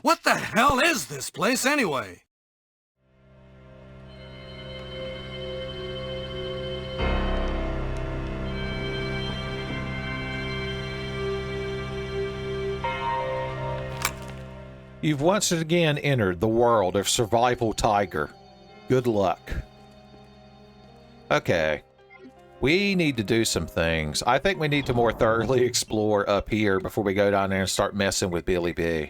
What the hell is this place anyway? You've once again entered the world of Survival Tiger. Good luck. Okay. We need to do some things. I think we need to more thoroughly explore up here before we go down there and start messing with Billy B.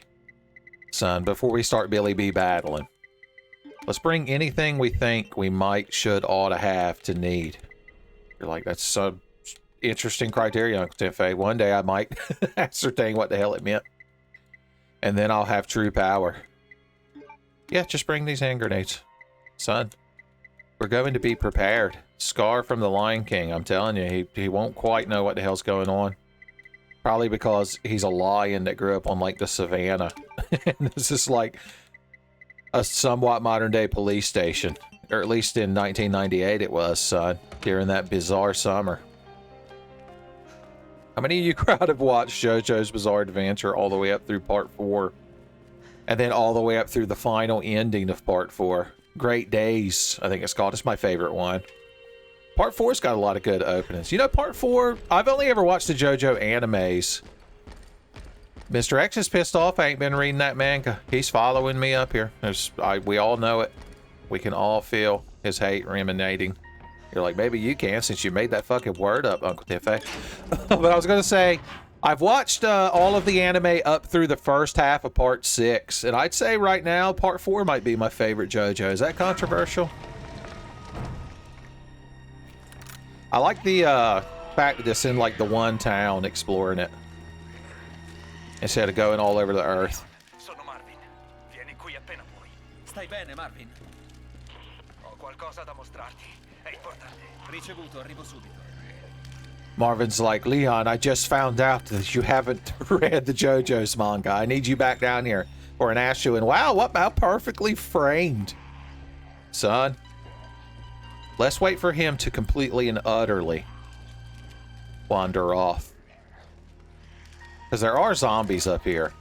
Son, before we start Billy B battling. Let's bring anything we think we might, should, ought to have to need. You're like, that's so interesting criteria, Uncle Tiffany. One day I might ascertain what the hell it meant. And then I'll have true power. Yeah, just bring these hand grenades. Son, we're going to be prepared. Scar from the Lion King, I'm telling you, he won't quite know what the hell's going on. Probably because he's a lion that grew up on, like, the savannah. And this is like a somewhat modern day police station. Or at least in 1998 it was, son. During that bizarre summer. How many of you crowd have watched JoJo's Bizarre Adventure all the way up through Part 4? And then all the way up through the final ending of Part 4. Great Days, I think it's called. It's my favorite one. Part 4's got a lot of good openings. You know, Part 4, I've only ever watched the JoJo animes. Mr. X is pissed off. I ain't been reading that manga. He's following me up here. We all know it. We can all feel his hate emanating. You're like, maybe you can, since you made that fucking word up, Uncle Tiffany. But I was going to say, I've watched all of the anime up through the first half of Part 6. And I'd say right now, Part 4 might be my favorite JoJo. Is that controversial? I like the fact that it's in, like, the one town exploring it. Instead of going all over the earth. Sono Marvin. Vieni qui appena puoi. Stai bene, Marvin? Ho qualcosa da mostrarti. È importante. Ricevuto, arrivo subito. Marvin's like, Leon, I just found out that you haven't read the JoJo's manga. I need you back down here for an Ashu. And wow, what about perfectly framed? Son, let's wait for him to completely and utterly wander off. Because there are zombies up here.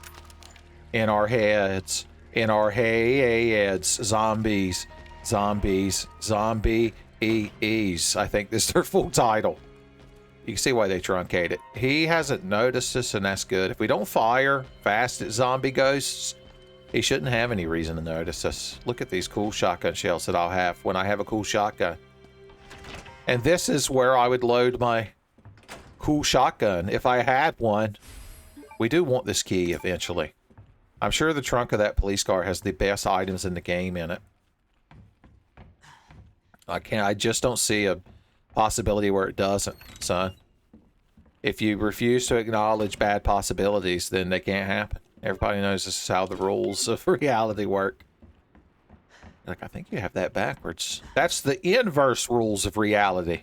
In our heads. In our heads. Zombies. Zombies. Zombie-ees. I think this is their full title. You can see why they truncate it. He hasn't noticed us, and that's good. If we don't fire fast at zombie ghosts, he shouldn't have any reason to notice us. Look at these cool shotgun shells that I'll have when I have a cool shotgun. And this is where I would load my cool shotgun if I had one. We do want this key eventually. I'm sure the trunk of that police car has the best items in the game in it. I just don't see a possibility where it doesn't, son. If you refuse to acknowledge bad possibilities, then they can't happen. Everybody knows this is how the rules of reality work. Like, I think you have that backwards. That's the inverse rules of reality.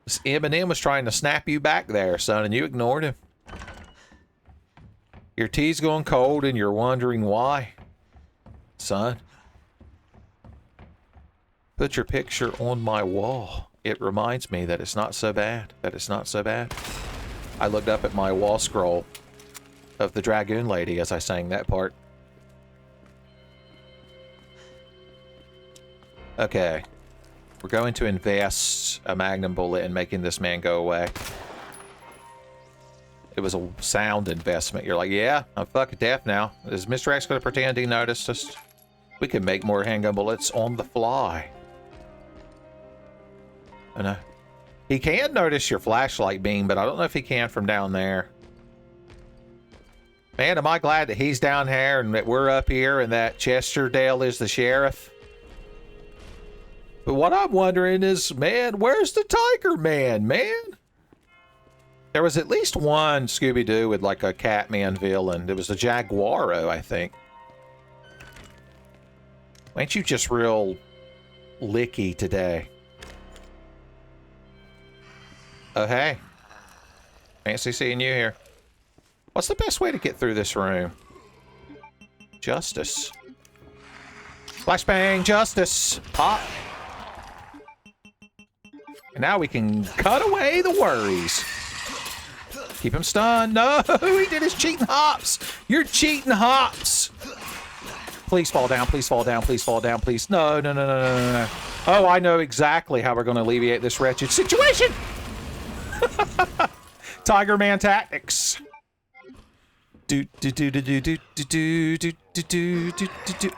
This Eminem was trying to snap you back there, son, and you ignored him. Your tea's going cold and you're wondering why. Son. Put your picture on my wall. It reminds me that it's not so bad. That it's not so bad. I looked up at my wall scroll of the Dragoon Lady as I sang that part. Okay. We're going to invest a magnum bullet in making this man go away. It was a sound investment. You're like, yeah, I'm fucking deaf now. Is Mr. X going to pretend he noticed us? We can make more handgun bullets on the fly. I know. He can notice your flashlight beam, but I don't know if he can from down there. Man, am I glad that he's down here and that we're up here and that Chesterdale is the sheriff. But what I'm wondering is, man, where's the Tiger Man, man? There was at least one Scooby-Doo with like a Catman villain. There was the Jaguaro, I think. Ain't you just real licky today? Oh, hey. Fancy seeing you here. What's the best way to get through this room? Justice. Flashbang, justice. Pop. And now we can cut away the worries. Keep him stunned. No, he did his cheating hops. You're cheating, Hops! Please fall down, please fall down, please fall down, please. No, no, no, no, no, no, no. Oh, I know exactly how we're going to alleviate this wretched situation! Tiger Man tactics. Oh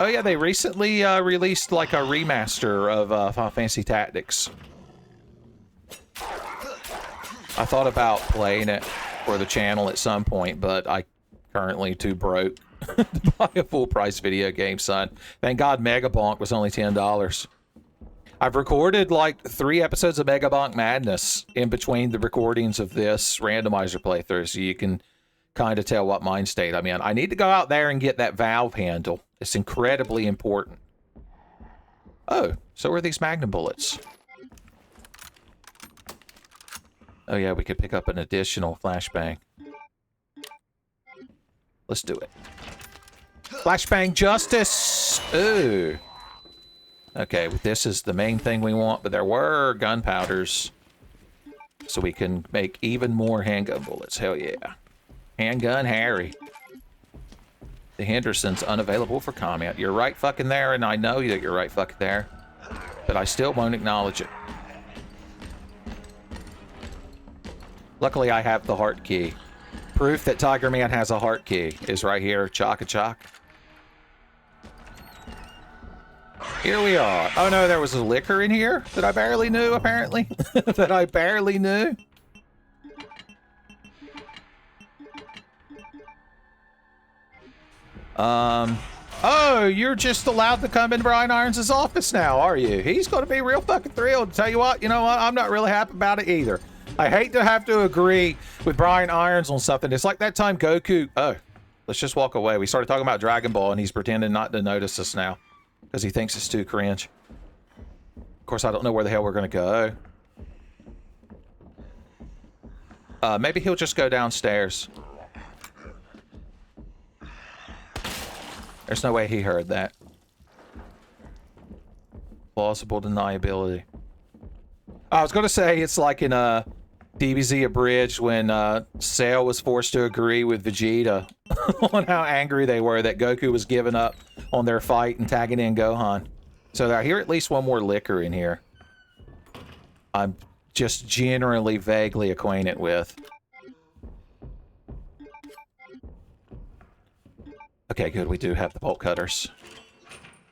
yeah, they recently released like a remaster of Final Fantasy Tactics. I thought about playing it for the channel at some point, but I currently too broke to buy a full price video game, son. Thank God Megabonk was only $10. I've recorded like 3 episodes of Megabonk Madness in between the recordings of this randomizer playthrough, so you can kind of tell what mind state I'm in. I need to go out there and get that valve handle. It's incredibly important. Oh, so are these magnum bullets. Oh yeah, we could pick up an additional flashbang. Let's do it. Flashbang justice! Ooh. Okay, this is the main thing we want, but there were gunpowders. So we can make even more handgun bullets. Hell yeah. Handgun Harry. The Henderson's unavailable for comment. You're right fucking there, and I know that you're right fucking there. But I still won't acknowledge it. Luckily, I have the heart key. Proof that Tiger Man has a heart key is right here. Chock-a-chock. Here we are. Oh no, there was a liquor in here that I barely knew, apparently. That I barely knew. Oh, you're just allowed to come in Brian Irons' office now, are you? He's going to be real fucking thrilled. Tell you what, I'm not really happy about it either. I hate to have to agree with Brian Irons on something. It's like that time Goku... Oh, let's just walk away. We started talking about Dragon Ball, and he's pretending not to notice us now because he thinks it's too cringe. Of course, I don't know where the hell we're going to go. Maybe he'll just go downstairs. There's no way he heard that. Plausible deniability. I was going to say it's like in DBZ Abridged when Cell was forced to agree with Vegeta on how angry they were that Goku was giving up on their fight and tagging in Gohan. So I hear at least one more liquor in here. I'm just generally vaguely acquainted with. Okay, good. We do have the bolt cutters.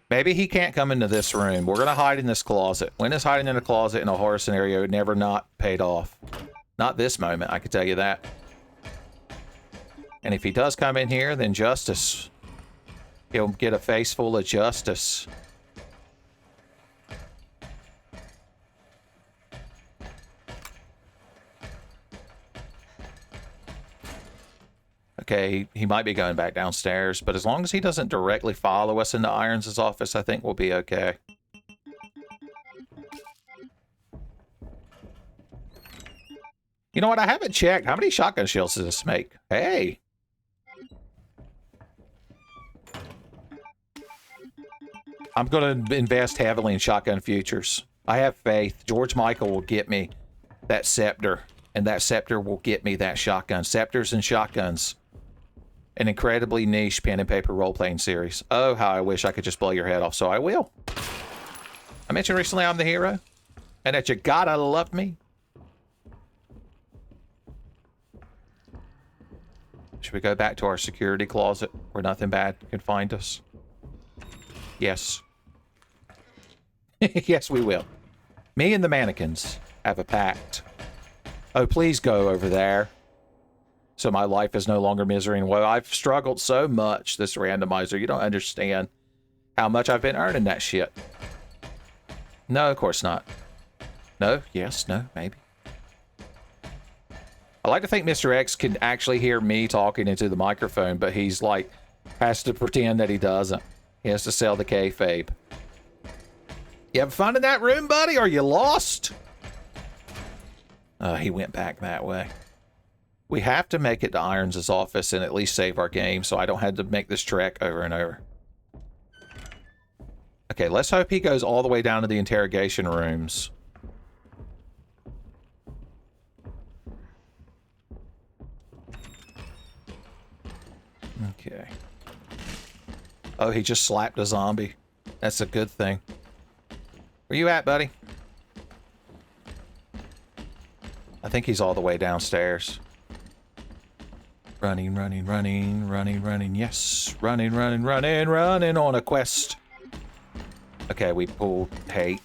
Maybe he can't come into this room. We're going to hide in this closet. When is hiding in a closet in a horror scenario never not paid off? Not this moment, I can tell you that. And if he does come in here, then justice. He'll get a face full of justice. Okay, he might be going back downstairs, but as long as he doesn't directly follow us into Irons' office, I think we'll be okay. You know what? I haven't checked. How many shotgun shells does this make? Hey! I'm going to invest heavily in shotgun futures. I have faith. George Michael will get me that scepter, and that scepter will get me that shotgun. Scepters and shotguns. An incredibly niche pen and paper role-playing series. Oh, how I wish I could just blow your head off, so I will. I mentioned recently I'm the hero, and that you gotta love me. Should we go back to our security closet where nothing bad can find us? Yes. Yes, we will. Me and the mannequins have a pact. Oh, please go over there. So my life is no longer misery and woe. I've struggled so much, this randomizer. You don't understand how much I've been earning that shit. No, of course not. No, yes, no, maybe. I like to think Mr. X can actually hear me talking into the microphone, but he's like, has to pretend that he doesn't. He has to sell the kayfabe. You having fun in that room, buddy? Are you lost? He went back that way. We have to make it to Irons' office and at least save our game so I don't have to make this trek over and over. Okay, let's hope he goes all the way down to the interrogation rooms. Okay. Oh, he just slapped a zombie. That's a good thing. Where you at, buddy? I think he's all the way downstairs. Running, running, running, running, running. Yes. Running, running, running, running on a quest. Okay, we pulled hate.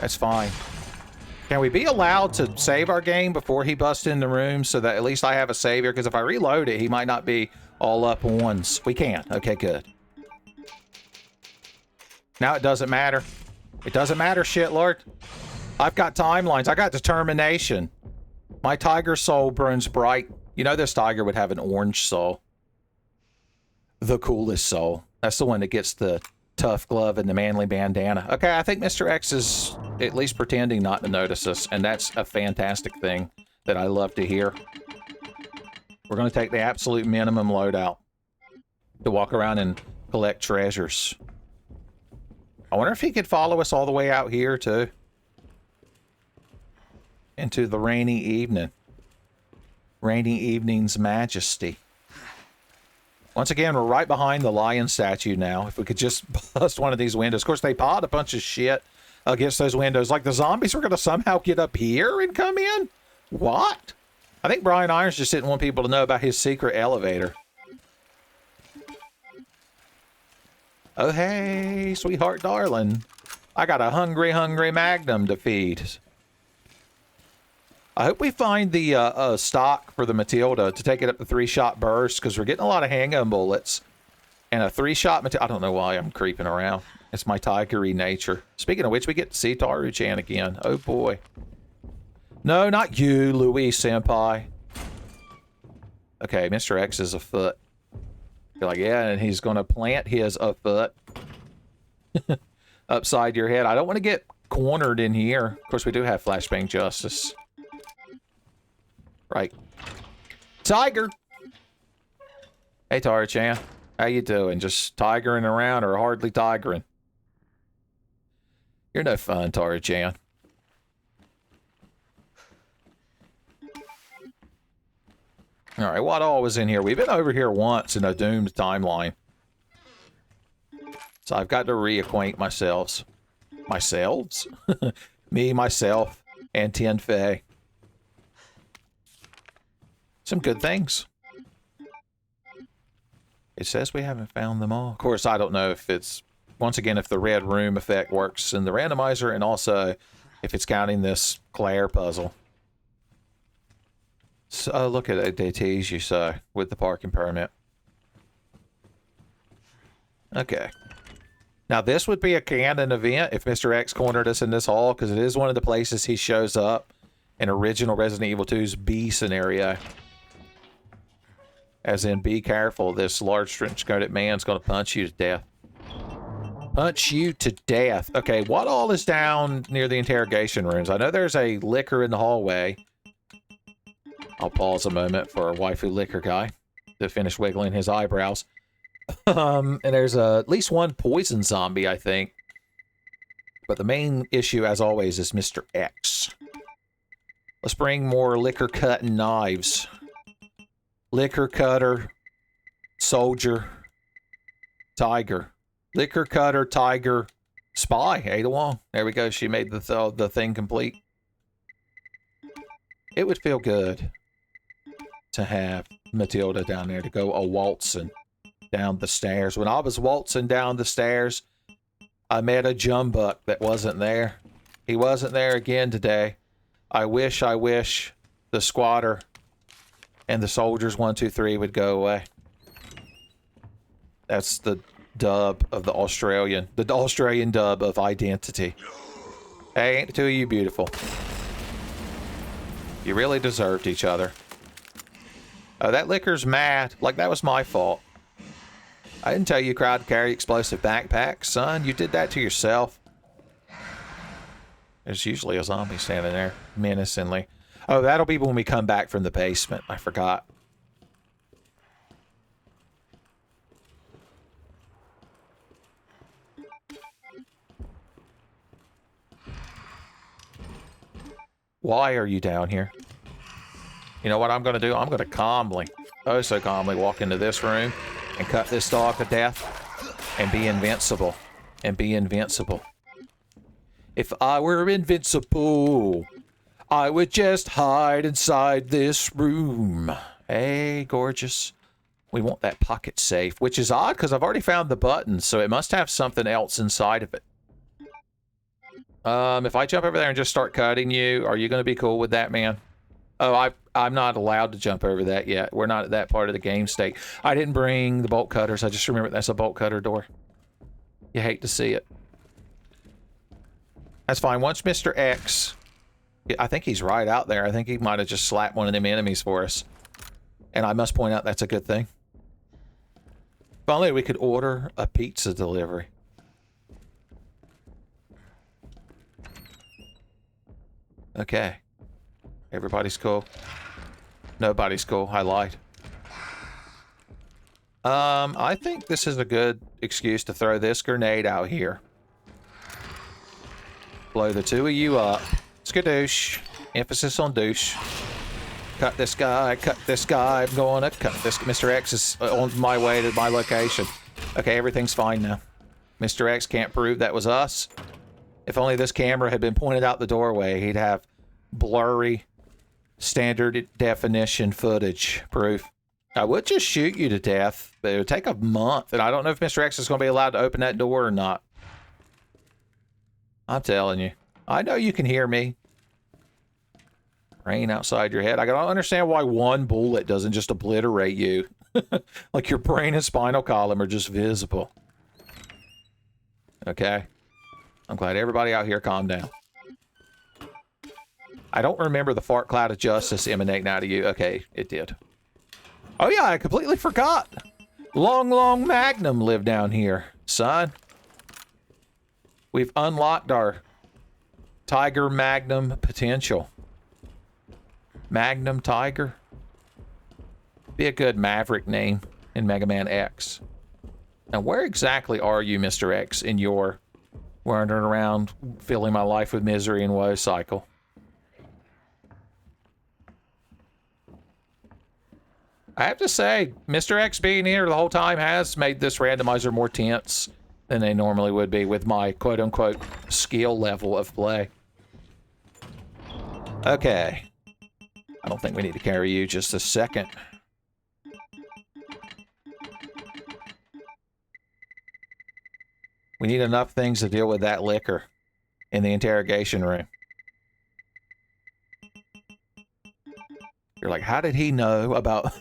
That's fine. Can we be allowed to save our game before he busts in the room so that at least I have a savior? Because if I reload it, he might not be all up once. We can. Okay, good. Now it doesn't matter. It doesn't matter, shitlord. I've got timelines. I got determination. My tiger soul burns bright. You know this tiger would have an orange soul. The coolest soul. That's the one that gets the tough glove and the manly bandana. Okay, I think Mr. X is at least pretending not to notice us, and that's a fantastic thing that I love to hear. We're going to take the absolute minimum loadout to walk around and collect treasures. I wonder if he could follow us all the way out here, too. Into the rainy evening. Rainy evening's majesty. Once again, we're right behind the lion statue now. If we could just bust one of these windows. Of course, they pod a bunch of shit against those windows. Like the zombies were going to somehow get up here and come in? What? I think Brian Irons just didn't want people to know about his secret elevator. Oh, hey, sweetheart darling. I got a hungry, hungry Magnum to feed. I hope we find the stock for the Matilda to take it up to 3-shot burst, because we're getting a lot of handgun bullets. And a 3-shot Matilda... I don't know why I'm creeping around. It's my tigery nature. Speaking of which, we get to see Taru-chan again. Oh, boy. No, not you, Louis-senpai. Okay, Mr. X is afoot. You're like, yeah, and he's going to plant his afoot upside your head. I don't want to get cornered in here. Of course, we do have flashbang justice. Right. Tiger! Hey, Taru-chan. How you doing? Just tigering around or hardly tigering? You're no fun, Taru-chan. Alright, what all was in here? We've been over here once in a doomed timeline. So I've got to reacquaint myself. Myselves? Me, myself, and Tien Fei. Some good things. It says we haven't found them all. Of course, I don't know if it's, once again, if the red room effect works in the randomizer, and also if it's counting this Claire puzzle. So, look at it, they tease you so, with the parking permit. Okay. Now, this would be a canon event if Mr. X cornered us in this hall, because it is one of the places he shows up in original Resident Evil 2's B scenario. As in, be careful, this large trench-coated man's going to punch you to death. Punch you to death. Okay, what all is down near the interrogation rooms? I know there's a liquor in the hallway. I'll pause a moment for a waifu liquor guy to finish wiggling his eyebrows. And there's at least one poison zombie, I think. But the main issue, as always, is Mr. X. Let's bring more liquor-cutting knives. Liquor cutter, soldier, tiger. Liquor cutter, tiger, spy. Ada Wong. There we go. She made the thing complete. It would feel good to have Matilda down there to go a waltzing down the stairs. When I was waltzing down the stairs, I met a jumbuck that wasn't there. He wasn't there again today. I wish the squatter and the soldiers 1, 2, 3 would go away. That's the dub of the Australian dub of Identity. Hey, ain't the two of you beautiful? You really deserved each other. Oh, that liquor's mad. Like that was my fault. I didn't tell you crowd to carry explosive backpacks, son. You did that to yourself. There's usually a zombie standing there menacingly. Oh, that'll be when we come back from the basement. I forgot. Why are you down here? You know what I'm going to do? I'm going to calmly oh so calmly walk into this room and cut this dog to death and be invincible. And be invincible. If I were invincible, I would just hide inside this room. Hey, gorgeous. We want that pocket safe, which is odd because I've already found the button, so it must have something else inside of it. If I jump over there and just start cutting you, are you going to be cool with that, man? Oh, I'm not allowed to jump over that yet. We're not at that part of the game state. I didn't bring the bolt cutters. I just remembered that's a bolt cutter door. You hate to see it. That's fine. Once Mr. X... I think he's right out there. I think he might have just slapped one of them enemies for us. And I must point out that's a good thing. If only we could order a pizza delivery. Okay. Everybody's cool. Nobody's cool. I lied. I think this is a good excuse to throw this grenade out here. Blow the two of you up. Skadoosh. Emphasis on douche. Cut this guy. Cut this guy. I'm going to cut this. Mr. X is on my way to my location. Okay, everything's fine now. Mr. X can't prove that was us. If only this camera had been pointed out the doorway, he'd have blurry, standard definition footage proof. I would just shoot you to death, but it would take a month, and I don't know if Mr. X is going to be allowed to open that door or not. I'm telling you. I know you can hear me. Brain outside your head. I don't understand why one bullet doesn't just obliterate you. Like your brain and spinal column are just visible. Okay. I'm glad everybody out here calmed down. I don't remember the fart cloud of justice emanating out of you. Okay, it did. Oh yeah, I completely forgot. Long, long Magnum lived down here, son. We've unlocked our Tiger Magnum potential. Magnum Tiger. Be a good Maverick name in Mega Man X. Now, where exactly are you, Mr. X, in your wandering around, filling my life with misery and woe cycle? I have to say, Mr. X being here the whole time has made this randomizer more tense than they normally would be with my quote-unquote skill level of play. Okay. I don't think we need to carry you just a second. We need enough things to deal with that liquor in the interrogation room. You're like, how did he know about...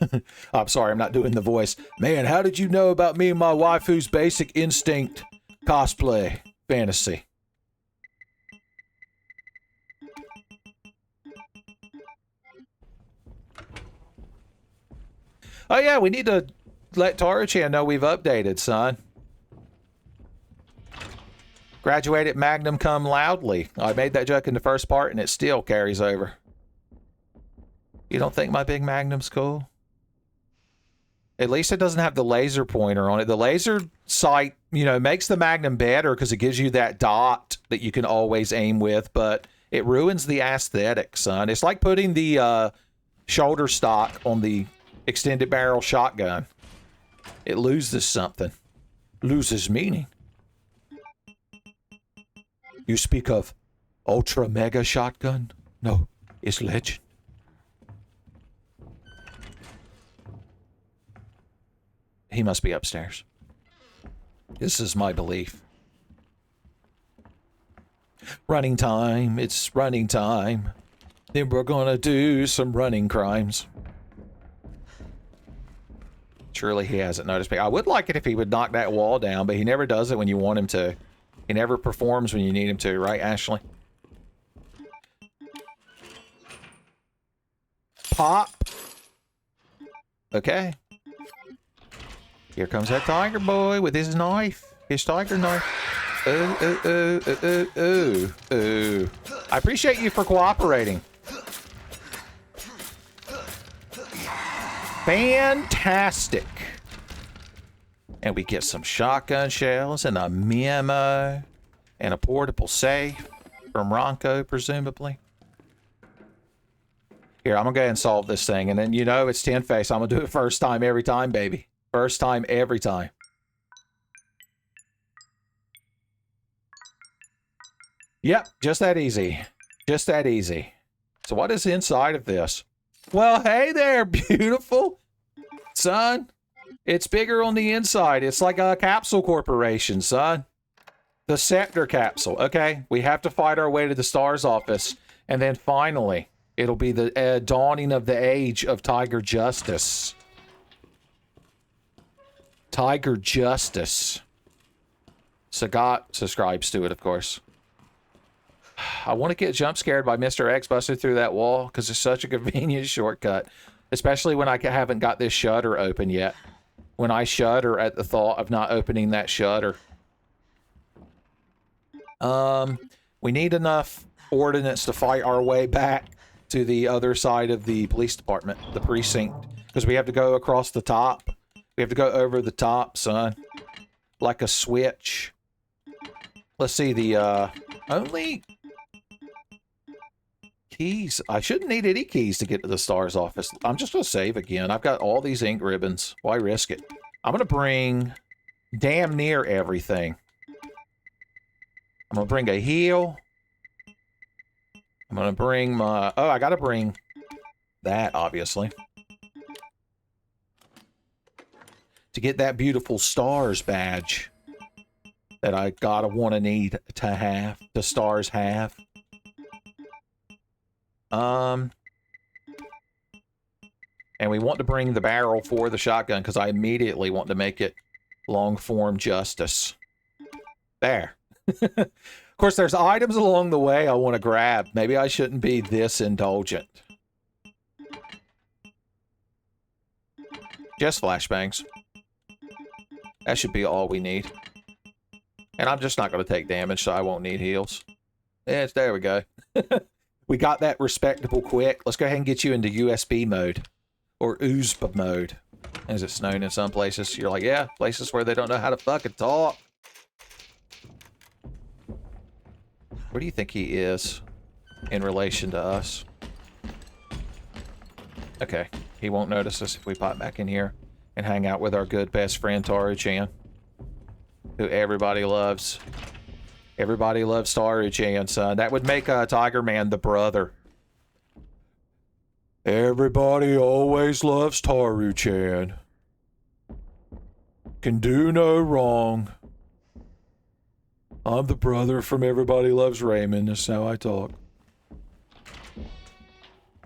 I'm sorry, I'm not doing the voice. Man, how did you know about me and my waifu's basic instinct cosplay fantasy? Oh yeah, we need to let Taru-chan know we've updated, son. Graduated Magnum cum loudly. I made that joke in the first part and it still carries over. You don't think my big Magnum's cool? At least it doesn't have the laser pointer on it. The laser sight, you know, makes the Magnum better because it gives you that dot that you can always aim with, but it ruins the aesthetic, son. It's like putting the shoulder stock on the extended barrel shotgun. It loses something. Loses meaning. You speak of Ultra Mega Shotgun? No, it's Legend. He must be upstairs. This is my belief. Running time. It's running time. Then we're gonna do some running crimes. Surely he hasn't noticed me. I would like it if he would knock that wall down, but he never does it when you want him to. He never performs when you need him to, right, Ashley? Pop. Okay. Here comes that tiger boy with his knife. His tiger knife. Ooh, ooh, ooh, ooh, ooh, ooh, ooh. I appreciate you for cooperating. Fantastic. And we get some shotgun shells and a memo and a portable safe from Ronco, presumably. Here, I'm gonna go ahead and solve this thing, and then you know it's 10 face. I'm gonna do it first time every time, baby. First time every time. Yep, just that easy. Just that easy. So what is inside of this? Well, hey there, beautiful. Son, it's bigger on the inside. It's like a capsule corporation, son. The Scepter capsule. Okay, we have to fight our way to the STARS office. And then finally, it'll be the dawning of the age of Tiger Justice. Tiger Justice. Sagat subscribes to it, of course. I want to get jump scared by Mr. X busting through that wall because it's such a convenient shortcut. Especially when I haven't got this shutter open yet. When I shudder at the thought of not opening that shutter. We need enough ordnance to fight our way back to the other side of the police department, the precinct. Because we have to go across the top. We have to go over the top, son. Like a switch. Let's see, the, only keys. I shouldn't need any keys to get to the STARS office. I'm just going to save again. I've got all these ink ribbons. Why risk it? I'm going to bring damn near everything. I'm going to bring a heal. I'm going to bring my... Oh, I got to bring that, obviously. To get that beautiful STARS badge that I gotta wanna need to have, the STARS have. And we want to bring the barrel for the shotgun because I immediately want to make it long form justice. There. Of course, there's items along the way I want to grab. Maybe I shouldn't be this indulgent. Just flashbangs. That should be all we need. And I'm just not going to take damage, so I won't need heals. Yes, there we go. We got that respectable quick. Let's go ahead and get you into USB mode. Or USB mode, as it's known in some places. You're like, yeah, places where they don't know how to fucking talk. Where do you think he is in relation to us? Okay, he won't notice us if we pop back in here and hang out with our good best friend Taru-chan, who everybody loves. Everybody loves Taru-chan, son. That would make Tiger Man the brother. Everybody always loves Taru-chan. Can do no wrong. I'm the brother from Everybody Loves Raymond. That's how I talk.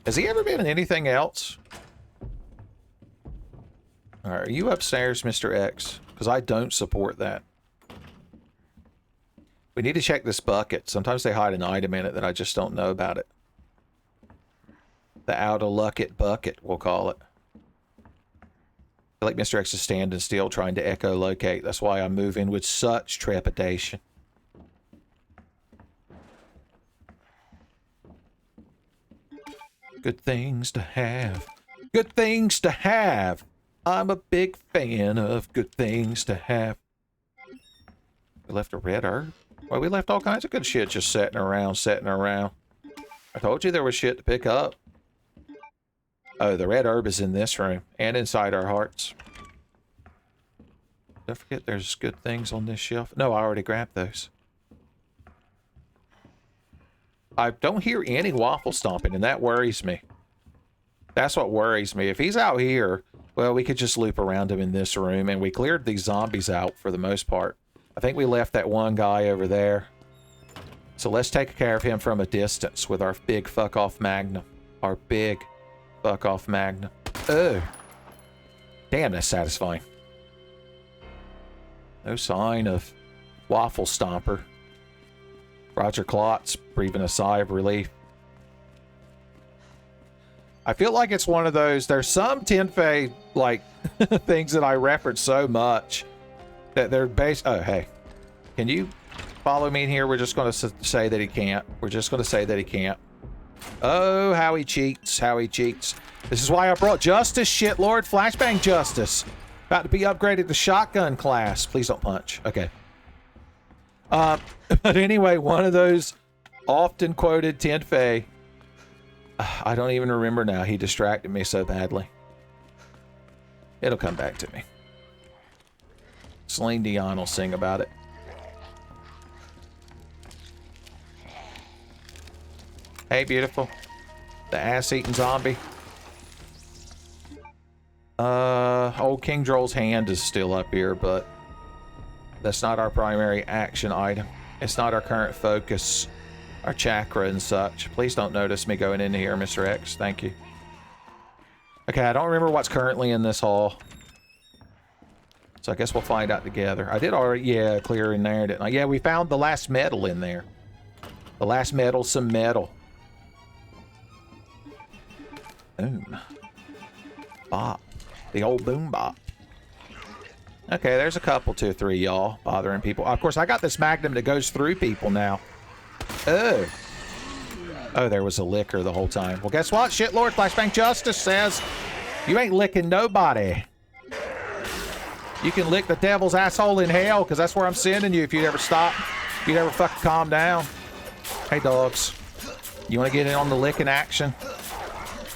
Has he ever been in anything else? Alright, are you upstairs, Mr. X? Because I don't support that. We need to check this bucket. Sometimes they hide an item in it that I just don't know about it. The out-of-luck-it bucket, we'll call it. I feel like Mr. X is standing still trying to echolocate. That's why I move in with such trepidation. Good things to have. Good things to have. I'm a big fan of good things to have. We left a red herb? Well, we left all kinds of good shit just sitting around, I told you there was shit to pick up. Oh, the red herb is in this room and inside our hearts. Don't forget there's good things on this shelf. No, I already grabbed those. I don't hear any waffle stomping, and that worries me. That's what worries me. If he's out here, well, we could just loop around him in this room, and we cleared these zombies out for the most part. I think we left that one guy over there. So let's take care of him from a distance with our big fuck-off magnum. Our big fuck-off magnum. Oh. Damn, that's satisfying. No sign of waffle stomper. Roger Klotz breathing a sigh of relief. I feel like it's one of those, there's some Tenfei, like, things that I reference so much that they're based... Oh, hey. Can you follow me in here? We're just going to say that he can't. We're just going to say that he can't. Oh, how he cheats. How he cheats. This is why I brought Justice, shit lord. Flashbang Justice. About to be upgraded to shotgun class. Please don't punch. Okay. But anyway, one of those often quoted Tenfei I don't even remember now. He distracted me so badly. It'll come back to me. Celine Dion will sing about it. Hey, beautiful. The ass-eating zombie. Old King Droll's hand is still up here, but that's not our primary action item. It's not our current focus, our chakra and such. Please don't notice me going into here, Mr. X. Thank you. Okay, I don't remember what's currently in this hall. So I guess we'll find out together. I did already, yeah, clear in there, didn't I? Yeah, we found the last metal in there. The last metal, some metal. Boom. Bop. The old boom bop. Okay, there's a couple, 2 or 3, y'all, bothering people. Of course, I got this magnum that goes through people now. Oh. Oh, there was a licker the whole time. Well, guess what? Shitlord Flashbang Justice says you ain't licking nobody. You can lick the devil's asshole in hell, because that's where I'm sending you if you ever stop. If you ever fucking calm down. Hey, dogs. You want to get in on the licking action?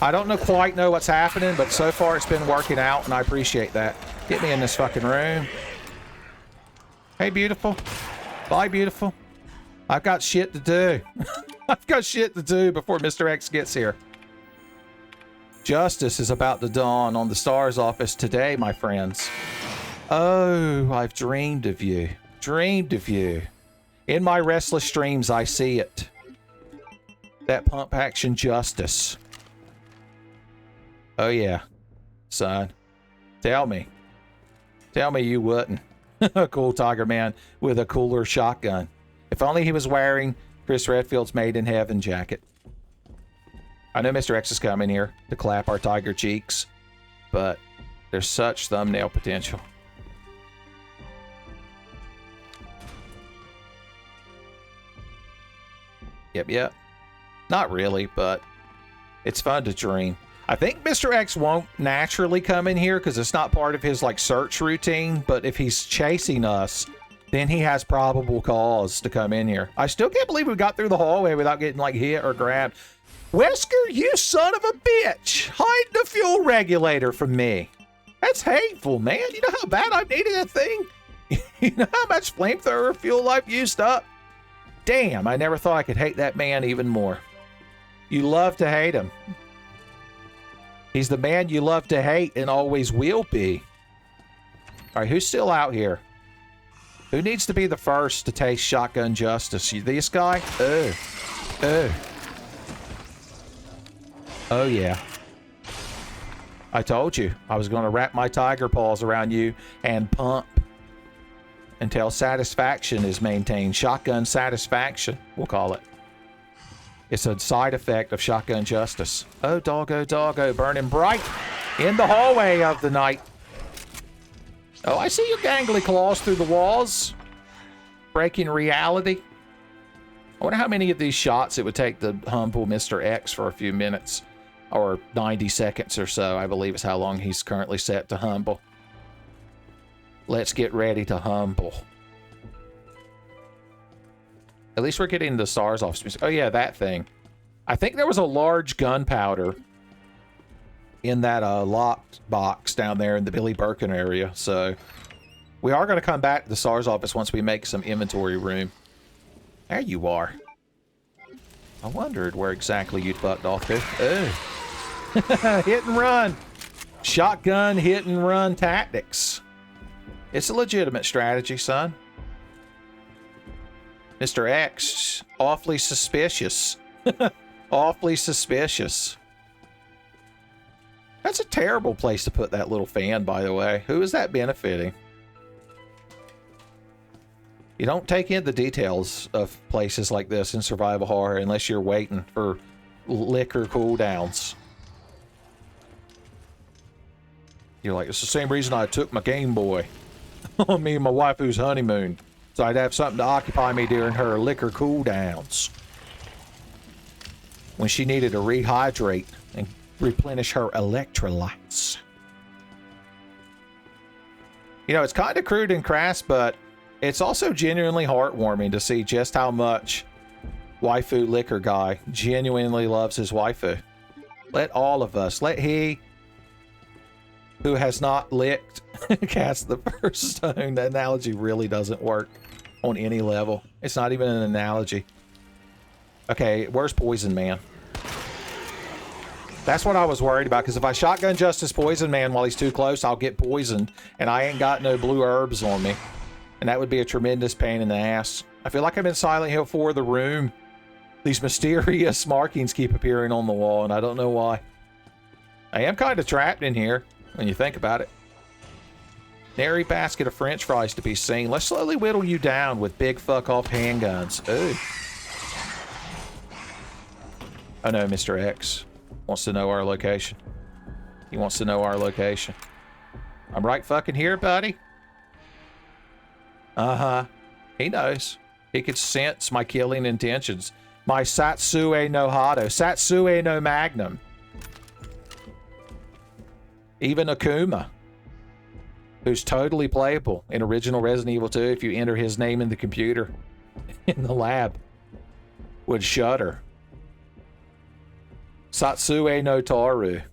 I don't quite know what's happening, but so far it's been working out, and I appreciate that. Get me in this fucking room. Hey, beautiful. Bye, beautiful. I've got shit to do. I've got shit to do before Mr. X gets here. Justice is about to dawn on the STARS office today, my friends. Oh, I've dreamed of you. Dreamed of you. In my restless dreams, I see it. That pump action justice. Oh, yeah. Son. Tell me. Tell me you wouldn't. A cool Tiger Man with a cooler shotgun. If only he was wearing Chris Redfield's Made in Heaven jacket. I know Mr. X is coming here to clap our tiger cheeks, but there's such thumbnail potential. Yep. Not really, but it's fun to dream. I think Mr. X won't naturally come in here because it's not part of his like search routine, but if he's chasing us, then he has probable cause to come in here. I still can't believe we got through the hallway without getting like hit or grabbed. Wesker, you son of a bitch! Hide the fuel regulator from me. That's hateful, man. You know how bad I needed that thing? You know how much flamethrower fuel I've used up? Damn, I never thought I could hate that man even more. You love to hate him. He's the man you love to hate and always will be. All right, who's still out here? Who needs to be the first to taste shotgun justice? This guy? Oh, yeah. I told you I was going to wrap my tiger paws around you and pump until satisfaction is maintained. Shotgun satisfaction, we'll call it. It's a side effect of shotgun justice. Oh, doggo, burning bright in the hallway of the night. Oh, I see your gangly claws through the walls. Breaking reality. I wonder how many of these shots it would take to humble Mr. X for a few minutes. Or 90 seconds or so, I believe is how long he's currently set to humble. Let's get ready to humble. At least we're getting the STARS office. Oh yeah, that thing. I think there was a large gunpowder in that locked box down there in the Billy Birkin area. So we are going to come back to the STARS office once we make some inventory room. There you are. I wondered where exactly you'd bucked off to. Oh. Hit and run. Shotgun hit and run tactics. It's a legitimate strategy, son. Mr. X, awfully suspicious. Awfully suspicious. That's a terrible place to put that little fan, by the way. Who is that benefiting? You don't take in the details of places like this in survival horror unless you're waiting for liquor cooldowns. You're like, it's the same reason I took my Game Boy on me and my waifu's honeymoon. So I'd have something to occupy me during her liquor cooldowns. When she needed to rehydrate and replenish her electrolytes. You know, it's kind of crude and crass, but it's also genuinely heartwarming to see just how much waifu liquor guy genuinely loves his waifu. Let all of us, let he who has not licked cast the first stone. The analogy really doesn't work on any level. It's not even an analogy. Okay, where's Poison Man? That's what I was worried about, because if I shotgun Justice Poison Man while he's too close, I'll get poisoned, and I ain't got no blue herbs on me. And that would be a tremendous pain in the ass. I feel like I'm in Silent Hill 4 The Room. These mysterious markings keep appearing on the wall, and I don't know why. I am kind of trapped in here, when you think about it. Nary basket of french fries to be seen. Let's slowly whittle you down with big fuck-off handguns. Ooh. Oh no, Mr. X wants to know our location. He wants to know our location. I'm right fucking here, buddy. Uh-huh. He knows. He could sense my killing intentions. My Satsue no Hado. Satsue no Magnum. Even Akuma, who's totally playable in original Resident Evil 2 if you enter his name in the computer in the lab, would shudder. Satsue no Taru.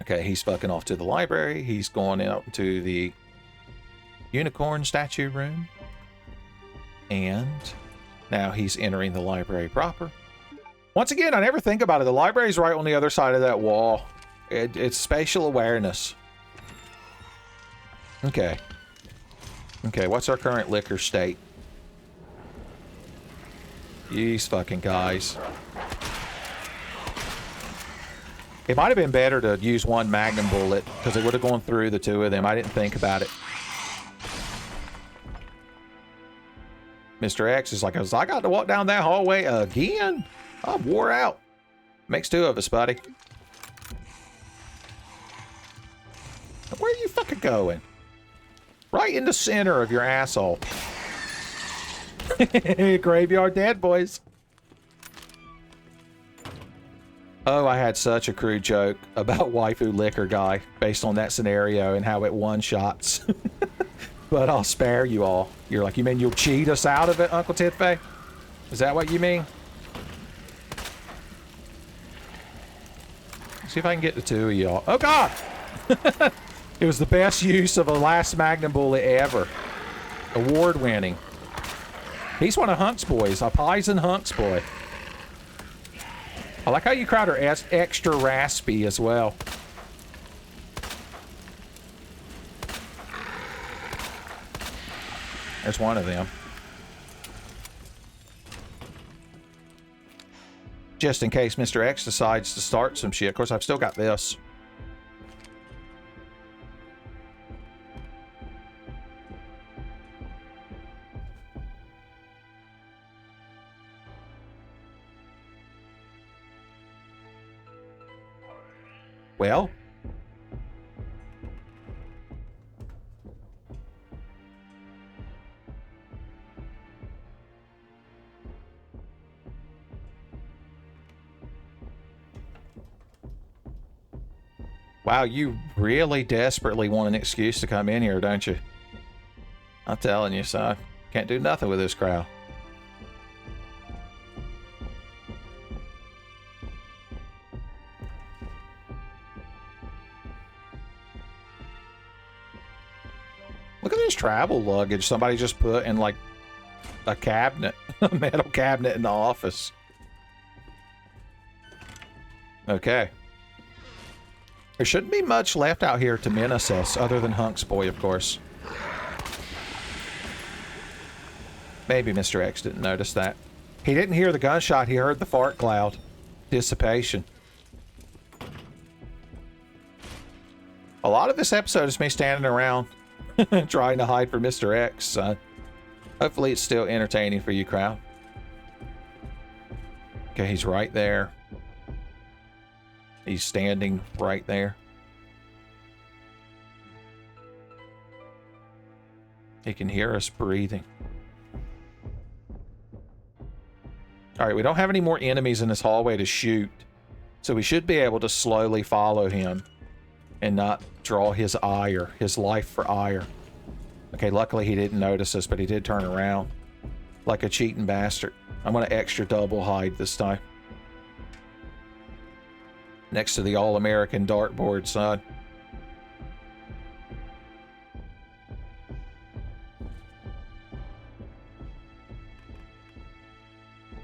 Okay, he's fucking off to the library. He's going out to the unicorn statue room. And now he's entering the library proper. Once again, I never think about it. The library's right on the other side of that wall. It's spatial awareness. Okay. Okay, what's our current liquor state? These fucking guys. It might have been better to use one magnum bullet, because it would have gone through the two of them. I didn't think about it. Mr. X is like, I got to walk down that hallway again? I'm wore out. Makes two of us, buddy. Where are you fucking going? Right in the center of your asshole. Graveyard dead, boys. Oh, I had such a crude joke about waifu liquor guy based on that scenario and how it one-shots. But I'll spare you all. You're like, you mean you'll cheat us out of it, Uncle Titfay? Is that what you mean? See if I can get the two of y'all. Oh, God! It was the best use of a last magnum bullet ever. Award-winning. He's one of Hunk's boys. A Pison Hunk's boy. I like how you crowd her extra raspy as well. There's one of them. Just in case Mr. X decides to start some shit. Of course, I've still got this. Well, wow, you really desperately want an excuse to come in here, don't you? I'm telling you, son. Can't do nothing with this crowd. Look at this travel luggage somebody just put in, like, a cabinet. A metal cabinet in the office. Okay. There shouldn't be much left out here to menace us, other than Hunk's boy, of course. Maybe Mr. X didn't notice that. He didn't hear the gunshot, he heard the fart cloud. Dissipation. A lot of this episode is me standing around trying to hide from Mr. X. Hopefully it's still entertaining for you, crowd. Okay, he's right there. He's standing right there. He can hear us breathing. Alright, we don't have any more enemies in this hallway to shoot. So we should be able to slowly follow him and not draw his ire, his life for ire. Okay, luckily he didn't notice us, but he did turn around. Like a cheating bastard. I'm gonna extra double hide this time. Next to the All-American dartboard, son.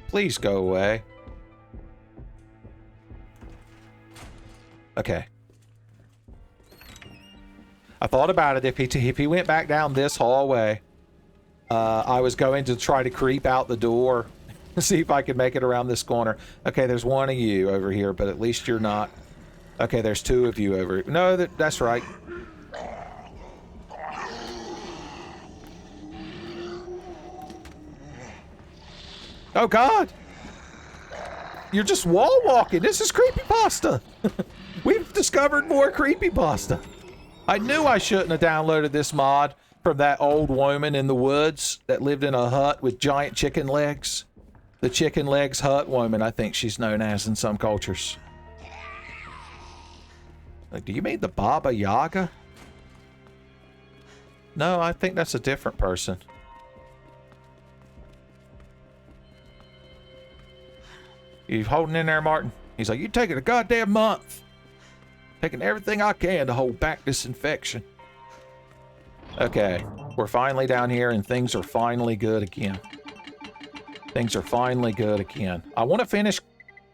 Please go away. Okay. I thought about it. If he went back down this hallway, I was going to try to creep out the door, see if I could make it around this corner. Okay, there's one of you over here, but at least you're not. Okay, there's two of you over here. No, that's right. Oh, God. You're just wall walking. This is creepypasta. We've discovered more creepypasta. I knew I shouldn't have downloaded this mod from that old woman in the woods that lived in a hut with giant chicken legs. The chicken legs hut woman, I think she's known as in some cultures. Like, do you mean the Baba Yaga? No, I think that's a different person. You holding in there, Martin? He's like, you taking a goddamn month. Taking everything I can to hold back this infection. Okay, we're finally down here and things are finally good again. Things are finally good again. I want to finish.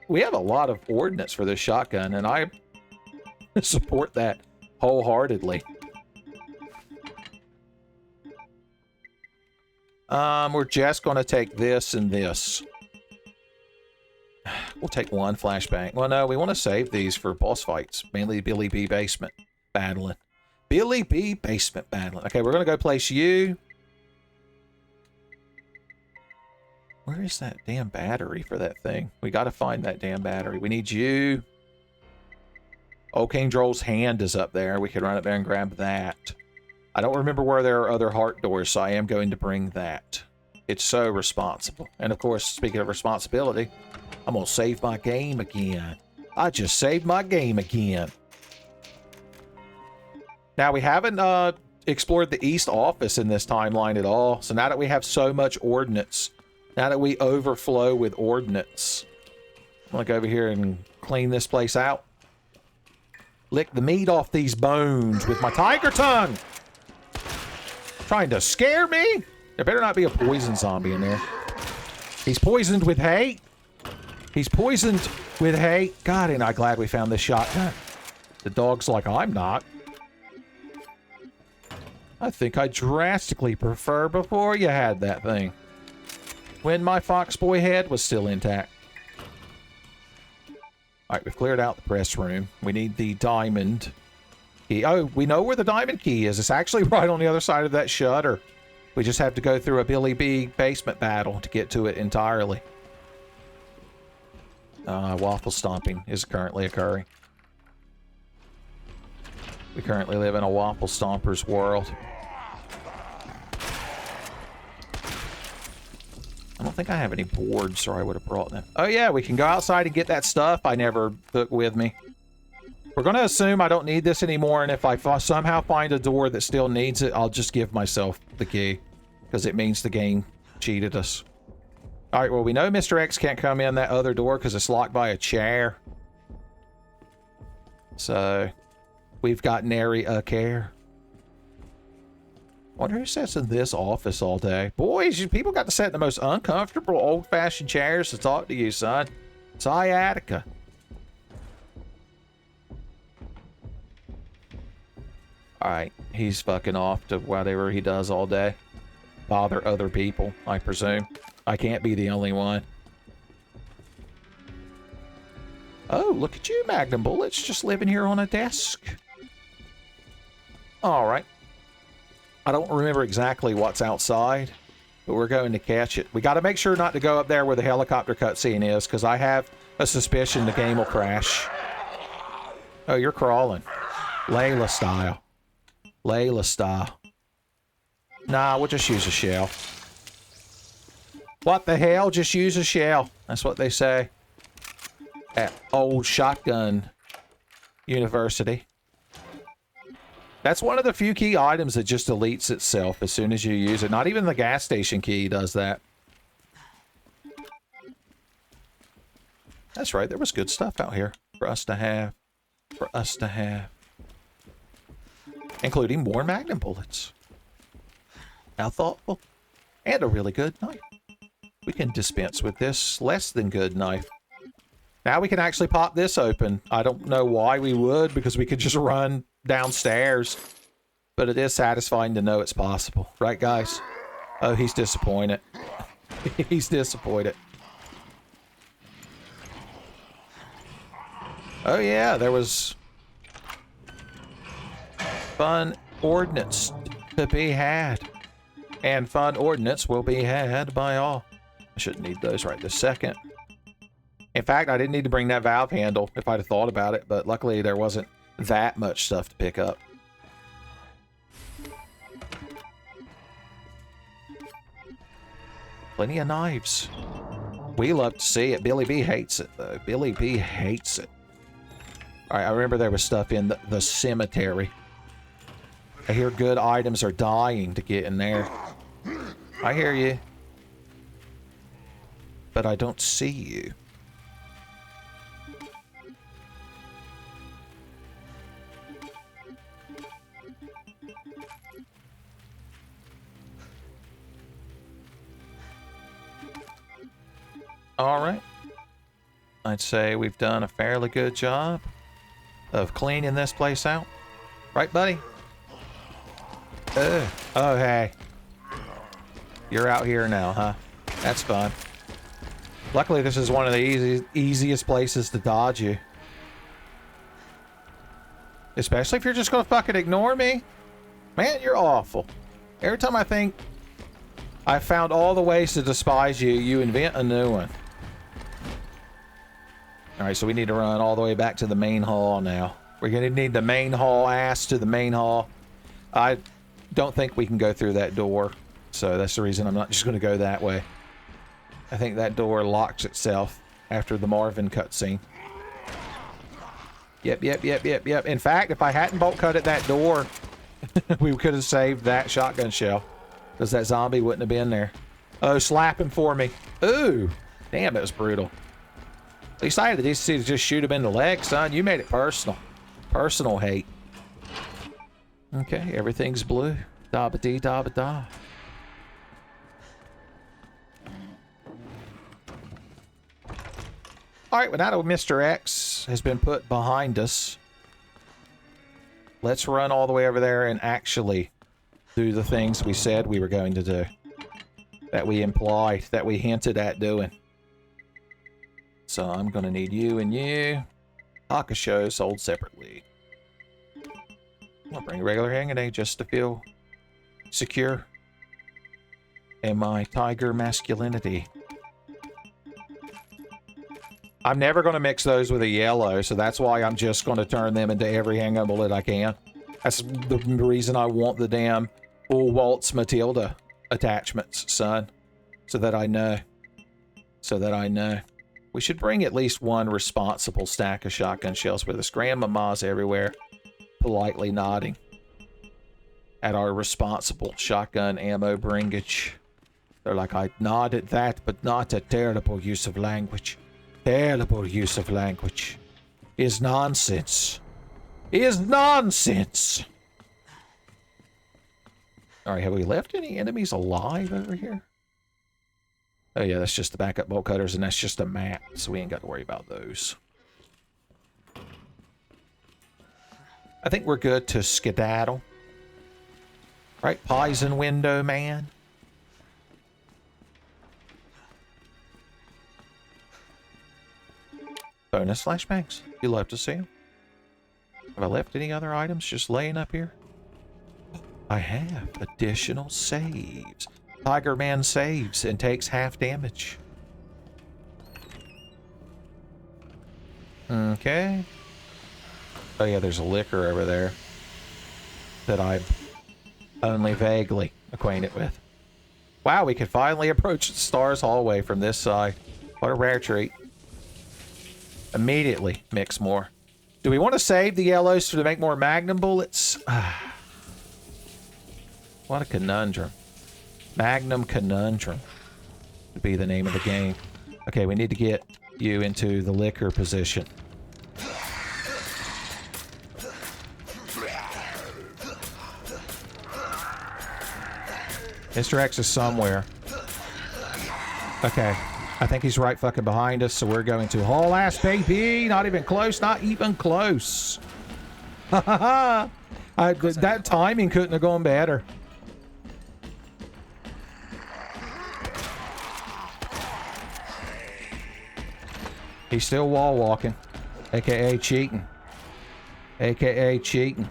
We have a lot of ordnance for this shotgun, and I support that wholeheartedly. We're just going to take this and this. We'll take one flashbang. Well, no, we want to save these for boss fights. Mainly Billy B basement battling. Billy B basement battling. Okay, we're going to go place you. Where is that damn battery for that thing? We got to find that damn battery. We need you. Old King Droll's hand is up there. We can run up there and grab that. I don't remember where there are other heart doors, so I am going to bring that. It's so responsible. And of course, speaking of responsibility, I'm going to save my game again. I just saved my game again. Now, we haven't explored the East office in this timeline at all. So now that we have so much ordnance, now that we overflow with ordnance, I'm going to go over here and clean this place out. Lick the meat off these bones with my tiger tongue. Trying to scare me? There better not be a poison zombie in there. He's poisoned with hate. He's poisoned with hate. God, ain't I glad we found this shotgun. The dog's like, I'm not. I think I drastically prefer before you had that thing. When my fox boy head was still intact. Alright, we've cleared out the press room. We need the diamond key. Oh, we know where the diamond key is. It's actually right on the other side of that shutter. We just have to go through a Billy B basement battle to get to it entirely. Waffle stomping is currently occurring. We currently live in a waffle stomper's world. I don't think I have any boards, or I would have brought them. Oh yeah, we can go outside and get that stuff I never took with me. We're going to assume I don't need this anymore, and if I somehow find a door that still needs it, I'll just give myself the key. Because it means the game cheated us. Alright, well, we know Mr. X can't come in that other door because it's locked by a chair. So, we've got nary a care. Wonder who sits in this office all day. Boys, people got to sit in the most uncomfortable, old-fashioned chairs to talk to you, son. Sciatica. Alright, he's fucking off to whatever he does all day. Bother other people, I presume. I can't be the only one. Oh, look at you, Magnum Bullets, just living here on a desk. Alright. I don't remember exactly what's outside, but we're going to catch it. We got to make sure not to go up there where the helicopter cutscene is, because I have a suspicion the game will crash. Oh, you're crawling. Layla style. Layla style. Nah, we'll just use a shell. What the hell? Just use a shell. That's what they say at Old Shotgun University. That's one of the few key items that just deletes itself as soon as you use it. Not even the gas station key does that. That's right, there was good stuff out here. for us to have. For us to have. Including more magnum bullets. How thoughtful. And a really good knife. We can dispense with this less than good knife. Now we can actually pop this open. I don't know why we would, because we could just run downstairs. But it is satisfying to know it's possible. Right, guys? Oh, he's disappointed. He's disappointed. Oh, yeah, there was fun ordnance to be had. And fun ordnance will be had by all. I shouldn't need those right this second. In fact, I didn't need to bring that valve handle if I'd have thought about it, but luckily there wasn't that much stuff to pick up. Plenty of knives. We love to see it. Billy B hates it, though. Billy B hates it. Alright, I remember there was stuff in the cemetery. I hear good items are dying to get in there. I hear you. But I don't see you. Alright. I'd say we've done a fairly good job of cleaning this place out. Right, buddy? Oh, hey. You're out here now, huh? That's fun. Luckily, this is one of the easiest places to dodge you. Especially if you're just gonna fucking ignore me. Man, you're awful. Every time I think I've found all the ways to despise you, you invent a new one. Alright, so we need to run all the way back to the main hall now. We're gonna need the main hall ass to the main hall. I don't think we can go through that door. So that's the reason I'm not just gonna go that way. I think that door locks itself after the Marvin cutscene. Yep. In fact, if I hadn't bolt cut at that door, we could have saved that shotgun shell. Because that zombie wouldn't have been there. Oh, slap him for me. Ooh. Damn, it was brutal. At least I had the decency to just shoot him in the leg, son. You made it personal. Personal hate. Okay, everything's blue. Da-ba-dee, da-ba-da. Alright, well now that Mr. X has been put behind us, let's run all the way over there and actually do the things we said we were going to do. That we implied, that we hinted at doing. So I'm going to need you and you. Hakusho sold separately. I'll bring a regular Hangane just to feel secure in my tiger masculinity. I'm never going to mix those with a yellow, so that's why I'm just going to turn them into every handgun bullet I can. That's the reason I want the damn full Waltz Matilda attachments, son. So that I know. So that I know. We should bring at least one responsible stack of shotgun shells with us. Grandmama's everywhere, politely nodding at our responsible shotgun ammo bringage. They're like, I nod at that, but not a terrible use of language. Terrible use of language. Is nonsense. Is nonsense. Alright, have we left any enemies alive over here? Oh yeah, that's just the backup bolt cutters, and that's just a map, so we ain't got to worry about those. I think we're good to skedaddle. Right, Poison Window Man? Bonus flashbangs. You love to see them. Have I left any other items just laying up here? I have additional saves. Tiger Man saves and takes half damage. Okay. Oh yeah, there's a liquor over there that I'm only vaguely acquainted with. Wow, we can finally approach the Stars hallway from this side. What a rare treat. Immediately mix more. Do we want to save the yellows to make more magnum bullets? What a conundrum. Magnum Conundrum would be the name of the game. Okay, we need to get you into the liquor position. Mr. X is somewhere. Okay. I think he's right fucking behind us, so we're going to haul ass, baby. Not even close. Not even close. Ha ha ha. That timing couldn't have gone better. He's still wall walking. AKA cheating. AKA cheating.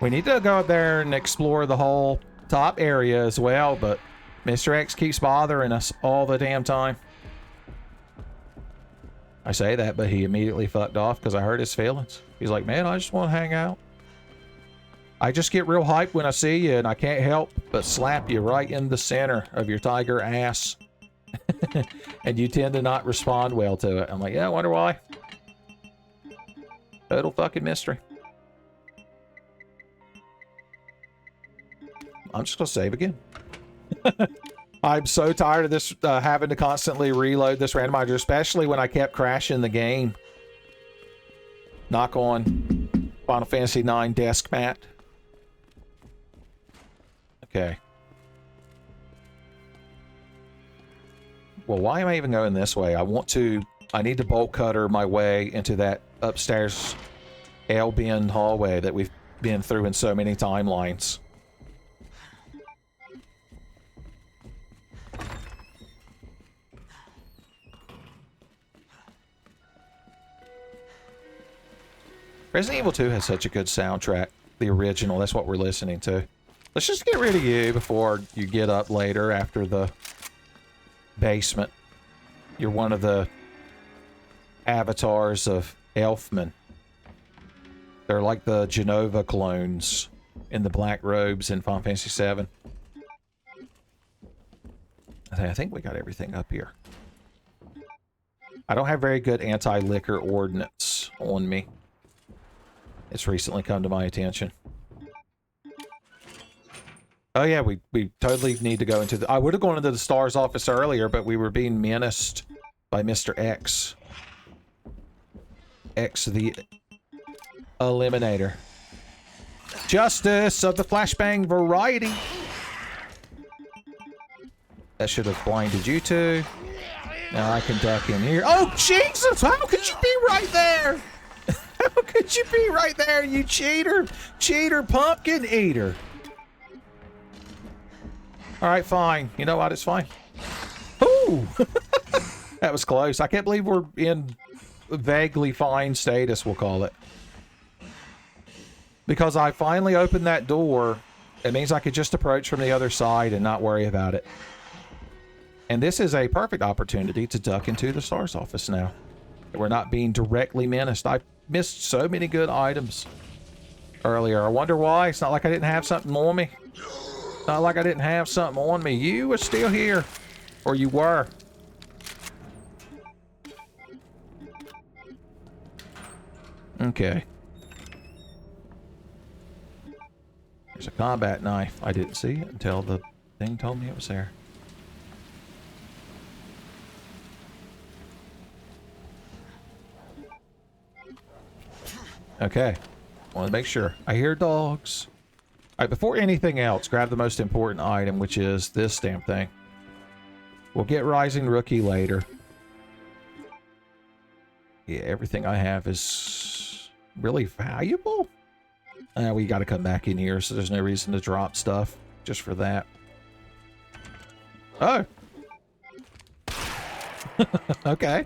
We need to go up there and explore the whole top area as well, but Mr. X keeps bothering us all the damn time. I say that, but he immediately fucked off because I hurt his feelings. He's like, man, I just want to hang out. I just get real hyped when I see you, and I can't help but slap you right in the center of your tiger ass. And you tend to not respond well to it. I'm like, yeah, I wonder why. Total fucking mystery. I'm just gonna save again. I'm so tired of this, having to constantly reload this randomizer, especially when I kept crashing the game. Knock on Final Fantasy IX desk mat. Okay. Well, why am I even going this way? I need to bolt cutter my way into that upstairs L-bin hallway that we've been through in so many timelines. Resident Evil 2 has such a good soundtrack. The original, that's what we're listening to. Let's just get rid of you before you get up later after the basement. You're one of the avatars of Elfman. They're like the Genova clones in the black robes in Final Fantasy VII. I think we got everything up here. I don't have very good anti-liquor ordnance on me. It's recently come to my attention. Oh yeah, we totally need to go into the... I would have gone into the STARS office earlier, but we were being menaced by Mr. X. X the Eliminator. Justice of the flashbang variety. That should have blinded you two. Now I can duck in here. Oh, Jesus! How could you be right there? How could you be right there, you cheater? Cheater pumpkin eater. Alright, fine. You know what? It's fine. Ooh! That was close. I can't believe we're in vaguely fine status, we'll call it. Because I finally opened that door, it means I could just approach from the other side and not worry about it. And this is a perfect opportunity to duck into the STARS office now. We're not being directly menaced. I missed so many good items earlier. I wonder why. It's not like I didn't have something on me. It's not like I didn't have something on me. You were still here. Or you were. Okay. There's a combat knife. I didn't see it until the thing told me it was there. Okay. Want to make sure. I hear dogs. Alright, before anything else, grab the most important item, which is this damn thing. We'll get Rising Rookie later. Yeah, everything I have is really valuable. We got to come back in here, so there's no reason to drop stuff just for that. Oh. Okay.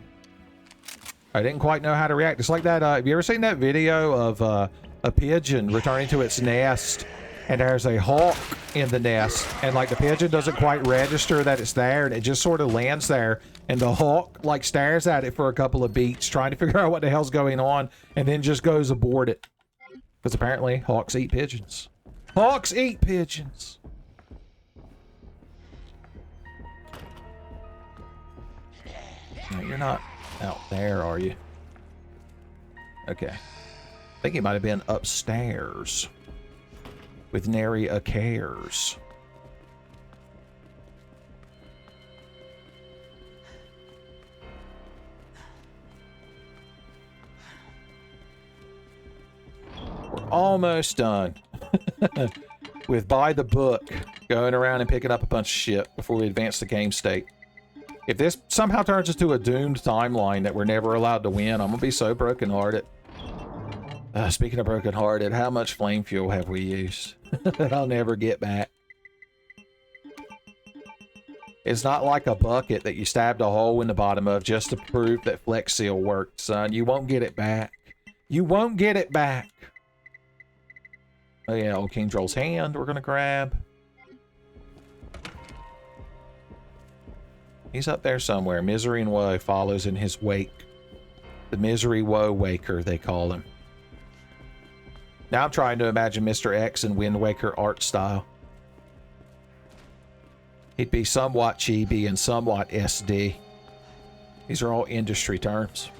I didn't quite know how to react. It's like that, have you ever seen that video of a pigeon returning to its nest, and there's a hawk in the nest, and like the pigeon doesn't quite register that it's there, and it just sort of lands there, and the hawk like stares at it for a couple of beats, trying to figure out what the hell's going on, and then just goes aboard it. Because apparently hawks eat pigeons. Hawks eat pigeons! No, you're not out there, are you? Okay. I think he might have been upstairs. With nary a cares. We're almost done. With By the Book. Going around and picking up a bunch of shit before we advance the game state. If this somehow turns into a doomed timeline that we're never allowed to win, I'm gonna be so brokenhearted. Speaking of brokenhearted, how much flame fuel have we used that I'll never get back? It's not like a bucket that you stabbed a hole in the bottom of just to prove that Flex Seal worked, son. You won't get it back. You won't get it back. Oh yeah, old King Droll's hand we're gonna grab. He's up there somewhere. Misery and Woe follows in his wake. The Misery Woe Waker, they call him. Now I'm trying to imagine Mr. X in Wind Waker art style. He'd be somewhat chibi and somewhat SD. These are all industry terms.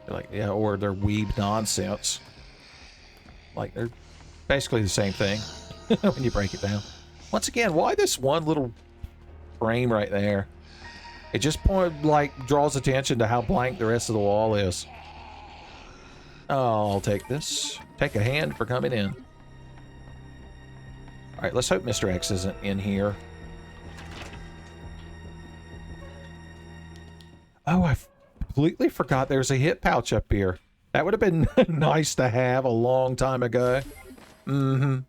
Like, yeah, or they're weeb nonsense. Like, they're basically the same thing when you break it down. Once again, why this one little frame right there? It just draws attention to how blank the rest of the wall is. Oh, I'll take this. Take a hand for coming in. Alright, let's hope Mr. X isn't in here. Oh, I completely forgot there's a hit pouch up here. That would have been nice to have a long time ago. Mm-hmm.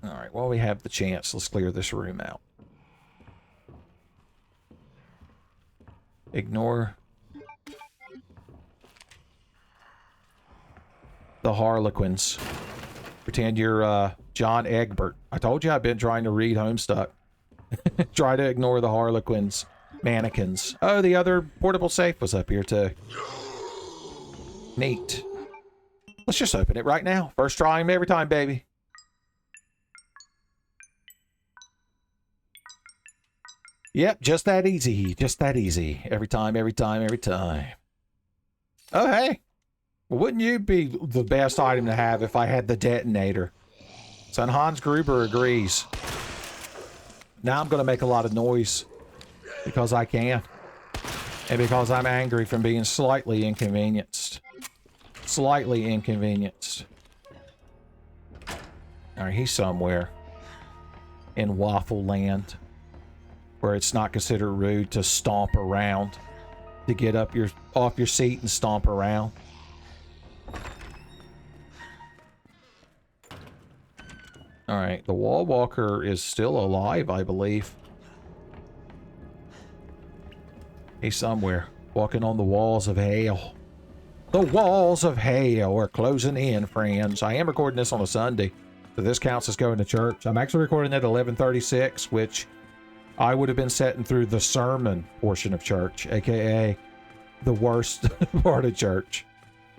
Alright, while we have the chance, let's clear this room out. Ignore the Harlequins. Pretend you're John Egbert. I told you I've been trying to read Homestuck. Try to ignore the Harlequins. Mannequins. Oh, the other portable safe was up here too. Neat. Let's just open it right now. First try every time, baby. Yep, just that easy. Just that easy. Every time, every time, every time. Oh, hey. Well, wouldn't you be the best item to have if I had the detonator? Son Hans Gruber agrees. Now I'm going to make a lot of noise. Because I can. And because I'm angry from being slightly inconvenienced. Slightly inconvenienced. Alright, he's somewhere. In Waffle Land. Where it's not considered rude to stomp around. To get up off your seat and stomp around. Alright, the Wall Walker is still alive, I believe. He's somewhere. Walking on the walls of hell. The walls of hell are closing in, friends. I am recording this on a Sunday. So this counts as going to church. I'm actually recording at 11:36, which I would have been sitting through the sermon portion of church, aka the worst part of church.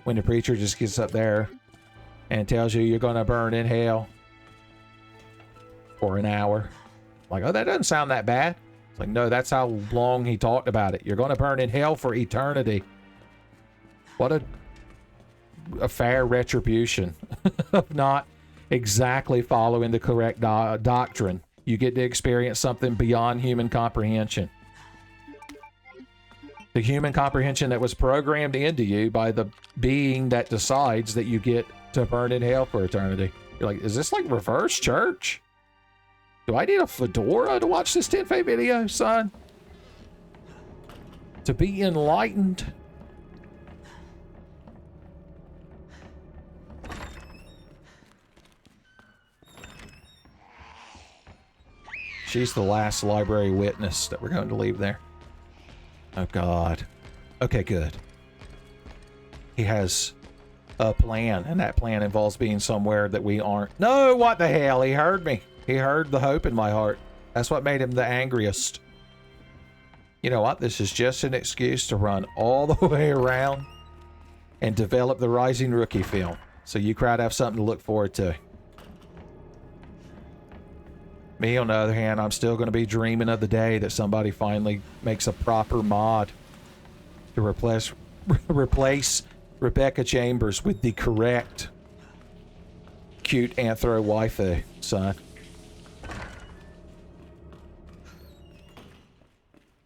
When the preacher just gets up there and tells you you're going to burn in hell for an hour. Like, oh, that doesn't sound that bad. It's like, no, that's how long he talked about it. You're going to burn in hell for eternity. What a fair retribution of not exactly following the correct doctrine. You get to experience something beyond human comprehension. The human comprehension that was programmed into you by the being that decides that you get to burn in hell for eternity. You're like, is this like reverse church? Do I need a fedora to watch this 10-Fay video, son? To be enlightened? She's the last library witness that we're going to leave there. Oh, God. Okay, good. He has a plan, and that plan involves being somewhere that we aren't. No, what the hell? He heard me. He heard the hope in my heart. That's what made him the angriest. You know what? This is just an excuse to run all the way around and develop the Rising Rookie film. So you crowd have something to look forward to. Me, on the other hand, I'm still going to be dreaming of the day that somebody finally makes a proper mod to replace Rebecca Chambers with the correct cute anthro waifu, son.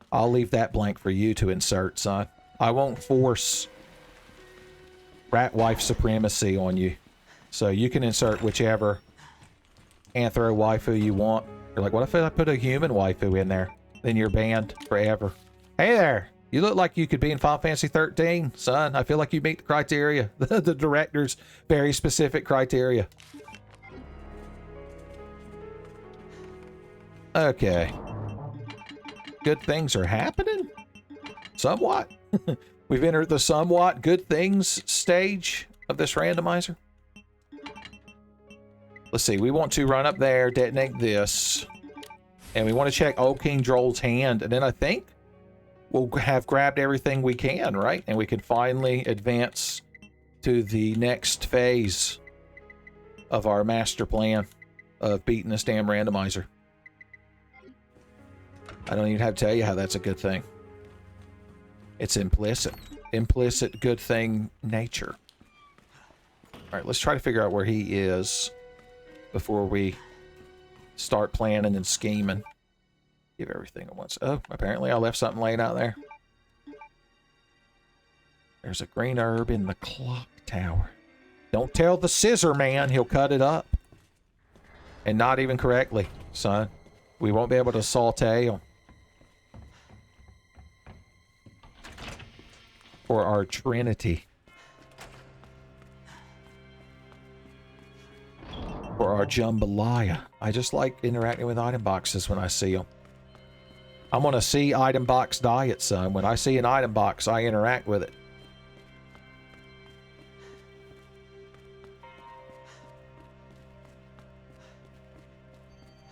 I'll leave that blank for you to insert, son. I won't force rat wife supremacy on you. So you can insert whichever anthro waifu you want. You're like, what if I put a human waifu in there? Then you're banned forever. Hey there! You look like you could be in Final Fantasy 13, son. I feel like you meet the criteria. The director's very specific criteria. Okay. Good things are happening? Somewhat. We've entered the somewhat good things stage of this randomizer. Let's see. We want to run up there, detonate this. And we want to check Old King Droll's hand. And then I think we'll have grabbed everything we can, right? And we can finally advance to the next phase of our master plan of beating this damn randomizer. I don't even have to tell you how that's a good thing. It's implicit. Implicit good thing nature. Alright, let's try to figure out where he is before we start planning and scheming. Give everything at once. Oh, apparently I left something laying out there. There's a green herb in the clock tower. Don't tell the scissor man, he'll cut it up. And not even correctly, son. We won't be able to saute him. For our trinity. For our jambalaya. I just like interacting with item boxes when I see them. I'm on a see item box diet, son. When I see an item box, I interact with it.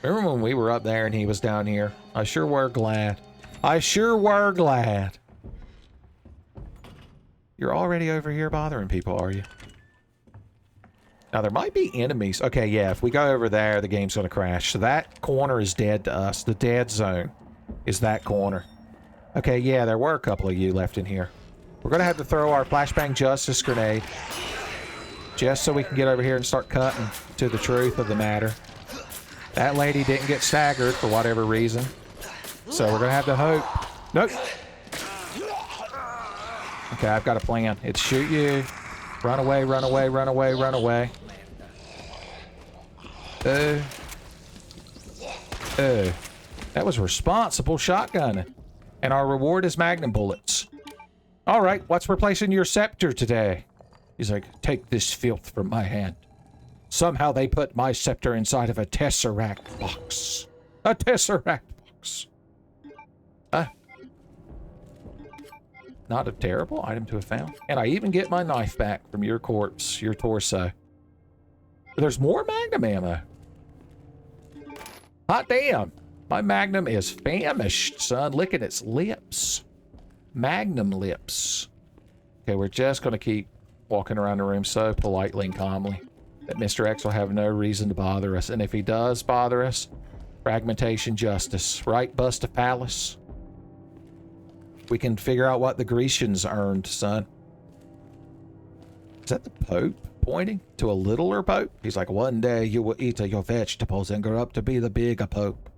Remember when we were up there and he was down here? I sure were glad. I sure were glad. You're already over here bothering people, are you? Now, there might be enemies. Okay, yeah, if we go over there, the game's going to crash. So that corner is dead to us. The dead zone is that corner. Okay, yeah, there were a couple of you left in here. We're going to have to throw our flashbang justice grenade. Just so we can get over here and start cutting to the truth of the matter. That lady didn't get staggered for whatever reason. So we're going to have to hope. Nope. Okay, I've got a plan. It's shoot you. Run away, run away, run away, run away. That was responsible shotgunning. And our reward is magnum bullets. Alright, what's replacing your scepter today? He's like, take this filth from my hand. Somehow they put my scepter inside of a tesseract box. A tesseract box. Not a terrible item to have found. And I even get my knife back from your corpse, your torso. But there's more magnum ammo. Hot damn. My magnum is famished, son. Look at its lips. Magnum lips. Okay, we're just going to keep walking around the room so politely and calmly that Mr. X will have no reason to bother us. And if he does bother us, fragmentation justice. Right, bust of palace? We can figure out what the Grecians earned, son. Is that the Pope pointing to a littler Pope? He's like, one day you will eat your vegetables and grow up to be the bigger Pope.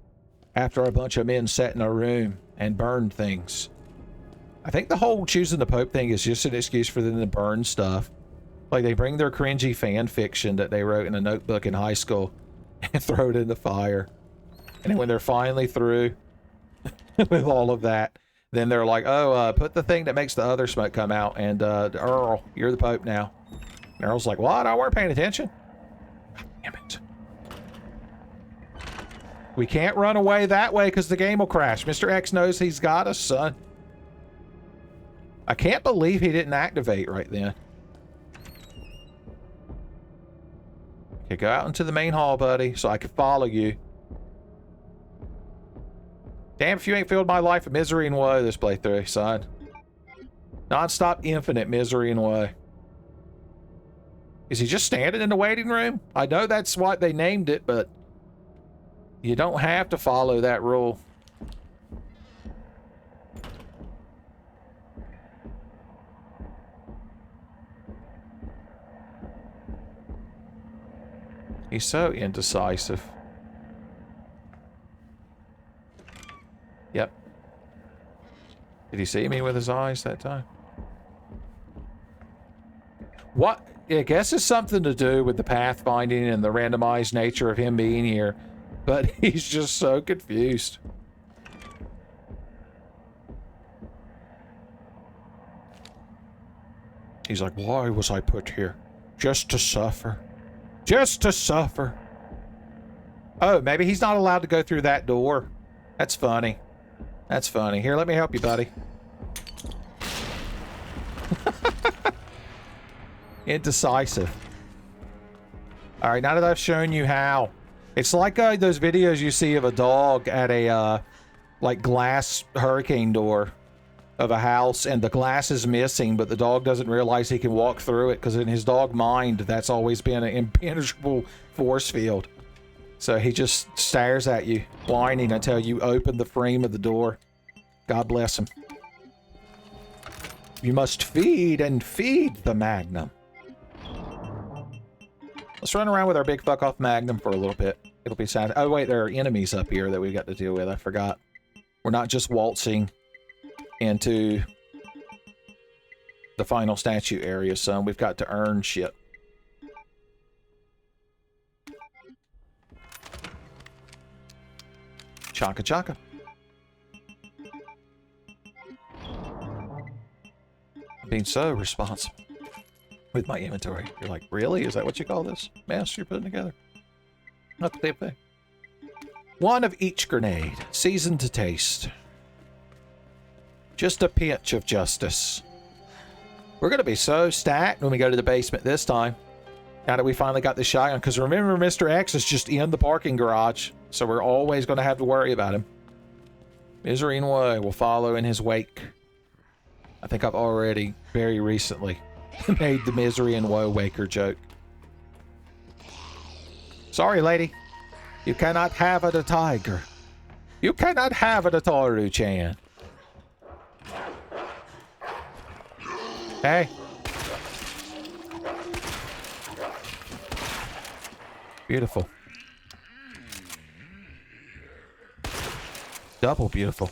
After a bunch of men sat in a room and burned things. I think the whole choosing the Pope thing is just an excuse for them to burn stuff. Like they bring their cringy fan fiction that they wrote in a notebook in high school and throw it in the fire. And then when they're finally through with all of that, then they're like, oh, put the thing that makes the other smoke come out, and Earl, you're the Pope now. And Earl's like, what? I weren't paying attention. God damn it. We can't run away that way because the game will crash. Mr. X knows he's got us, son. I can't believe he didn't activate right then. Okay, go out into the main hall, buddy, so I can follow you. Damn if you ain't filled my life with misery and woe this playthrough, son. Non-stop infinite misery and woe. Is he just standing in the waiting room? I know that's what they named it, but you don't have to follow that rule. He's so indecisive. Yep. Did he see me with his eyes that time? What? I guess it's something to do with the pathfinding and the randomized nature of him being here. But he's just so confused. He's like, why was I put here? Just to suffer. Just to suffer. Oh, maybe he's not allowed to go through that door. That's funny. That's funny. Here, let me help you, buddy. Indecisive. All right, now that I've shown you how. It's like those videos you see of a dog at a, like, glass hurricane door of a house, and the glass is missing, but the dog doesn't realize he can walk through it, because in his dog mind, that's always been an impenetrable force field. So he just stares at you, whining until you open the frame of the door. God bless him. You must feed and feed the Magnum. Let's run around with our big fuck-off Magnum for a little bit. It'll be sad. Oh, wait, there are enemies up here that we've got to deal with. I forgot. We're not just waltzing into the final statue area, son. We've got to earn shit. Chaka chaka. I'm being so responsible with my inventory. You're like, really? Is that what you call this mess you're putting together? Not the damn thing. One of each grenade, seasoned to taste. Just a pinch of justice. We're going to be so stacked when we go to the basement this time. Now that we finally got the shotgun. Because remember, Mr. X is just in the parking garage. So we're always going to have to worry about him. Misery and woe will follow in his wake. I think I've already, very recently, made the misery and woe waker joke. Sorry, lady. You cannot have it a tiger. You cannot have it a Toru-chan. Hey. Beautiful. Double beautiful.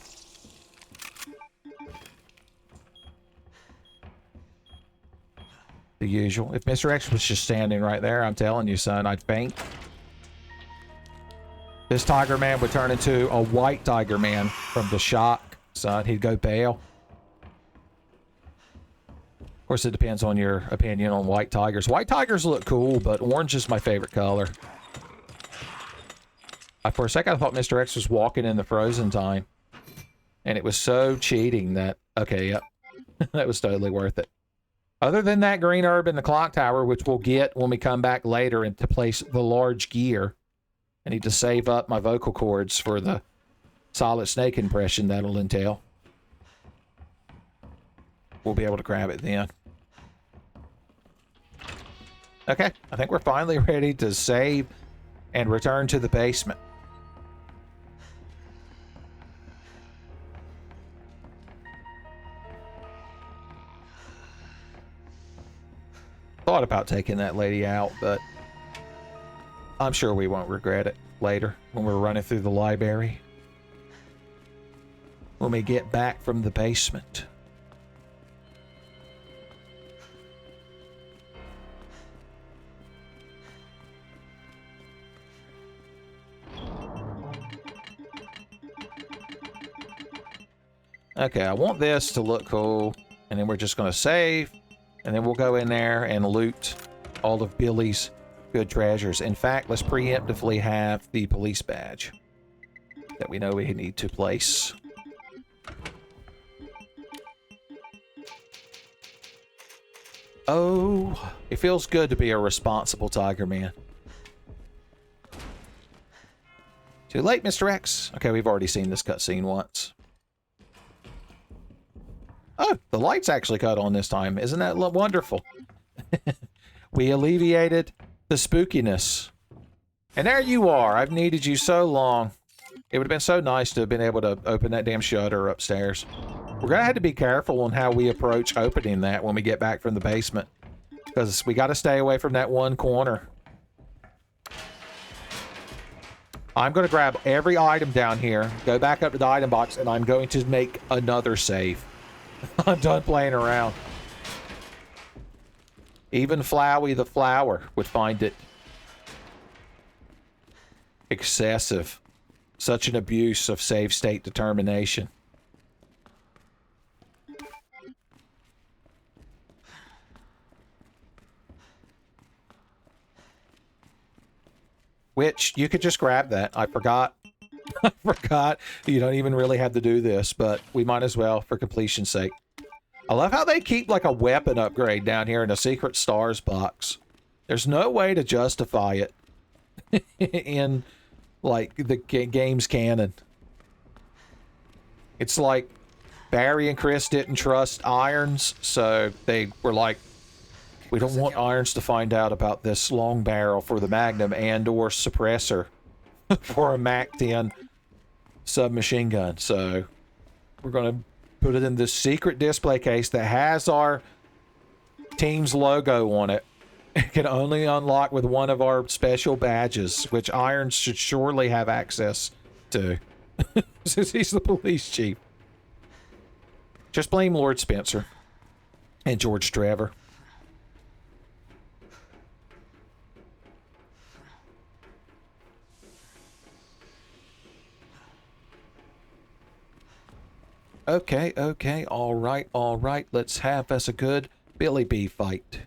The usual. If Mr. X was just standing right there, I'm telling you, son, I'd faint. This Tiger Man would turn into a white Tiger Man from the shock, son. He'd go pale. Of course, it depends on your opinion on white tigers. White tigers look cool, but orange is my favorite color. For a second, I thought Mr. X was walking in the frozen time. And it was so cheating that... Okay, yep. That was totally worth it. Other than that green herb in the clock tower, which we'll get when we come back later and to place the large gear. I need to save up my vocal cords for the Solid Snake impression that'll entail. We'll be able to grab it then. Okay, I think we're finally ready to save and return to the basement. Thought about taking that lady out, but I'm sure we won't regret it later when we're running through the library. When we get back from the basement. Okay, I want this to look cool, and then we're just going to save, and then we'll go in there and loot all of Billy's good treasures. In fact, let's preemptively have the police badge that we know we need to place. Oh, it feels good to be a responsible Tiger Man. Too late, Mr. X. Okay, we've already seen this cutscene once. Oh, the light's actually cut on this time. Isn't that wonderful? We alleviated the spookiness. And there you are. I've needed you so long. It would have been so nice to have been able to open that damn shutter upstairs. We're going to have to be careful on how we approach opening that when we get back from the basement. Because we got to stay away from that one corner. I'm going to grab every item down here, go back up to the item box, and I'm going to make another save. I'm done playing around. Even Flowey the Flower would find it excessive. Such an abuse of save state determination. Which, you could just grab that. I forgot. I forgot. You don't even really have to do this, but we might as well for completion's sake. I love how they keep like a weapon upgrade down here in a Secret Stars box. There's no way to justify it in like the game's canon. It's like Barry and Chris didn't trust Irons, so they were like, we don't want Irons to find out about this long barrel for the Magnum and or suppressor for a MAC-10 submachine gun. So we're going to put it in this secret display case that has our team's logo on it. It can only unlock with one of our special badges, which Irons should surely have access to, since he's the police chief. Just blame Lord Spencer and George Trevor. Okay, all right. Let's have us a good Billy B fight.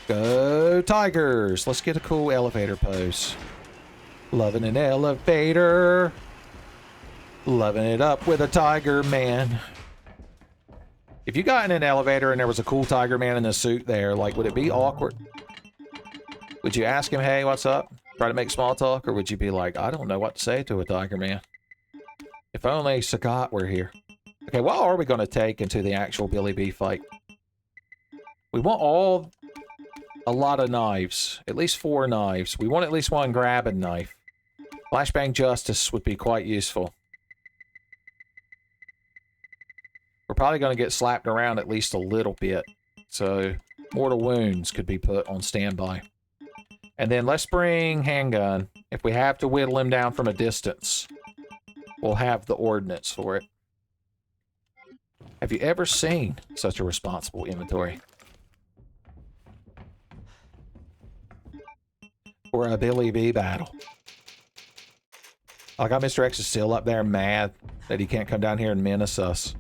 Go Tigers! Let's get a cool elevator pose. Loving an elevator. Loving it up with a Tiger Man. If you got in an elevator and there was a cool Tiger Man in a suit there, like, would it be awkward? Would you ask him, hey, what's up? Try to make small talk? Or would you be like, I don't know what to say to a Tiger Man? If only Sagat were here. Okay, what are we going to take into the actual Billy B fight? We want a lot of knives. At least 4 knives. We want at least 1 grabbing knife. Flashbang Justice would be quite useful. We're probably going to get slapped around at least a little bit. So, Mortal Wounds could be put on standby. And then let's bring handgun. If we have to whittle him down from a distance, we'll have the ordnance for it. Have you ever seen such a responsible inventory? For a Billy B battle. Like, Mr. X is still up there mad that he can't come down here and menace us.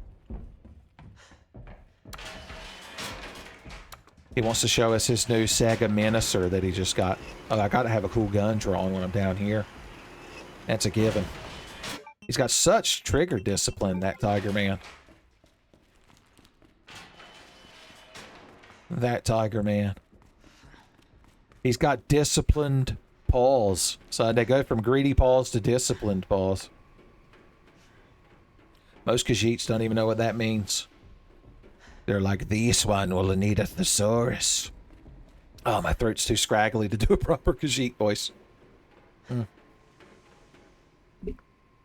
He wants to show us his new Sega Menacer that he just got. Oh, I gotta have a cool gun drawn when I'm down here. That's a given. He's got such trigger discipline, that Tiger Man. That Tiger Man. He's got disciplined paws. So they go from greedy paws to disciplined paws. Most Khajiits don't even know what that means. They're like, this one will need a thesaurus. Oh, my throat's too scraggly to do a proper Khajiit voice.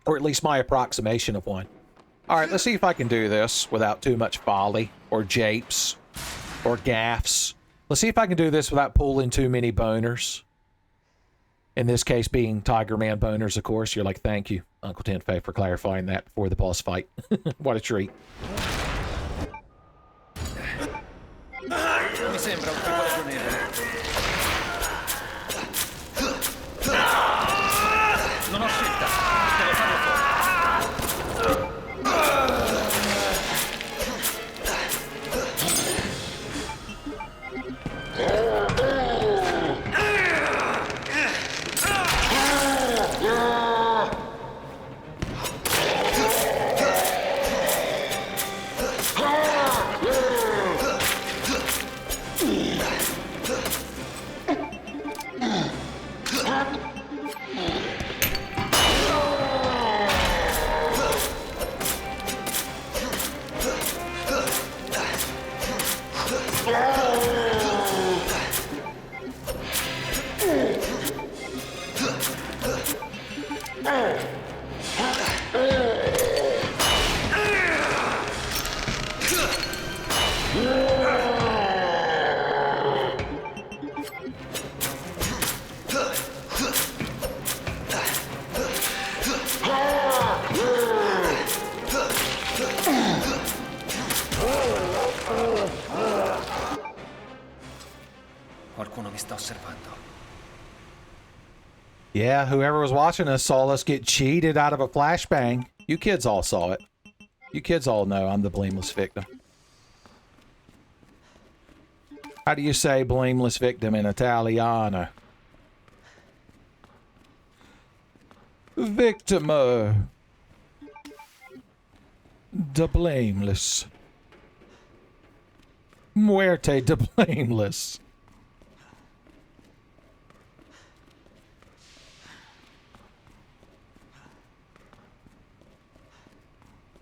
Or at least my approximation of one. Alright, let's see if I can do this without too much folly, or japes, or gaffs. Let's see if I can do this without pulling too many boners. In this case being Tiger Man boners, of course. You're like, thank you, Uncle Tenfei, for clarifying that before the boss fight. What a treat. Mi sembra un tipo ragionevole. Non ho scelta. Devo farlo fuori. Yeah, whoever was watching us saw us get cheated out of a flashbang. You kids all saw it. You kids all know I'm the blameless victim. How do you say blameless victim in Italiano? Victimer. The blameless. Muerte de blameless.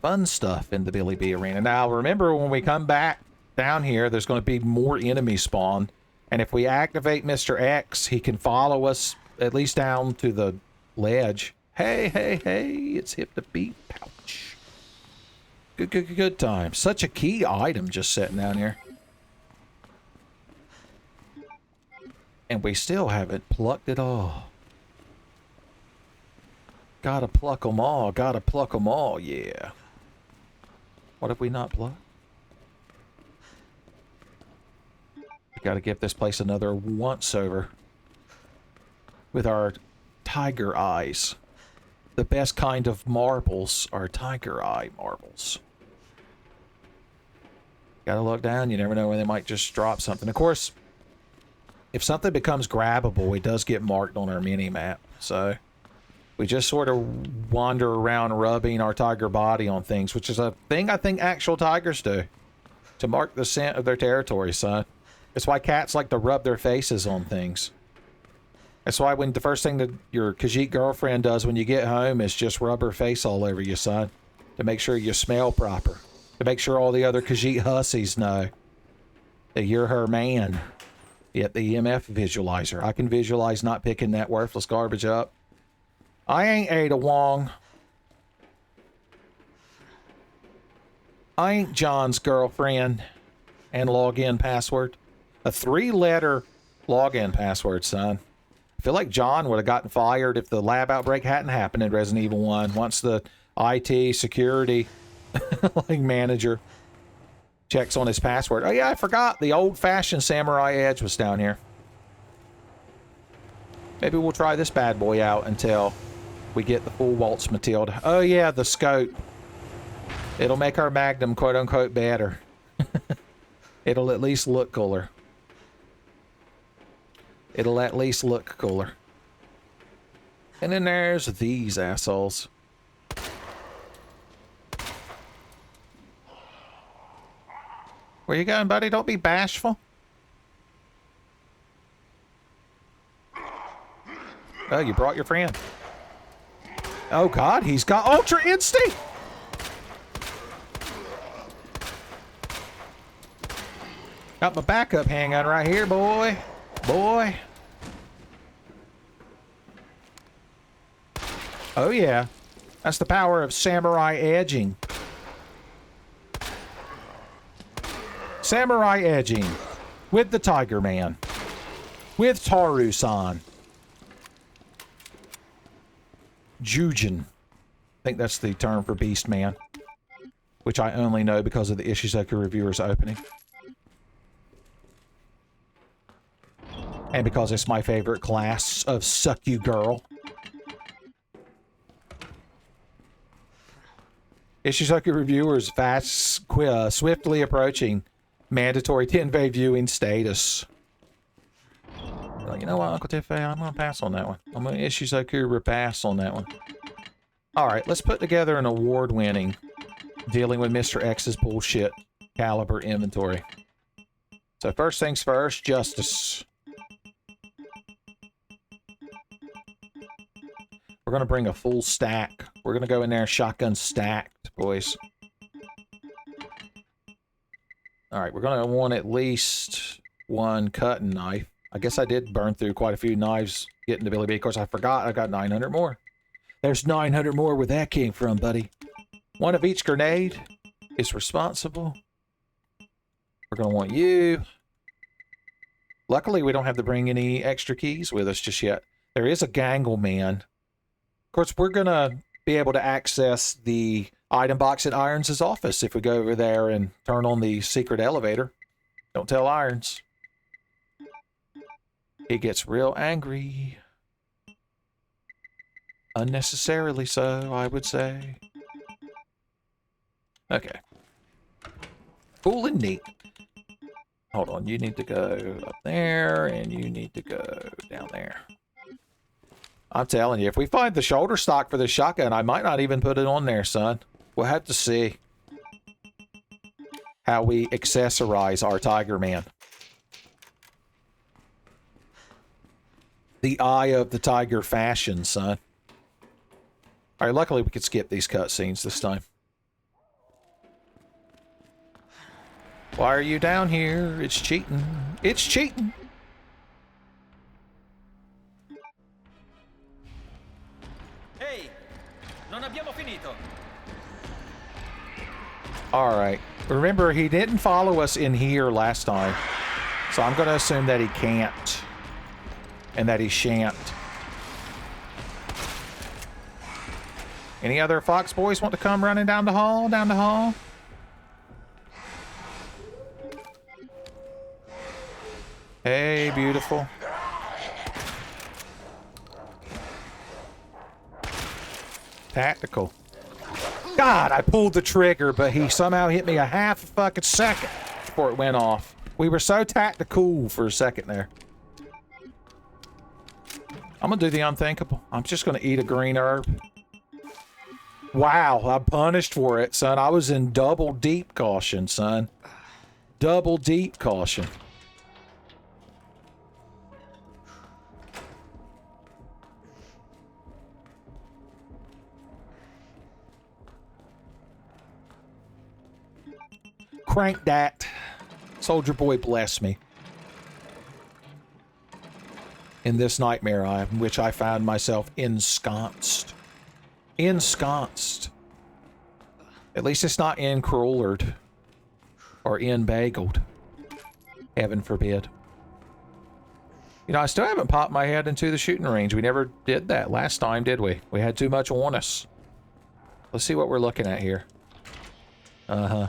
Fun stuff in the Billy B arena. Now, remember when we come back down here, there's going to be more enemies spawn. And if we activate Mr. X, he can follow us at least down to the ledge. Hey, hey, hey, it's hip to beat pouch. Good, good, good time. Such a key item just sitting down here. And we still haven't plucked it all. Gotta pluck them all, gotta pluck them all, yeah. What have we not plucked? Gotta give this place another once-over. With our tiger eyes. The best kind of marbles are tiger eye marbles. Gotta look down, you never know when they might just drop something. Of course, if something becomes grabbable, it does get marked on our mini-map, so... We just sort of wander around rubbing our tiger body on things, which is a thing I think actual tigers do. To mark the scent of their territory, son. That's why cats like to rub their faces on things. That's why when the first thing that your Khajiit girlfriend does when you get home is just rub her face all over you, son. To make sure you smell proper. To make sure all the other Khajiit hussies know that you're her man. Yet the EMF visualizer. I can visualize not picking that worthless garbage up. I ain't Ada Wong. I ain't John's girlfriend and login password. A 3-letter login password, son. I feel like John would have gotten fired if the lab outbreak hadn't happened in Resident Evil 1. Once the IT security like manager checks on his password. Oh yeah, I forgot. The old-fashioned Samurai Edge was down here. Maybe we'll try this bad boy out until we get the full Waltz Matilda. Oh yeah, the scope. It'll make our Magnum quote-unquote better. It'll at least look cooler. It'll at least look cooler. And then there's these assholes. Where you going, buddy? Don't be bashful. Oh, you brought your friend. Oh god, he's got Ultra Instinct! Got my backup handgun right here, boy. Boy. Oh yeah. That's the power of samurai edging. Samurai edging. With the Tiger Man. With Taru-san. Jujin. I think that's the term for Beast Man. Which I only know because of the Ishuzoku Reviewers opening. And because it's my favorite class of Suck You Girl. Ishuzoku Reviewers swiftly approaching mandatory 10-day viewing status. You know what, Uncle Tiffany, I'm going to pass on that one. I'm going to Ishuzoku repass on that one. Alright, let's put together an award-winning dealing with Mr. X's bullshit caliber inventory. So first things first, justice. We're going to bring a full stack. We're going to go in there shotgun stacked, boys. Alright, we're going to want at least one cutting knife. I guess I did burn through quite a few knives getting to Billy B. Of course, I forgot I got 900 more. There's 900 more where that came from, buddy. One of each grenade is responsible. We're going to want you. Luckily, we don't have to bring any extra keys with us just yet. There is a Gangle Man. Of course, we're going to be able to access the item box at Irons' office if we go over there and turn on the secret elevator. Don't tell Irons. He gets real angry. Unnecessarily so, I would say. Okay. Cool and neat. Hold on, you need to go up there, and you need to go down there. I'm telling you, if we find the shoulder stock for the shotgun, I might not even put it on there, son. We'll have to see how we accessorize our Tiger Man. The eye of the tiger fashion, son. Alright, luckily we could skip these cutscenes this time. Why are you down here? It's cheating. It's cheating! Ehi, non abbiamo finito. Alright. Remember, he didn't follow us in here last time. So I'm going to assume that he can't. And that he shan't. Any other Fox boys want to come running down the hall? Down the hall? Hey, beautiful. Tactical. God, I pulled the trigger, but he somehow hit me a half a fucking second before it went off. We were so tactical for a second there. I'm gonna do the unthinkable. I'm just gonna eat a green herb. Wow, I'm punished for it, son. I was in double deep caution, son. Double deep caution. Crank that. Soldier boy bless me. In this nightmare in which I found myself ensconced. Ensconced. At least it's not encrueled. Or embagled. Heaven forbid. You know, I still haven't popped my head into the shooting range. We never did that last time, did we? We had too much on us. Let's see what we're looking at here. Uh-huh.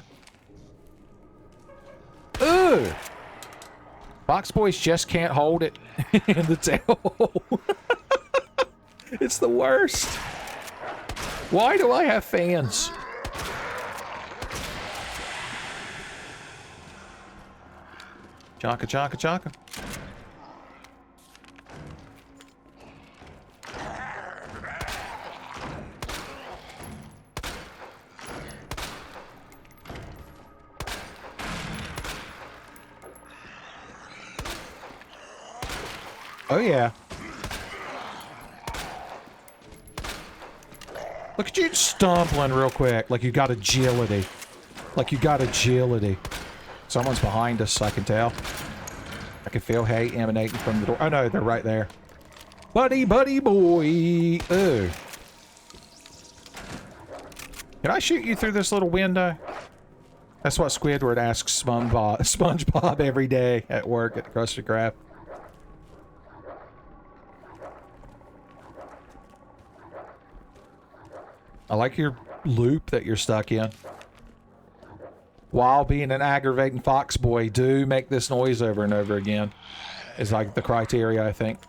Ooh! Fox boys just can't hold it in the tail. It's the worst. Why do I have fans? Chonka, chonka, chonka. Oh, yeah. Look at you stumbling real quick, like you got agility. Like you got agility. Someone's behind us, I can tell. I can feel hate emanating from the door. Oh, no, they're right there. Buddy, buddy, boy. Ooh. Can I shoot you through this little window? That's what Squidward asks SpongeBob every day at work at the Krusty Krab. I like your loop that you're stuck in. While being an aggravating fox boy, do make this noise over and over again. Is like the criteria, I think.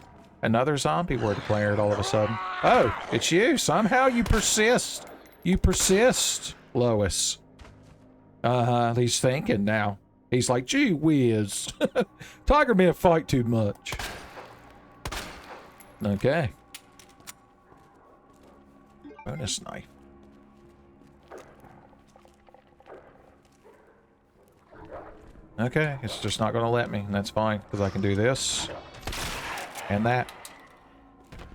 Another zombie were declared all of a sudden. Oh, it's you. Somehow you persist. You persist, Lois. Uh-huh, he's thinking now. He's like, gee whiz. Tiger men fight too much. Okay. Bonus knife. Okay, it's just not going to let me, and that's fine, because I can do this. And that.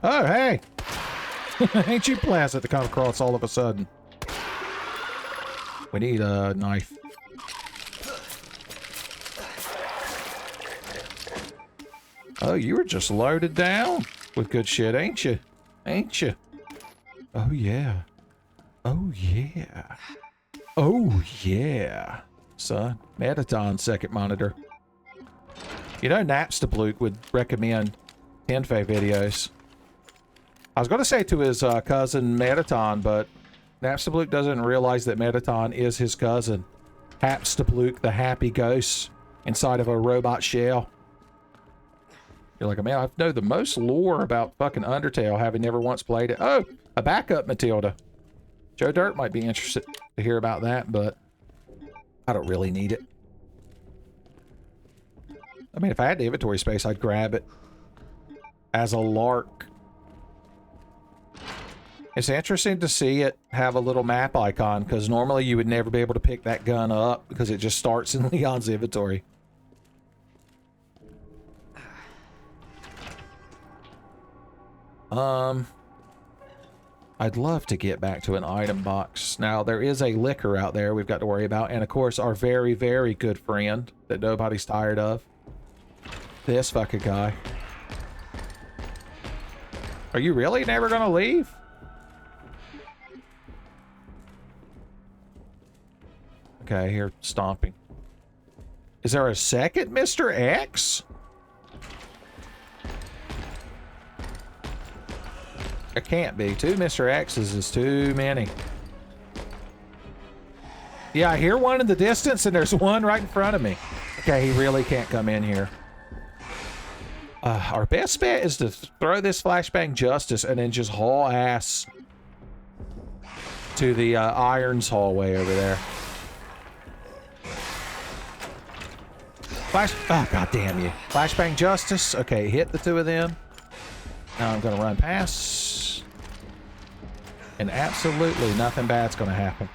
Oh, hey! Ain't you pleasant to come across all of a sudden? We need a knife. Oh, you were just loaded down with good shit, ain't you? Ain't you? Oh, yeah. Oh, yeah. Oh, yeah. Son, Metaton second monitor. You know, Napstabluke would recommend Tenfei videos. I was going to say to his cousin Metaton, but Napstabluke doesn't realize that Metaton is his cousin. Hapstabluke, the happy ghost inside of a robot shell. You're like, man, I know the most lore about fucking Undertale, having never once played it. Oh, a backup Matilda. Joe Dirt might be interested to hear about that, but I don't really need it. I mean, if I had the inventory space, I'd grab it as a lark. It's interesting to see it have a little map icon, because normally you would never be able to pick that gun up because it just starts in Leon's inventory. I'd love to get back to an item box. Now, there is a liquor out there we've got to worry about, and of course, our very, very good friend that nobody's tired of. This fucking guy. Are you really never gonna leave? Okay, here, stomping. Is there a second Mr. X? There can't be. 2 Mr. X's is too many. Yeah, I hear one in the distance, and there's one right in front of me. Okay, he really can't come in here. Our best bet is to throw this flashbang Justice and then just haul ass to the Irons hallway over there. Oh, god damn you. Flashbang Justice. Okay, hit the 2 of them. Now I'm gonna run past. And absolutely nothing bad's gonna happen.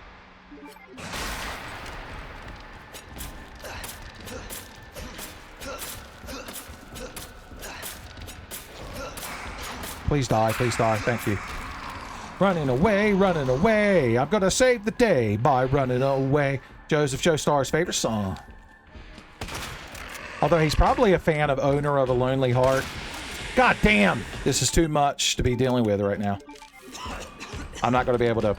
Please die, thank you. Running away, I'm gonna save the day by running away. Joseph Joestar's favorite song. Although he's probably a fan of Owner of a Lonely Heart. God damn, this is too much to be dealing with right now. I'm not gonna be able to,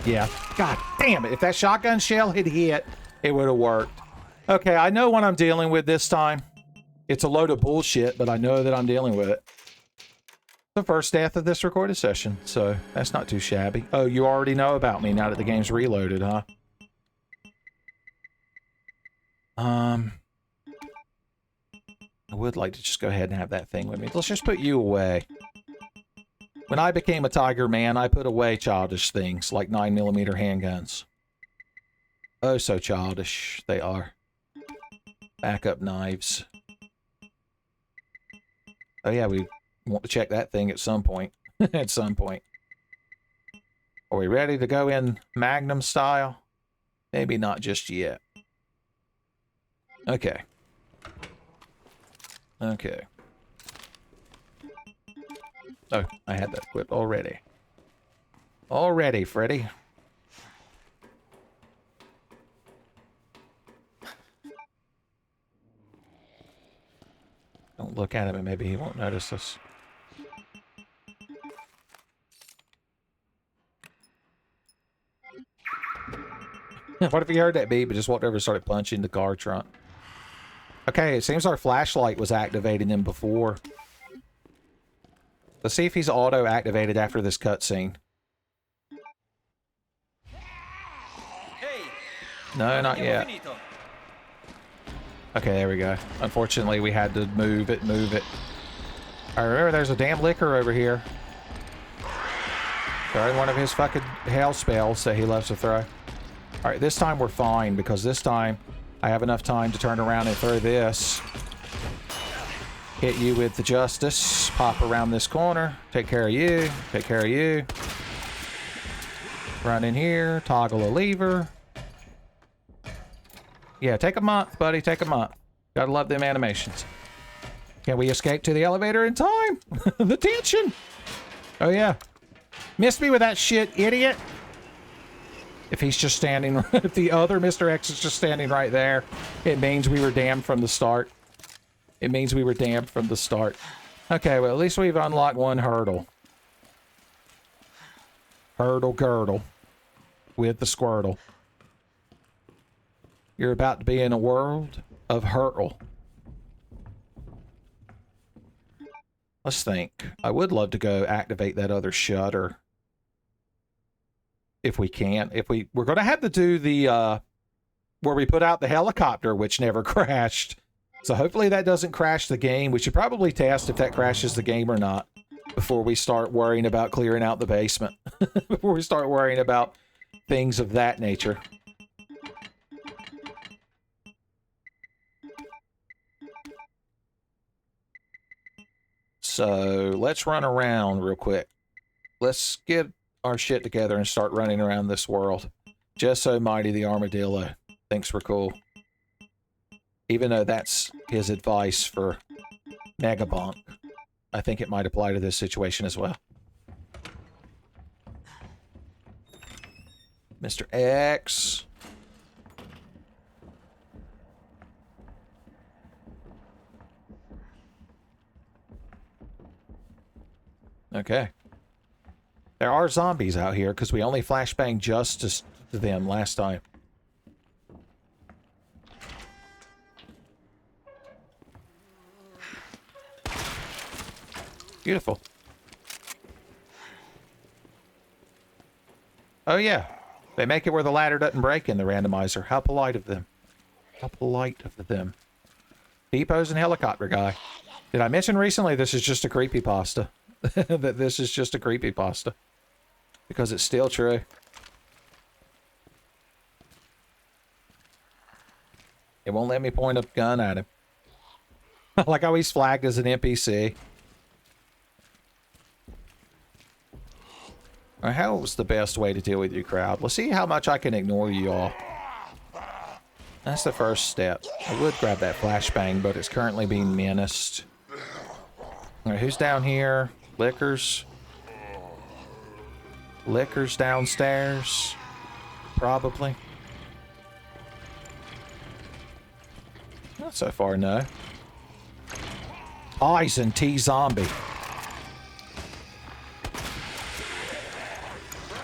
yeah. God damn it, if that shotgun shell had hit, it would have worked. Okay, I know what I'm dealing with this time. It's a load of bullshit, but I know that I'm dealing with it. The first death of this recorded session, so that's not too shabby. Oh, you already know about me now that the game's reloaded, huh? I would like to just go ahead and have that thing with me. Let's just put you away. When I became a Tiger man, I put away childish things like 9mm handguns. Oh, so childish they are. Backup knives. Oh yeah, we want to check that thing at some point. At some point. Are we ready to go in Magnum style? Maybe not just yet. Okay. Okay. Oh, I had that equipped already. Already, Freddy. Don't look at him and maybe he won't notice us. What if he heard that beep and just walked over and started punching the car trunk? Okay, it seems our flashlight was activating him before. Let's see if he's auto-activated after this cutscene. No, not yet. Okay, there we go. Unfortunately, we had to move it. I remember there's a damn liquor over here. Throwing one of his fucking hell spells that he loves to throw. Alright, this time we're fine, because this time I have enough time to turn around and throw this. Hit you with the Justice. Pop around this corner. Take care of you. Take care of you. Run in here. Toggle a lever. Yeah, take a month, buddy. Take a month. Gotta love them animations. Can we escape to the elevator in time? The tension! Oh, yeah. Missed me with that shit, idiot! If he's just standing... if the other Mr. X is just standing right there, it means we were damned from the start. It means we were damned from the start. Okay, well, at least we've unlocked one hurdle. Hurdle girdle. With the squirtle. You're about to be in a world of hurdle. Let's think. I would love to go activate that other shutter. If we can. We're going to have to do the, where we put out the helicopter, which never crashed. So hopefully that doesn't crash the game. We should probably test if that crashes the game or not before we start worrying about clearing out the basement. Before we start worrying about things of that nature. So let's run around real quick. Let's get our shit together and start running around this world. Just so Mighty the Armadillo thinks we're cool. Even though that's his advice for Megabonk, I think it might apply to this situation as well. Mr. X. Okay. There are zombies out here because we only flashbanged justice to them last time. Beautiful. Oh yeah. They make it where the ladder doesn't break in the randomizer. How polite of them. How polite of them. Depots and helicopter guy. Did I mention recently this is just a creepypasta? That this is just a creepypasta. Because it's still true. It won't let me point a gun at him. Like how he's flagged as an NPC. Alright, how's the best way to deal with you, crowd? Let's see how much I can ignore you all. That's the first step. I would grab that flashbang, but it's currently being menaced. Alright, who's down here? Liquors. Liquors downstairs. Probably. Not so far, no. Poison T-Zombie.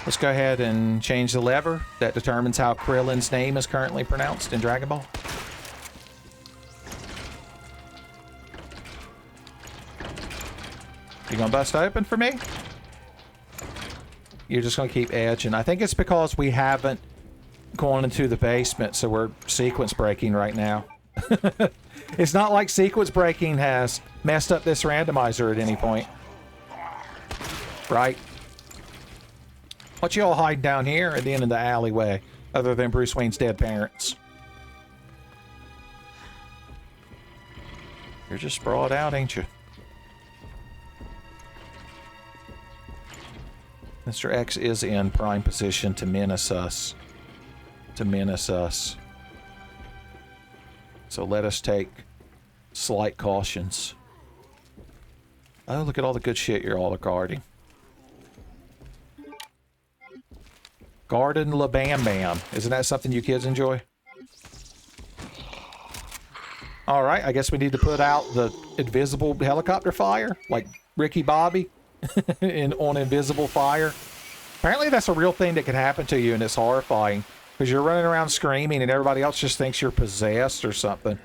Let's go ahead and change the lever. That determines how Krillin's name is currently pronounced in Dragon Ball. You gonna bust open for me? You're just gonna keep edging. I think it's because we haven't gone into the basement, so we're sequence breaking right now. It's not like sequence breaking has messed up this randomizer at any point. Right? What you all hiding down here at the end of the alleyway, other than Bruce Wayne's dead parents? You're just sprawled out, ain't you? Mr. X is in prime position to menace us. To menace us. So let us take slight cautions. Oh, look at all the good shit you're all guarding. Garden La Bam Bam. Isn't that something you kids enjoy? Alright, I guess we need to put out the invisible helicopter fire, like Ricky Bobby on invisible fire. Apparently that's a real thing that can happen to you, and it's horrifying. Because you're running around screaming and everybody else just thinks you're possessed or something.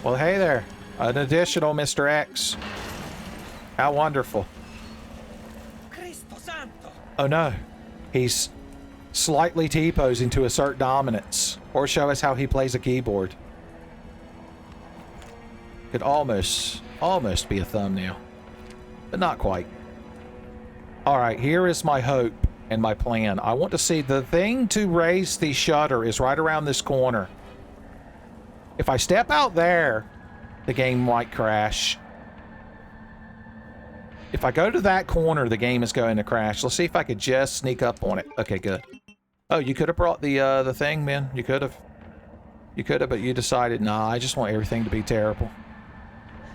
Well, hey there. An additional Mr. X. How wonderful. Oh no. He's slightly T-posing to assert dominance. Or show us how he plays a keyboard. Could almost be a thumbnail. But not quite. Alright, here is my hope and my plan. I want to see the thing to raise the shutter is right around this corner. If I step out there, the game might crash. If I go to that corner, the game is going to crash. Let's see if I could just sneak up on it. Okay, good. Oh, you could have brought the thing, man. You could have. You could have, but you decided, nah, I just want everything to be terrible.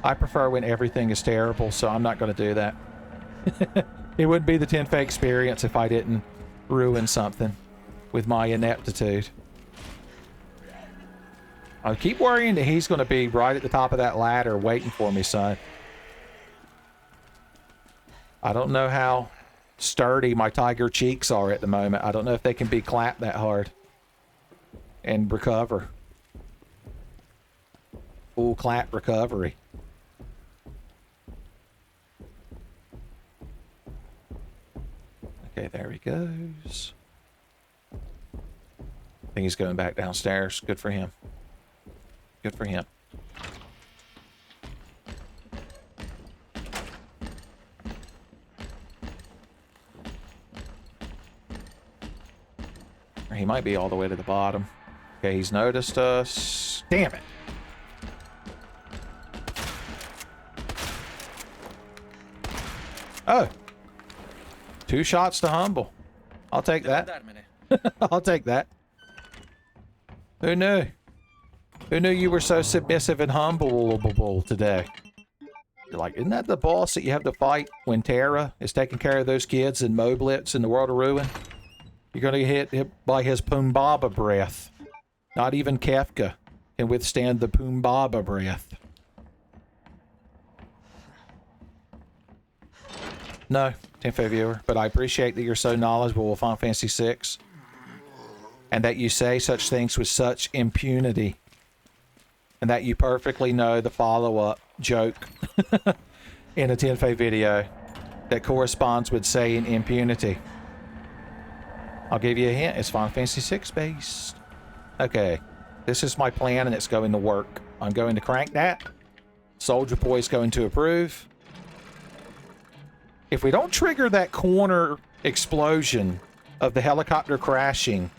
I prefer when everything is terrible, so I'm not going to do that. It wouldn't be the 10th experience if I didn't ruin something with my ineptitude. I keep worrying that he's going to be right at the top of that ladder waiting for me, son. I don't know how sturdy my tiger cheeks are at the moment. I don't know if they can be clapped that hard and recover. Full clap recovery. Okay, there he goes. I think he's going back downstairs. Good for him. Good for him. He might be all the way to the bottom. Okay, he's noticed us. Damn it. Oh. 2 shots to humble. I'll take that. I'll take that. Who knew? Who knew you were so submissive and humble today? You're like, isn't that the boss that you have to fight when Terra is taking care of those kids in Moblitz in the World of Ruin? You're going to get hit by his Pumbaba breath. Not even Kefka can withstand the Pumbaba breath. No, Tenfo viewer, but I appreciate that you're so knowledgeable of Final Fantasy VI. And that you say such things with such impunity. And that you perfectly know the follow-up joke in a Tenfo video that corresponds with saying impunity. I'll give you a hint. It's Final Fantasy VI based. Okay. This is my plan and it's going to work. I'm going to crank that. Soldier Boy's going to approve. If we don't trigger that corner explosion of the helicopter crashing,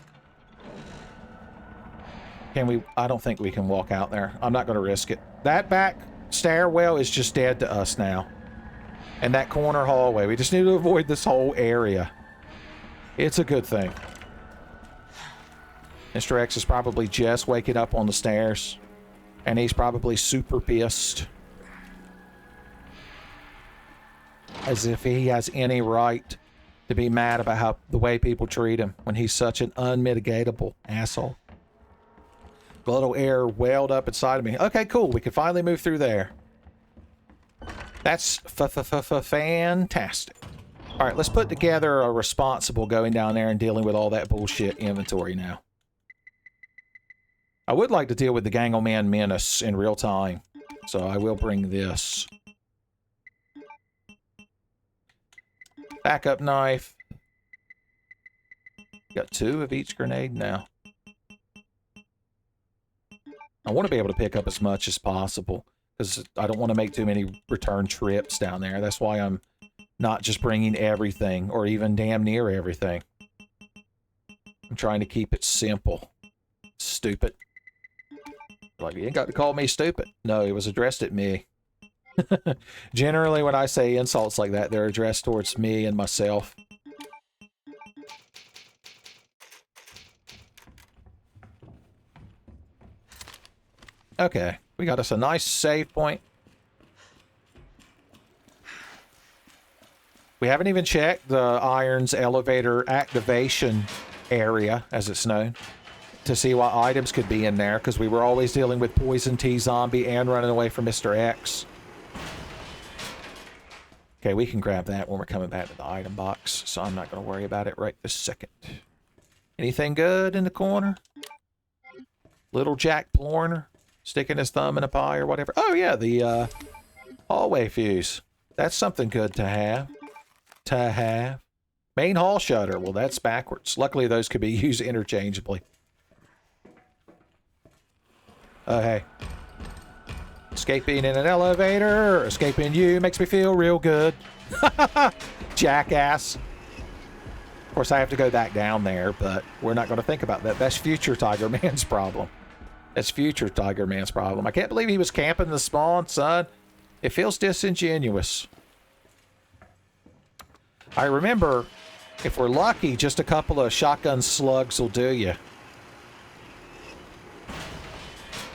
can we? I don't think we can walk out there. I'm not going to risk it. That back stairwell is just dead to us now. And that corner hallway. We just need to avoid this whole area. It's a good thing. Mr. X is probably just waking up on the stairs. And he's probably super pissed. As if he has any right to be mad about how the way people treat him when he's such an unmitigatable asshole. A little air welled up inside of me. Okay, cool. We can finally move through there. That's fantastic. All right, let's put together a responsible going down there and dealing with all that bullshit inventory now. I would like to deal with the Gangleman Menace in real time, so I will bring this. Backup knife. Got 2 of each grenade now. I want to be able to pick up as much as possible, because I don't want to make too many return trips down there. That's why I'm not just bringing everything, or even damn near everything. I'm trying to keep it simple. Stupid. Like, you ain't got to call me stupid. No, it was addressed at me. Generally, when I say insults like that, they're addressed towards me and myself. Okay, we got us a nice save point. We haven't even checked the Iron's elevator activation area, as it's known, to see what items could be in there, because we were always dealing with Poison T Zombie and running away from Mr. X. Okay, we can grab that when we're coming back to the item box, so I'm not going to worry about it right this second. Anything good in the corner? Little Jack Plorner sticking his thumb in a pie or whatever. Oh yeah, the hallway fuse. That's something good to have. Main hall shutter. Well, that's backwards. Luckily, those could be used interchangeably. Oh, hey. Escaping in an elevator, or escaping you makes me feel real good. Jackass. Of course, I have to go back down there, but we're not going to think about that. That's future Tiger Man's problem. That's future Tiger Man's problem. I can't believe he was camping the spawn, son. It feels disingenuous. I remember, if we're lucky, just a couple of shotgun slugs will do you.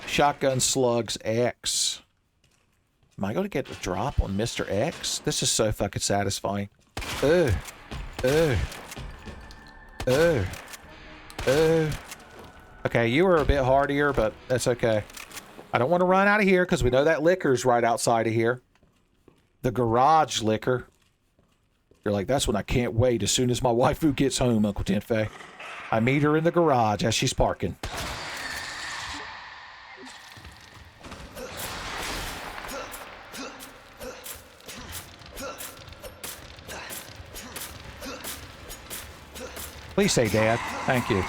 Shotgun slugs X. Am I going to get a drop on Mr. X? This is so fucking satisfying. Ugh. Ugh. Ugh. Ugh. Okay, you were a bit hardier, but that's okay. I don't want to run out of here because we know that liquor's right outside of here. The garage liquor. You're like, that's when I can't wait. As soon as my waifu gets home, Uncle Tenfei. I meet her in the garage as she's parking. Please say Dad. Thank you.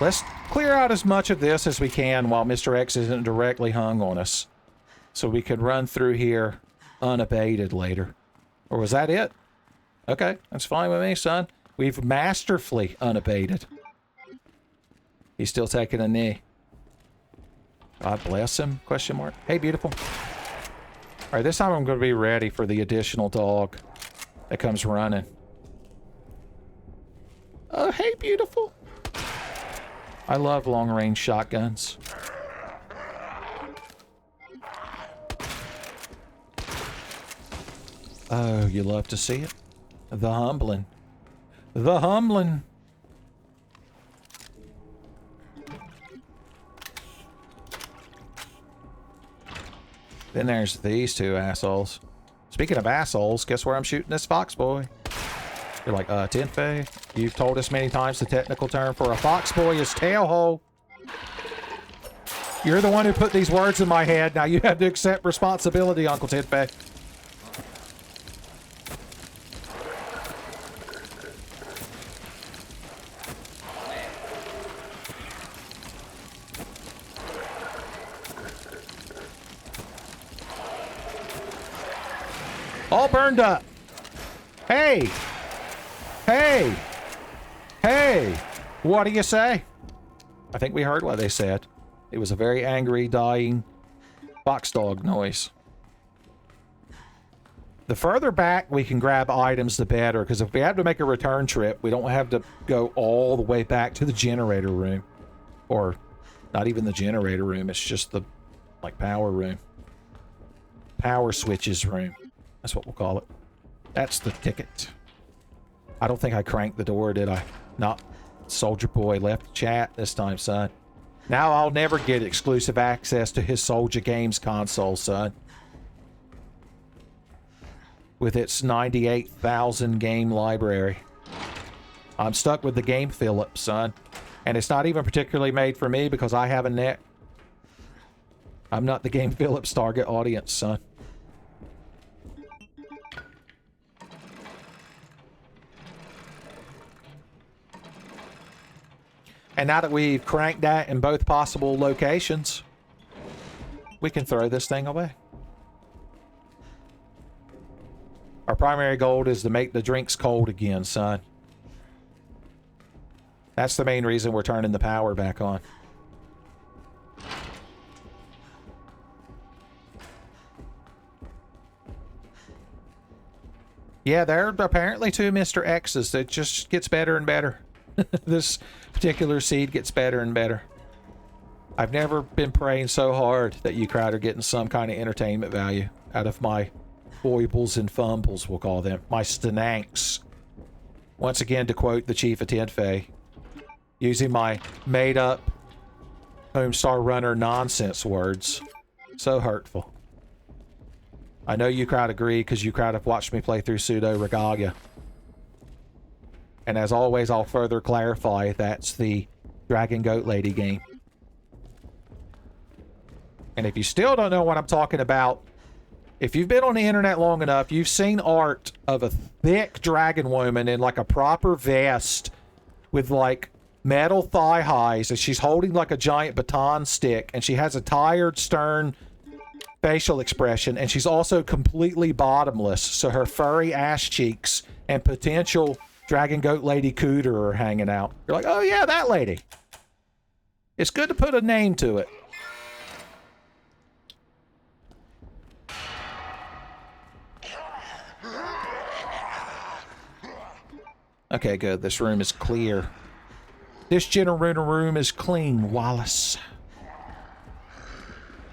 Let's clear out as much of this as we can while Mr. X isn't directly hung on us. So we could run through here unabated later. Or was that it? Okay, that's fine with me, son. We've masterfully unabated. He's still taking a knee. God bless him, question mark. Hey, beautiful. All right, this time I'm going to be ready for the additional dog that comes running. Oh, hey, beautiful. I love long-range shotguns. Oh, you love to see it? The humbling. The humbling. Then there's these two assholes. Speaking of assholes, guess where I'm shooting this fox boy? You're like, Tenfei, you've told us many times the technical term for a fox boy is tailhole. You're the one who put these words in my head. Now you have to accept responsibility, Uncle Tenfei. All burned up. Hey! Hey! Hey! What do you say? I think we heard what they said. It was a very angry, dying fox dog noise. The further back we can grab items, the better, because if we have to make a return trip, we don't have to go all the way back to the generator room. Or, not even the generator room, it's just the, like, power room. Power switches room. That's what we'll call it. That's the ticket. I don't think I cranked the door, did I? No. Soldier Boy left the chat this time, son. Now I'll never get exclusive access to his Soldier Games console, son. With its 98,000 game library. I'm stuck with the Game Phillips, son. And it's not even particularly made for me because I have a net. I'm not the Game Phillips target audience, son. And now that we've cranked that in both possible locations, we can throw this thing away. Our primary goal is to make the drinks cold again, son. That's the main reason we're turning the power back on. Yeah, there are apparently two Mr. X's. It just gets better and better. This particular seed gets better and better. I've never been praying so hard that you crowd are getting some kind of entertainment value out of my foibles and fumbles, we'll call them. My stenanks. Once again, to quote the Chief of Tenfei, using my made-up Homestar Runner nonsense words. So hurtful. I know you crowd agree because you crowd have watched me play through Pseudo Regalia. And as always, I'll further clarify that's the Dragon Goat Lady game. And if you still don't know what I'm talking about, if you've been on the internet long enough, you've seen art of a thick dragon woman in like a proper vest with like metal thigh highs, and she's holding like a giant baton stick, and she has a tired, stern facial expression, and she's also completely bottomless, so her furry ass cheeks and potential Dragon Goat Lady cooter are hanging out. You're like, oh yeah, that lady. It's good to put a name to it. Okay, good. This room is clear. This generator room is clean, Wallace.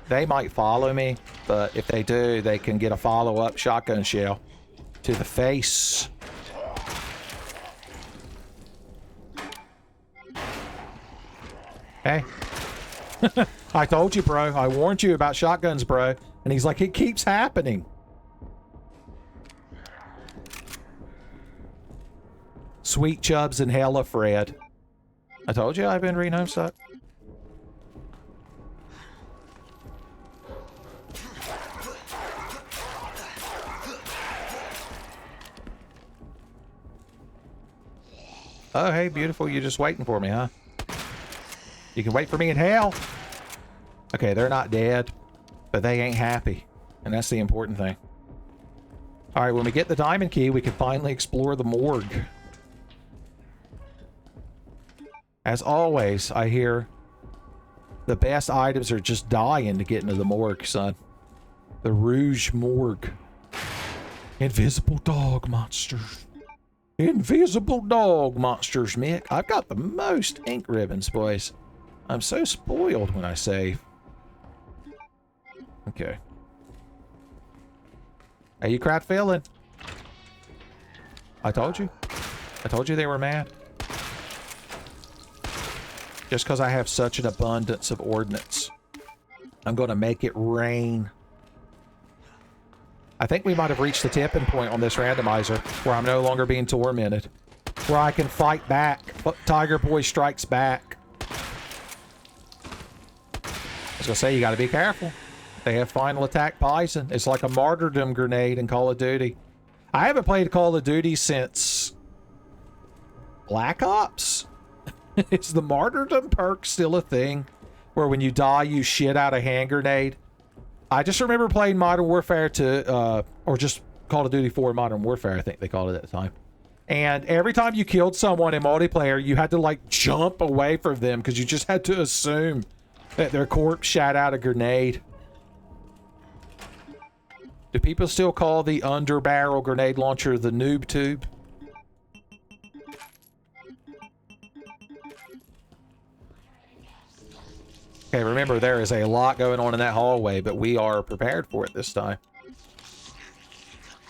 They might follow me, but if they do, they can get a follow-up shotgun shell to the face. Hey. I told you, bro. I warned you about shotguns, bro. And he's like, it keeps happening. Sweet Chubs and Hella Fred. I told you I've been reading Homestuck. Oh, hey, beautiful. You're just waiting for me, huh? You can wait for me in hell. Okay, they're not dead, but they ain't happy. And that's the important thing. All right, when we get the diamond key, we can finally explore the morgue. As always, I hear the best items are just dying to get into the morgue, son. The Rouge Morgue. Invisible dog monsters. Invisible dog monsters, Mick. I've got the most ink ribbons, boys. I'm so spoiled when I save. Okay. How you crowd feeling? I told you. I told you they were mad. Just because I have such an abundance of ordnance. I'm going to make it rain. I think we might have reached the tipping point on this randomizer where I'm no longer being tormented. Where I can fight back. Tiger Boy strikes back. I was going to say, you got to be careful. They have final attack poison. It's like a martyrdom grenade in Call of Duty. I haven't played Call of Duty since Black Ops. Is the martyrdom perk still a thing? Where when you die, you shit out a hand grenade? I just remember playing Modern Warfare 2, or just Call of Duty 4 Modern Warfare, I think they called it at the time. And every time you killed someone in multiplayer, you had to like jump away from them because you just had to assume that their corpse shot out a grenade. Do people still call the underbarrel grenade launcher the noob tube? Okay, remember, there is a lot going on in that hallway, but we are prepared for it this time.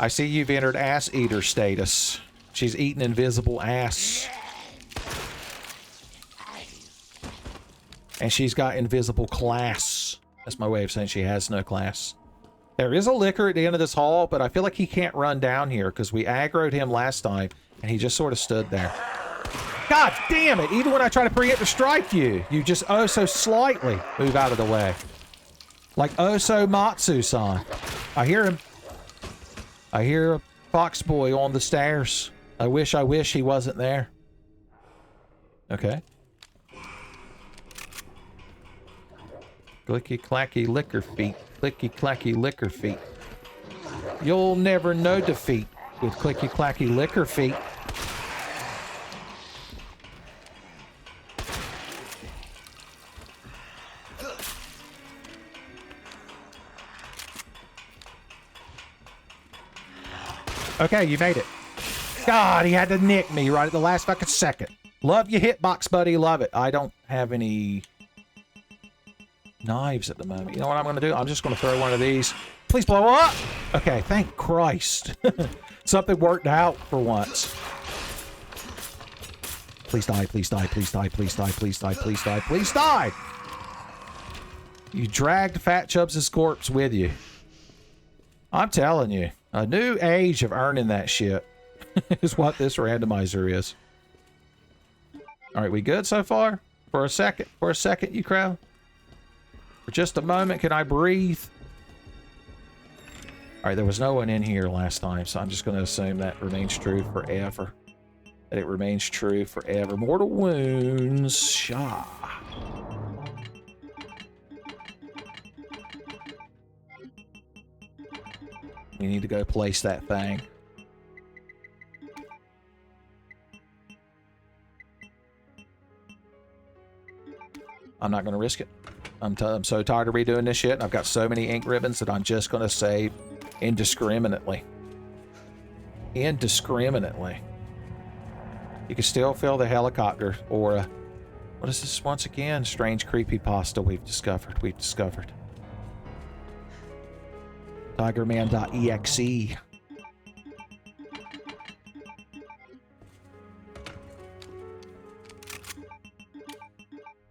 I see you've entered ass eater status. She's eating invisible ass. And she's got invisible class. That's my way of saying she has no class. There is a liquor at the end of this hall, but I feel like he can't run down here because we aggroed him last time, and he just sort of stood there. God damn it! Even when I try to preempt to strike you, you just oh so slightly move out of the way. Like oh so Matsu-san. I hear him. I hear a fox boy on the stairs. I wish he wasn't there. Okay. Clicky clacky liquor feet. Clicky clacky liquor feet. You'll never know defeat with clicky clacky liquor feet. Okay, you made it. God, he had to nick me right at the last fucking second. Love your hitbox, buddy. Love it. I don't have any knives at the moment. You know what I'm going to do? I'm just going to throw one of these. Please blow up. Okay, thank Christ. Something worked out for once. Please die, please die, please die, please die, please die, please die, please die. You dragged Fat Chubbs' corpse with you. I'm telling you. A new age of earning that shit is what this randomizer is. All right, we good so far? For a second, you crowd? For just a moment, can I breathe? All right, there was no one in here last time, so I'm just going to assume that remains true forever. That it remains true forever. Mortal wounds. Shah. We need to go place that thing. I'm not going to risk it. I'm so tired of redoing this shit. I've got so many ink ribbons that I'm just going to save indiscriminately. Indiscriminately. You can still feel the helicopter aura. What is this once again? Strange creepypasta we've discovered. Tigerman.exe.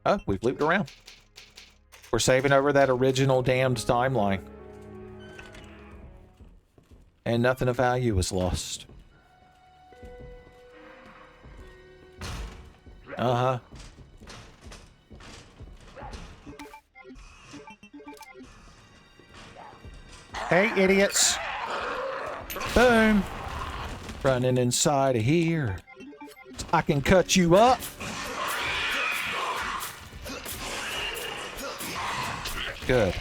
Oh, we've looped around. We're saving over that original damned timeline. And nothing of value was lost. Uh-huh. Hey, idiots. Boom. Running inside of here. I can cut you up. good.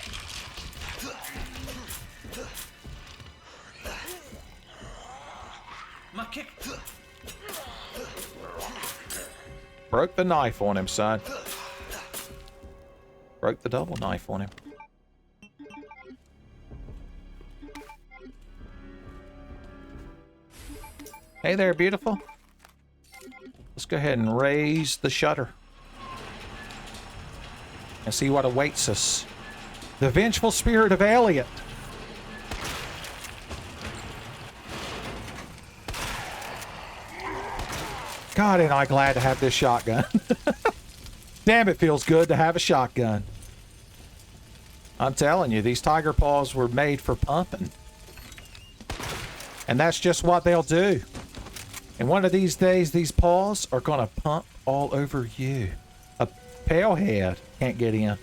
Ma che... Broke the knife on him, son. Broke the double knife on him. Hey there, beautiful. Let's go ahead and raise the shutter. And see what awaits us. The vengeful spirit of Elliot. God, ain't I glad to have this shotgun. Damn, it feels good to have a shotgun. I'm telling you, these tiger paws were made for pumping. And that's just what they'll do. And one of these days, these paws are gonna pump all over you. A pale head can't get in.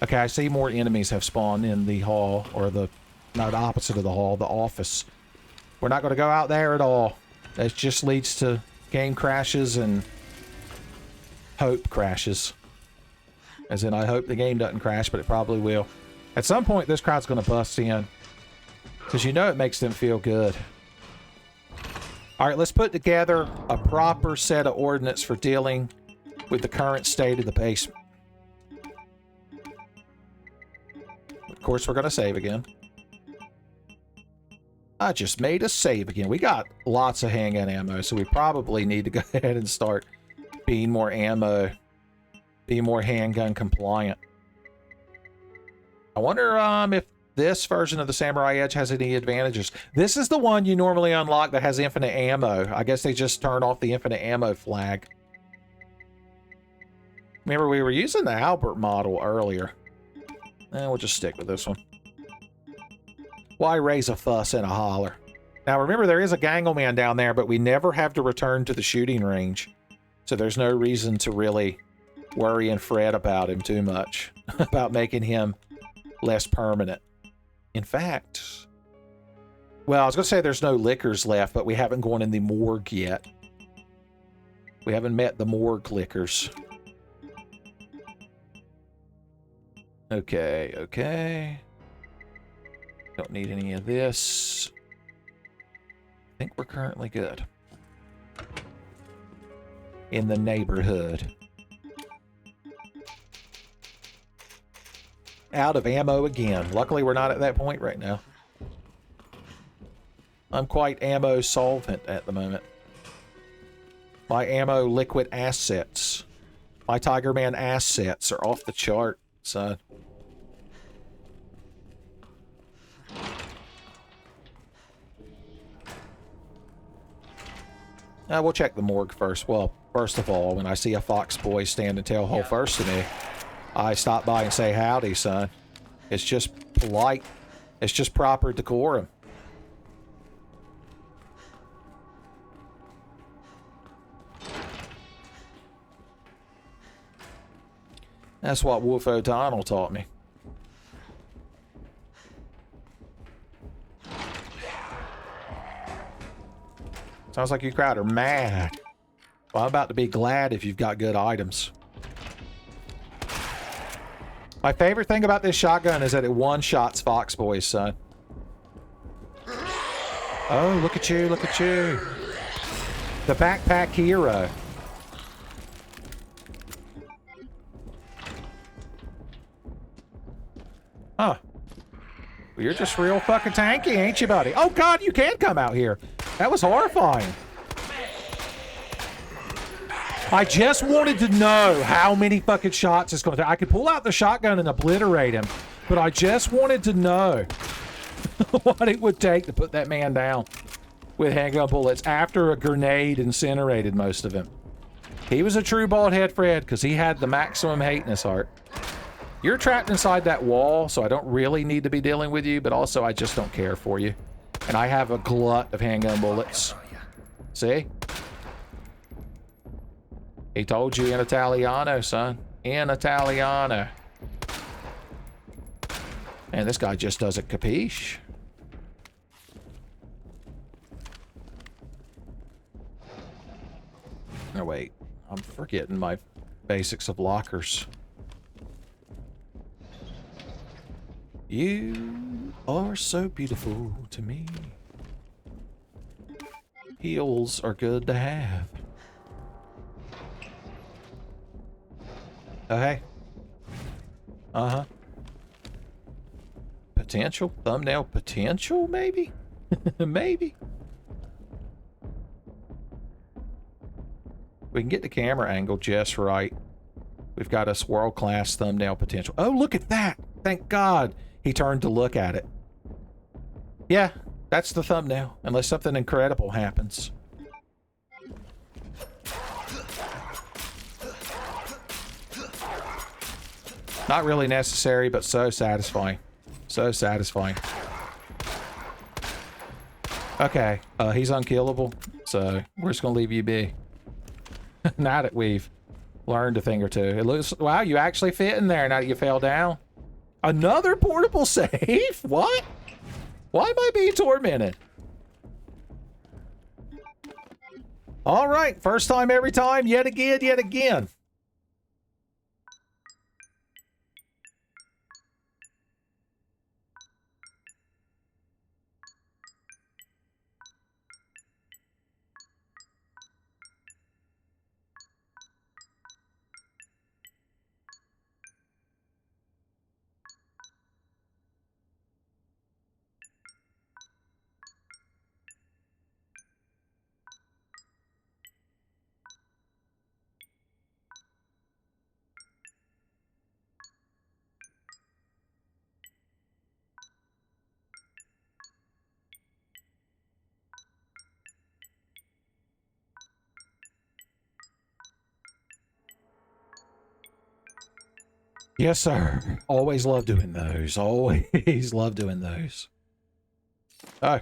Okay, I see more enemies have spawned in the hall, or the, no, the opposite of the hall, the office. We're not gonna go out there at all. That just leads to game crashes and hope crashes. As in, I hope the game doesn't crash, but it probably will. At some point, this crowd's gonna bust in. Because you know it makes them feel good. Alright, let's put together a proper set of ordnance for dealing with the current state of the basement. Of course, we're gonna save again. I just made a save again. We got lots of handgun ammo, so we probably need to go ahead and start being more ammo, being more handgun compliant. I wonder if this version of the Samurai Edge has any advantages. This is the one you normally unlock that has infinite ammo. I guess they just turned off the infinite ammo flag. Remember, we were using the Albert model earlier. We'll just stick with this one. Why raise a fuss and a holler? Now remember, there is a Gangleman down there, but we never have to return to the shooting range. So there's no reason to really worry and fret about him too much. About making him less permanent. In fact, well, I was going to say there's no lickers left, but we haven't gone in the morgue yet. We haven't met the morgue lickers. Okay, okay. Don't need any of this. I think we're currently good. In the neighborhood. Out of ammo again. Luckily, we're not at that point right now. I'm quite ammo solvent at the moment. My ammo liquid assets. My Tiger Man assets are off the chart, son. We'll check the morgue first. Well, first of all, when I see a fox boy standing tailhole first to me, I stop by and say, howdy, son. It's just polite. It's just proper decorum. That's what Wolf O'Donnell taught me. Sounds like you crowd are mad. Well, I'm about to be glad if you've got good items. My favorite thing about this shotgun is that it one-shots fox boys, son. Oh, look at you, look at you. The backpack hero. Huh. Well, you're just real fucking tanky, ain't you, buddy? Oh, God, you can come out here. That was horrifying. I just wanted to know how many fucking shots it's going to take. I could pull out the shotgun and obliterate him, but I just wanted to know what it would take to put that man down with handgun bullets after a grenade incinerated most of him. He was a true bald head Fred because he had the maximum hate in his heart. You're trapped inside that wall, so I don't really need to be dealing with you, but also I just don't care for you. And I have a glut of handgun bullets. See? He told you in Italiano, son. In Italiano. Man, this guy just doesn't capiche. No, wait. I'm forgetting my basics of lockers. You are so beautiful to me. Heels are good to have. Oh, hey. Uh-huh. Potential? Thumbnail potential, maybe? Maybe. We can get the camera angle just right. We've got us world-class thumbnail potential. Oh, look at that! Thank God he turned to look at it. Yeah, that's the thumbnail, unless something incredible happens. Not really necessary, but so satisfying. So satisfying. Okay, he's unkillable, so we're just gonna leave you be. Now that we've learned a thing or two. It looks, wow, you actually fit in there now that you fell down. Another portable safe? What? Why am I being tormented? All right, first time every time, yet again, yet again. Yes, sir. Always love doing those. Always love doing those. Oh.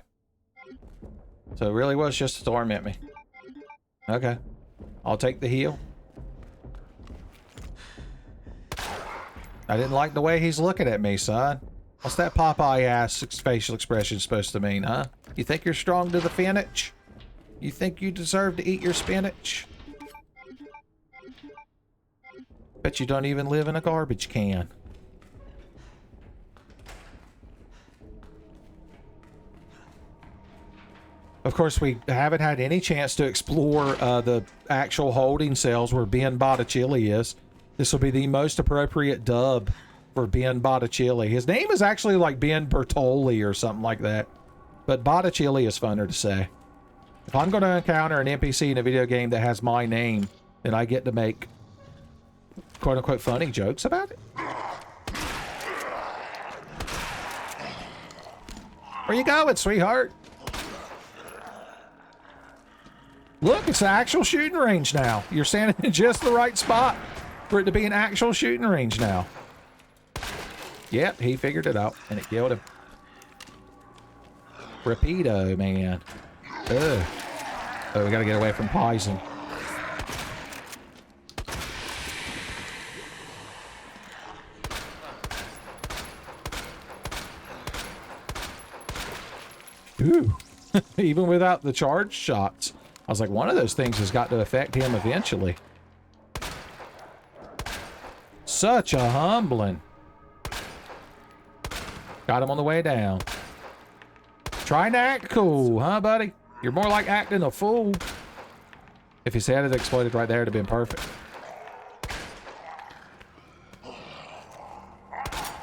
So it really was just to torment me. Okay. I'll take the heal. I didn't like the way he's looking at me, son. What's that Popeye-ass facial expression supposed to mean, huh? You think you're strong to the finish? You think you deserve to eat your spinach? Bet you don't even live in a garbage can. Of course, we haven't had any chance to explore the actual holding cells where Ben Botticelli is. This will be the most appropriate dub for Ben Botticelli. His name is actually like Ben Bertoli or something like that. But Botticelli is funner to say. If I'm going to encounter an NPC in a video game that has my name, then I get to make quote-unquote funny jokes about it. Where you going, sweetheart? Look, it's an actual shooting range now. You're standing in just the right spot for it to be an actual shooting range now. Yep, he figured it out, and it killed him. Rapido, man. Ugh. Oh, we gotta get away from poison. Ooh. Even without the charge shots. I was like, one of those things has got to affect him eventually. Such a humbling. Got him on the way down. Trying to act cool, huh, buddy? You're more like acting a fool. If his head had exploded right there, it'd have been perfect.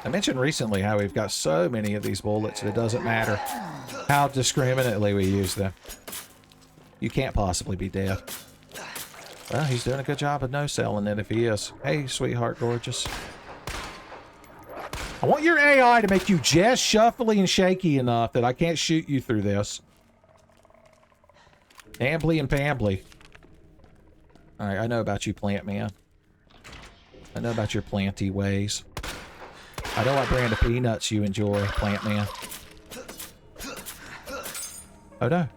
I mentioned recently how we've got so many of these bullets that it doesn't matter how discriminately we use them. You can't possibly be dead. Well, he's doing a good job of no-selling it if he is. Hey, sweetheart, gorgeous. I want your AI to make you just shuffly and shaky enough that I can't shoot you through this. Ambly and Pambly. Alright, I know about you, plant man. I know about your planty ways. I know what brand of peanuts you enjoy, plant man. Oh no.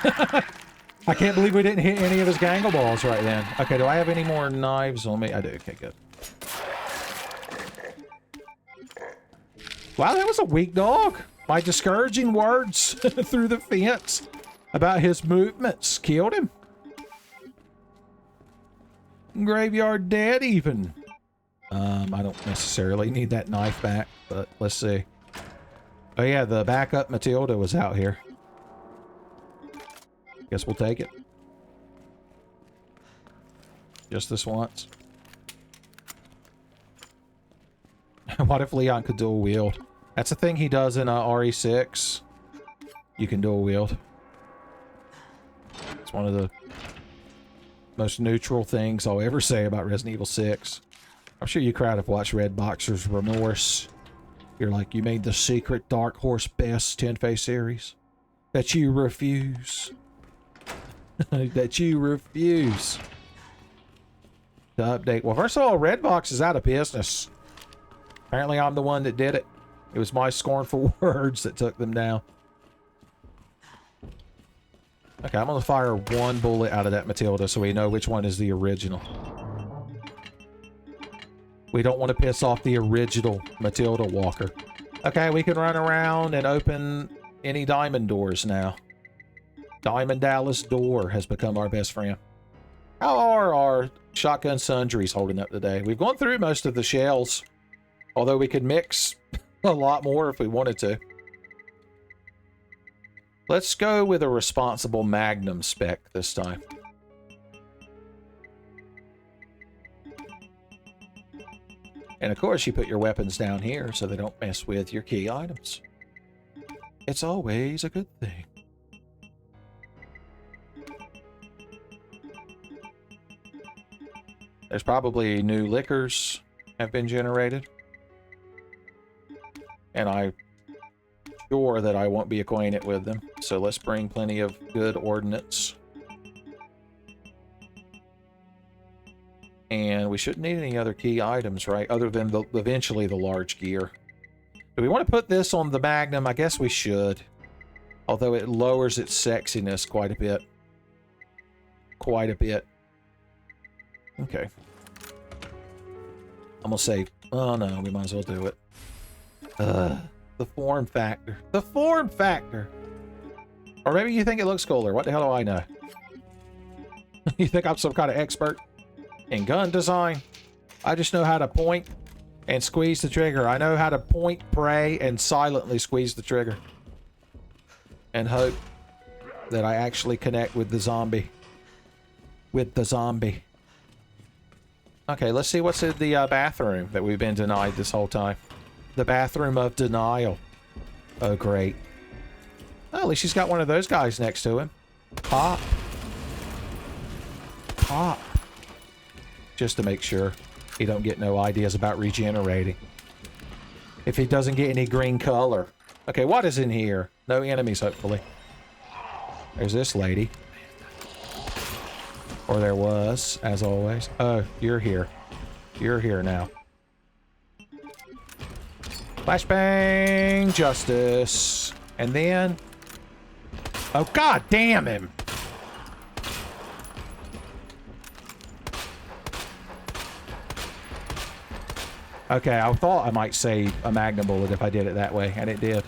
I can't believe we didn't hit any of his gangle balls right then. Okay, do I have any more knives on me? I do. Okay, good. Wow, that was a weak dog. My discouraging words through the fence about his movements killed him. Graveyard dead even. I don't necessarily need that knife back, but let's see. Oh yeah, the backup Matilda was out here. Guess we'll take it. Just this once. What if Leon could dual wield? That's a thing he does in RE6. You can dual wield. It's one of the most neutral things I'll ever say about Resident Evil 6. I'm sure you crowd have watched Red Boxer's Remorse. You're like, you made the secret Dark Horse best 10-face series. That you refuse. That you refuse to update. Well, first of all, Redbox is out of business. Apparently I'm the one that did it. It was my scornful words that took them down. Okay, I'm gonna fire one bullet out of that Matilda so we know which one is the original. We don't want to piss off the original Matilda Walker. Okay, we can run around and open any diamond doors now. Diamond Dallas door has become our best friend. How are our shotgun sundries holding up today? We've gone through most of the shells, although we could mix a lot more if we wanted to. Let's go with a responsible Magnum spec this time. And of course, you put your weapons down here so they don't mess with your key items. It's always a good thing. There's probably new liquors have been generated. And I'm sure that I won't be acquainted with them. So let's bring plenty of good ordnance. And we shouldn't need any other key items, right? Other than eventually the large gear. Do we want to put this on the Magnum? I guess we should. Although it lowers its sexiness quite a bit. Quite a bit. Okay. I'm gonna say, oh no, we might as well do it. The form factor. The form factor! Or maybe you think it looks cooler. What the hell do I know? You think I'm some kind of expert in gun design? I just know how to point and squeeze the trigger. I know how to point, pray, and silently squeeze the trigger. And hope that I actually connect with the zombie. With the zombie. Okay, let's see what's in the bathroom that we've been denied this whole time. The bathroom of denial. Oh, great. Oh, at least she's got one of those guys next to him. Pop. Pop. Just to make sure he don't get no ideas about regenerating. If he doesn't get any green color. Okay, what is in here? No enemies, hopefully. There's this lady. Or there was, as always. Oh, you're here. You're here now. Flashbang! Justice. And then... Oh, god damn him! Okay, I thought I might save a Magnum bullet if I did it that way, and it did.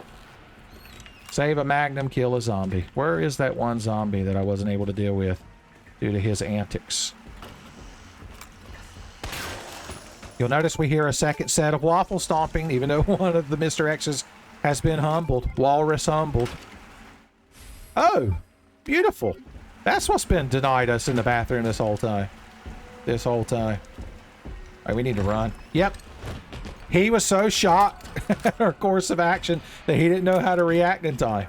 Save a Magnum, kill a zombie. Where is that one zombie that I wasn't able to deal with due to his antics? You'll notice we hear a second set of waffle stomping, even though one of the Mr. X's has been humbled. Walrus humbled. Oh, beautiful. That's what's been denied us in the bathroom this whole time. This whole time. All right, we need to run. Yep. He was so shocked at our course of action that he didn't know how to react in time.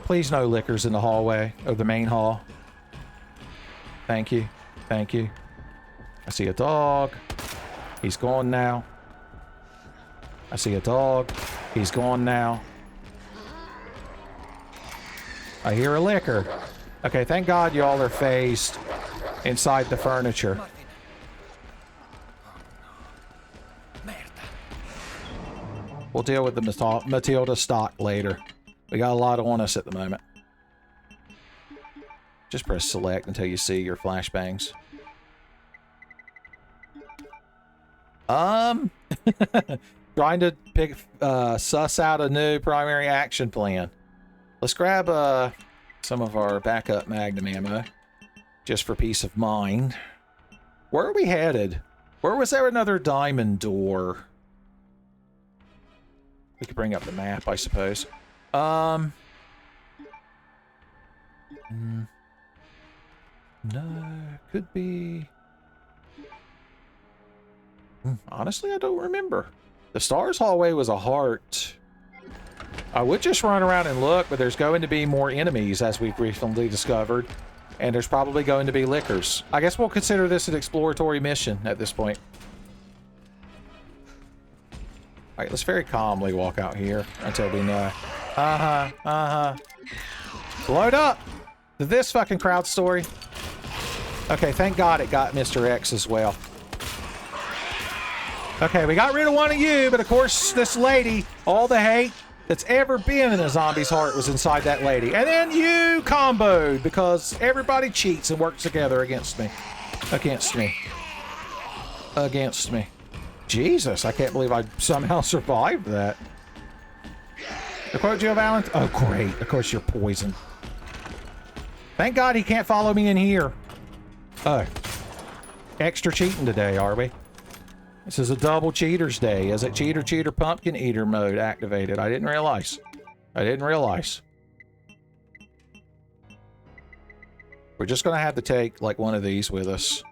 Please no liquors in the hallway of the main hall. Thank you. Thank you. I see a dog. He's gone now. I see a dog. He's gone now. I hear a liquor. Okay, thank God y'all are phased inside the furniture. We'll deal with the Matilda stock later. We got a lot on us at the moment. Just press select until you see your flashbangs. Trying to pick, suss out a new primary action plan. Let's grab, some of our backup Magnum ammo. Just for peace of mind. Where are we headed? Where was there another diamond door? We could bring up the map, I suppose. No, could be... Honestly, I don't remember. The Stars hallway was a heart. I would just run around and look, but there's going to be more enemies, as we've recently discovered. And there's probably going to be lickers. I guess we'll consider this an exploratory mission at this point. Alright, let's very calmly walk out here until we know. Load up! This fucking crowd story. Okay, thank God it got Mr. X as well. Okay, we got rid of one of you, but of course this lady, all the hate that's ever been in a zombie's heart was inside that lady. And then you comboed because everybody cheats and works together against me. Against me. Against me. Jesus, I can't believe I somehow survived that. The quote, Jill Valent? Oh, great. Of course you're poisoned. Thank God he can't follow me in here. Oh. Extra cheating today, are we? This is a double cheaters day. Is it cheater, cheater, pumpkin eater mode activated? I didn't realize. I didn't realize. We're just going to have to take, like, one of these with us.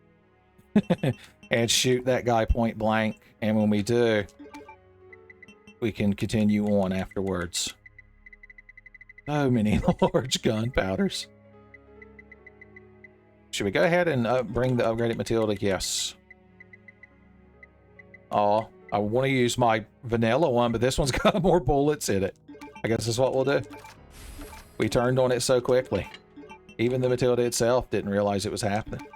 And shoot that guy point blank. And when we do, we can continue on afterwards. So many large gunpowders. Should we go ahead and bring the upgraded Matilda? Yes. Oh, I want to use my vanilla one, but this one's got more bullets in it. I guess that's what we'll do. We turned on it so quickly. Even the Matilda itself didn't realize it was happening.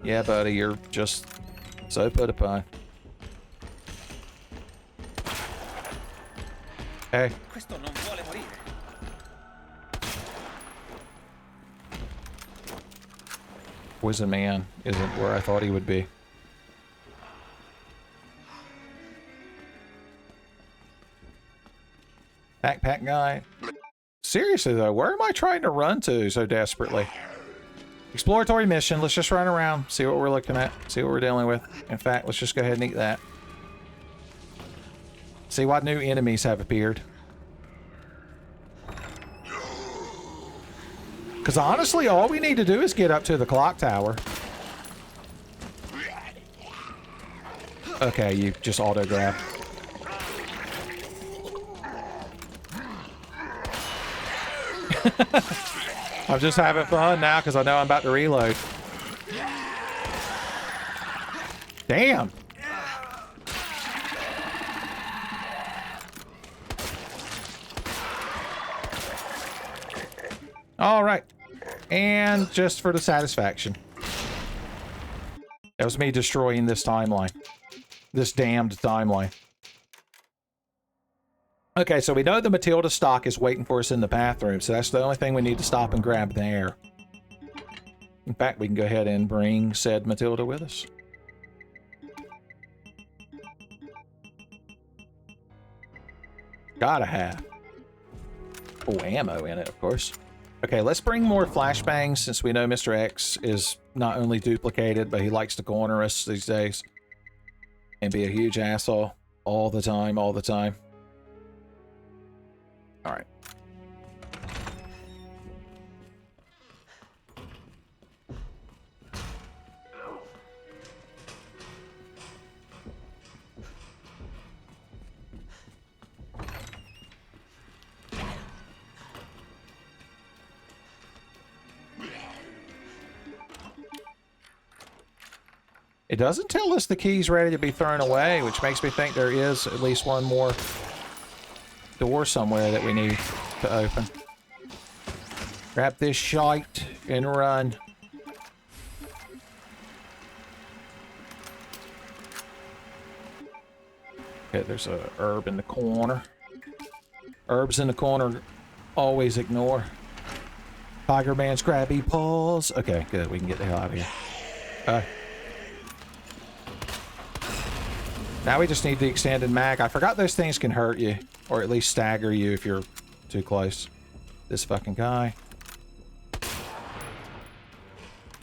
Yeah, buddy, you're just so put upon. Hey. Questo non vuole morire. Poison Man isn't where I thought he would be. Backpack guy. Seriously though, where am I trying to run to so desperately? Exploratory mission. Let's just run around, see what we're looking at, see what we're dealing with. In fact, let's just go ahead and eat that. See what new enemies have appeared. Because honestly, all we need to do is get up to the clock tower. Okay, you just auto-grabbed. I'm just having fun now because I know I'm about to reload. Damn! All right. And just for the satisfaction. That was me destroying this timeline. This damned timeline. Okay, so we know the Matilda stock is waiting for us in the bathroom, so that's the only thing we need to stop and grab there. In fact, we can go ahead and bring said Matilda with us. Gotta have. Oh, ammo in it, of course. Okay, let's bring more flashbangs since we know Mr. X is not only duplicated, but he likes to corner us these days. And be a huge asshole all the time, all the time. Alright. It doesn't tell us the key's ready to be thrown away, which makes me think there is at least one more door somewhere that we need to open. Grab this shite and run. Okay, there's a herb in the corner. Herbs in the corner, always ignore. Tiger Man's grabby paws. Okay, good. We can get the hell out of here. Now we just need the extended mag. I forgot those things can hurt you, or at least stagger you if you're too close. This fucking guy.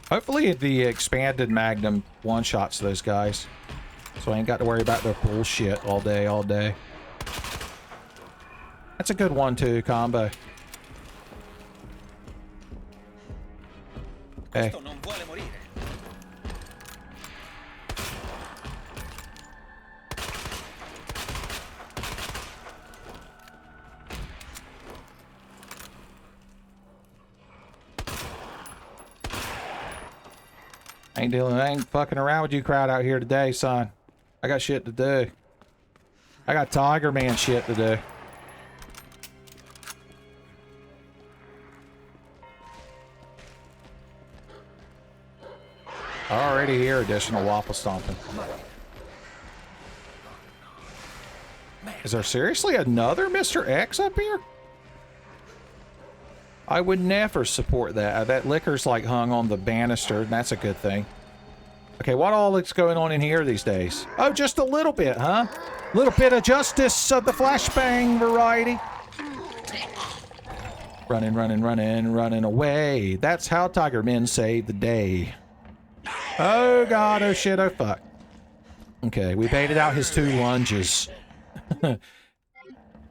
Hopefully the expanded magnum one-shots those guys. So I ain't got to worry about their bullshit all day, all day. That's a good 1-2 combo. Hey. I ain't fucking around with you crowd out here today, son. I got shit to do. I got Tiger Man shit to do. I already hear additional waffle stomping. Is there seriously another Mr. X up here? I would never support that. That liquor's like hung on the banister, and that's a good thing. Okay, what all is going on in here these days? Oh, just a little bit, huh? A little bit of justice of the flashbang variety. Running, running, running, running away. That's how Tiger Men save the day. Oh god, oh shit, oh fuck. Okay, we baited out his 2 lunges.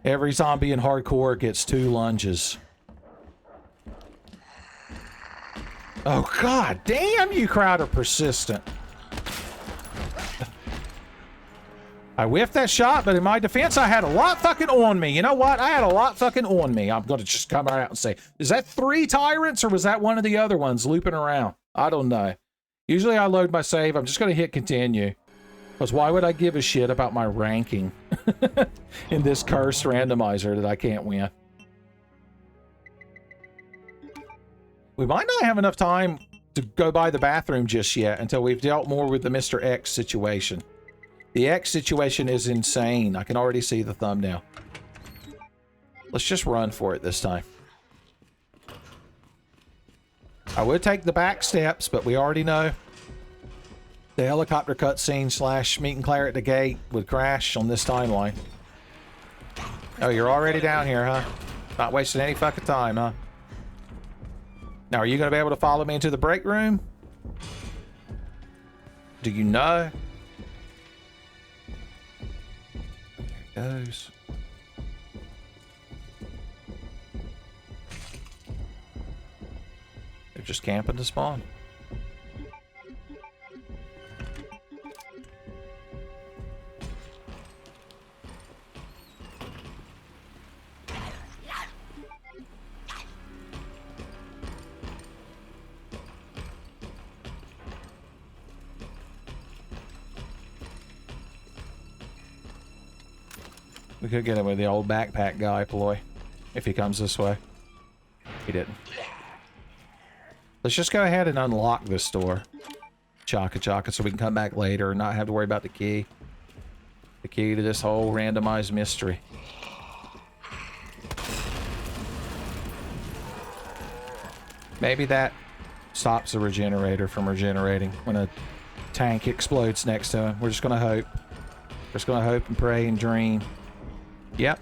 Every zombie in hardcore gets 2 lunges. Oh god damn, you crowd are persistent. I whiffed that shot, but in my defense, I had a lot fucking on me. You know what? I had a lot fucking on me. I'm going to just come right out and say, is that 3 tyrants or was that one of the other ones looping around? I don't know. Usually I load my save. I'm just going to hit continue. Because why would I give a shit about my ranking in this cursed randomizer that I can't win? We might not have enough time to go by the bathroom just yet until we've dealt more with the Mr. X situation. The X situation is insane. I can already see the thumbnail. Let's just run for it this time. I would take the back steps, but we already know the helicopter cutscene / meet and Claire at the gate would crash on this timeline. Oh, you're already down here, huh? Not wasting any fucking time, huh? Now, are you going to be able to follow me into the break room? Do you know? There it goes. They're just camping to spawn. We could get him with the old backpack guy ploy, if he comes this way. He didn't. Let's just go ahead and unlock this door. Chaka chaka, so we can come back later and not have to worry about the key. The key to this whole randomized mystery. Maybe that stops the regenerator from regenerating when a tank explodes next to him. We're just gonna hope. We're just gonna hope and pray and dream. Yep.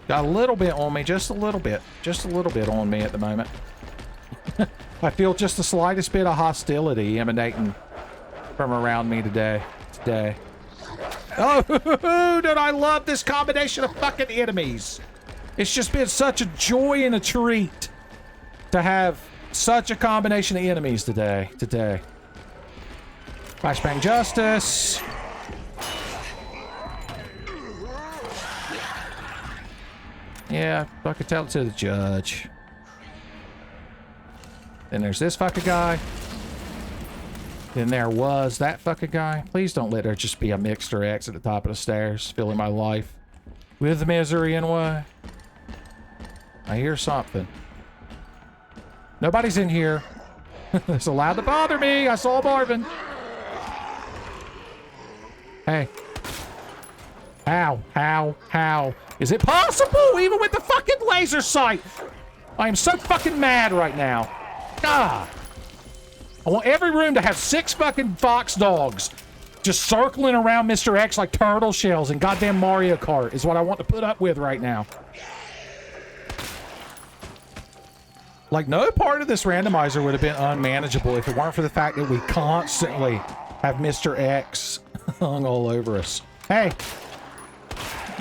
Got a little bit on me, just a little bit. Just a little bit on me at the moment. I feel just the slightest bit of hostility emanating from around me today. Oh, don't I love this combination of fucking enemies. It's just been such a joy and a treat to have such a combination of enemies today. Flashbang justice. Yeah, fucking tell it to the judge. Then there's this fucking guy. Then there was that fucking guy. Please don't let there just be a Mr. X at the top of the stairs, filling my life with misery and woe. I hear something. Nobody's in here. It's allowed to bother me. I saw Marvin. Hey. How? Is it possible, even with the fucking laser sight? I am so fucking mad right now. God. I want every room to have 6 fucking fox dogs. Just circling around Mr. X like turtle shells in goddamn Mario Kart is what I want to put up with right now. Like, no part of this randomizer would have been unmanageable if it weren't for the fact that we constantly have Mr. X hung all over us. Hey!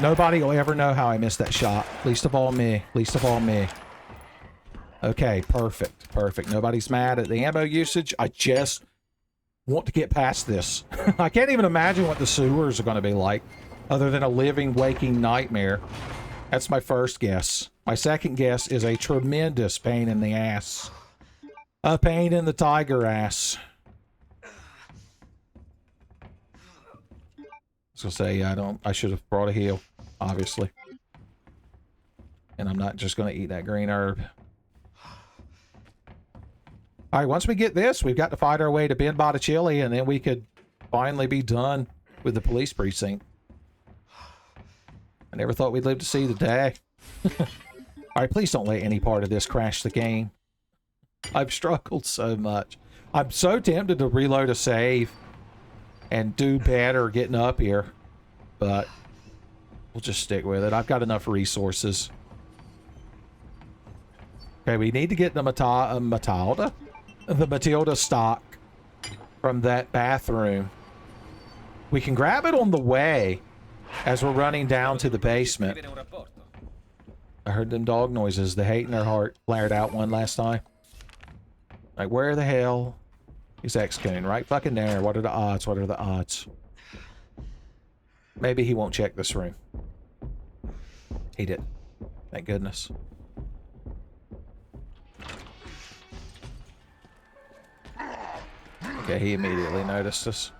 Nobody will ever know how I missed that shot. Least of all me. Least of all me. Okay, perfect. Perfect. Nobody's mad at the ammo usage. I just want to get past this. I can't even imagine what the sewers are going to be like, other than a living, waking nightmare. That's my first guess. My second guess is a tremendous pain in the ass. A pain in the tiger ass. I was going to say, I should have brought a heal, obviously. And I'm not just going to eat that green herb. All right, once we get this, we've got to fight our way to Ben Botticelli, and then we could finally be done with the police precinct. I never thought we'd live to see the day. All right, please don't let any part of this crash the game. I've struggled so much. I'm so tempted to reload a save and do better getting up here, but we'll just stick with it. I've got enough resources. Okay, we need to get the Matilda stock from that bathroom. We can grab it on the way as we're running down to the basement. I heard them dog noises. The hate in their heart flared out one last time. Like, where the hell is X-Coon? Right fucking there. What are the odds? What are the odds? Maybe he won't check this room. He did. Thank goodness. Okay, he immediately noticed us.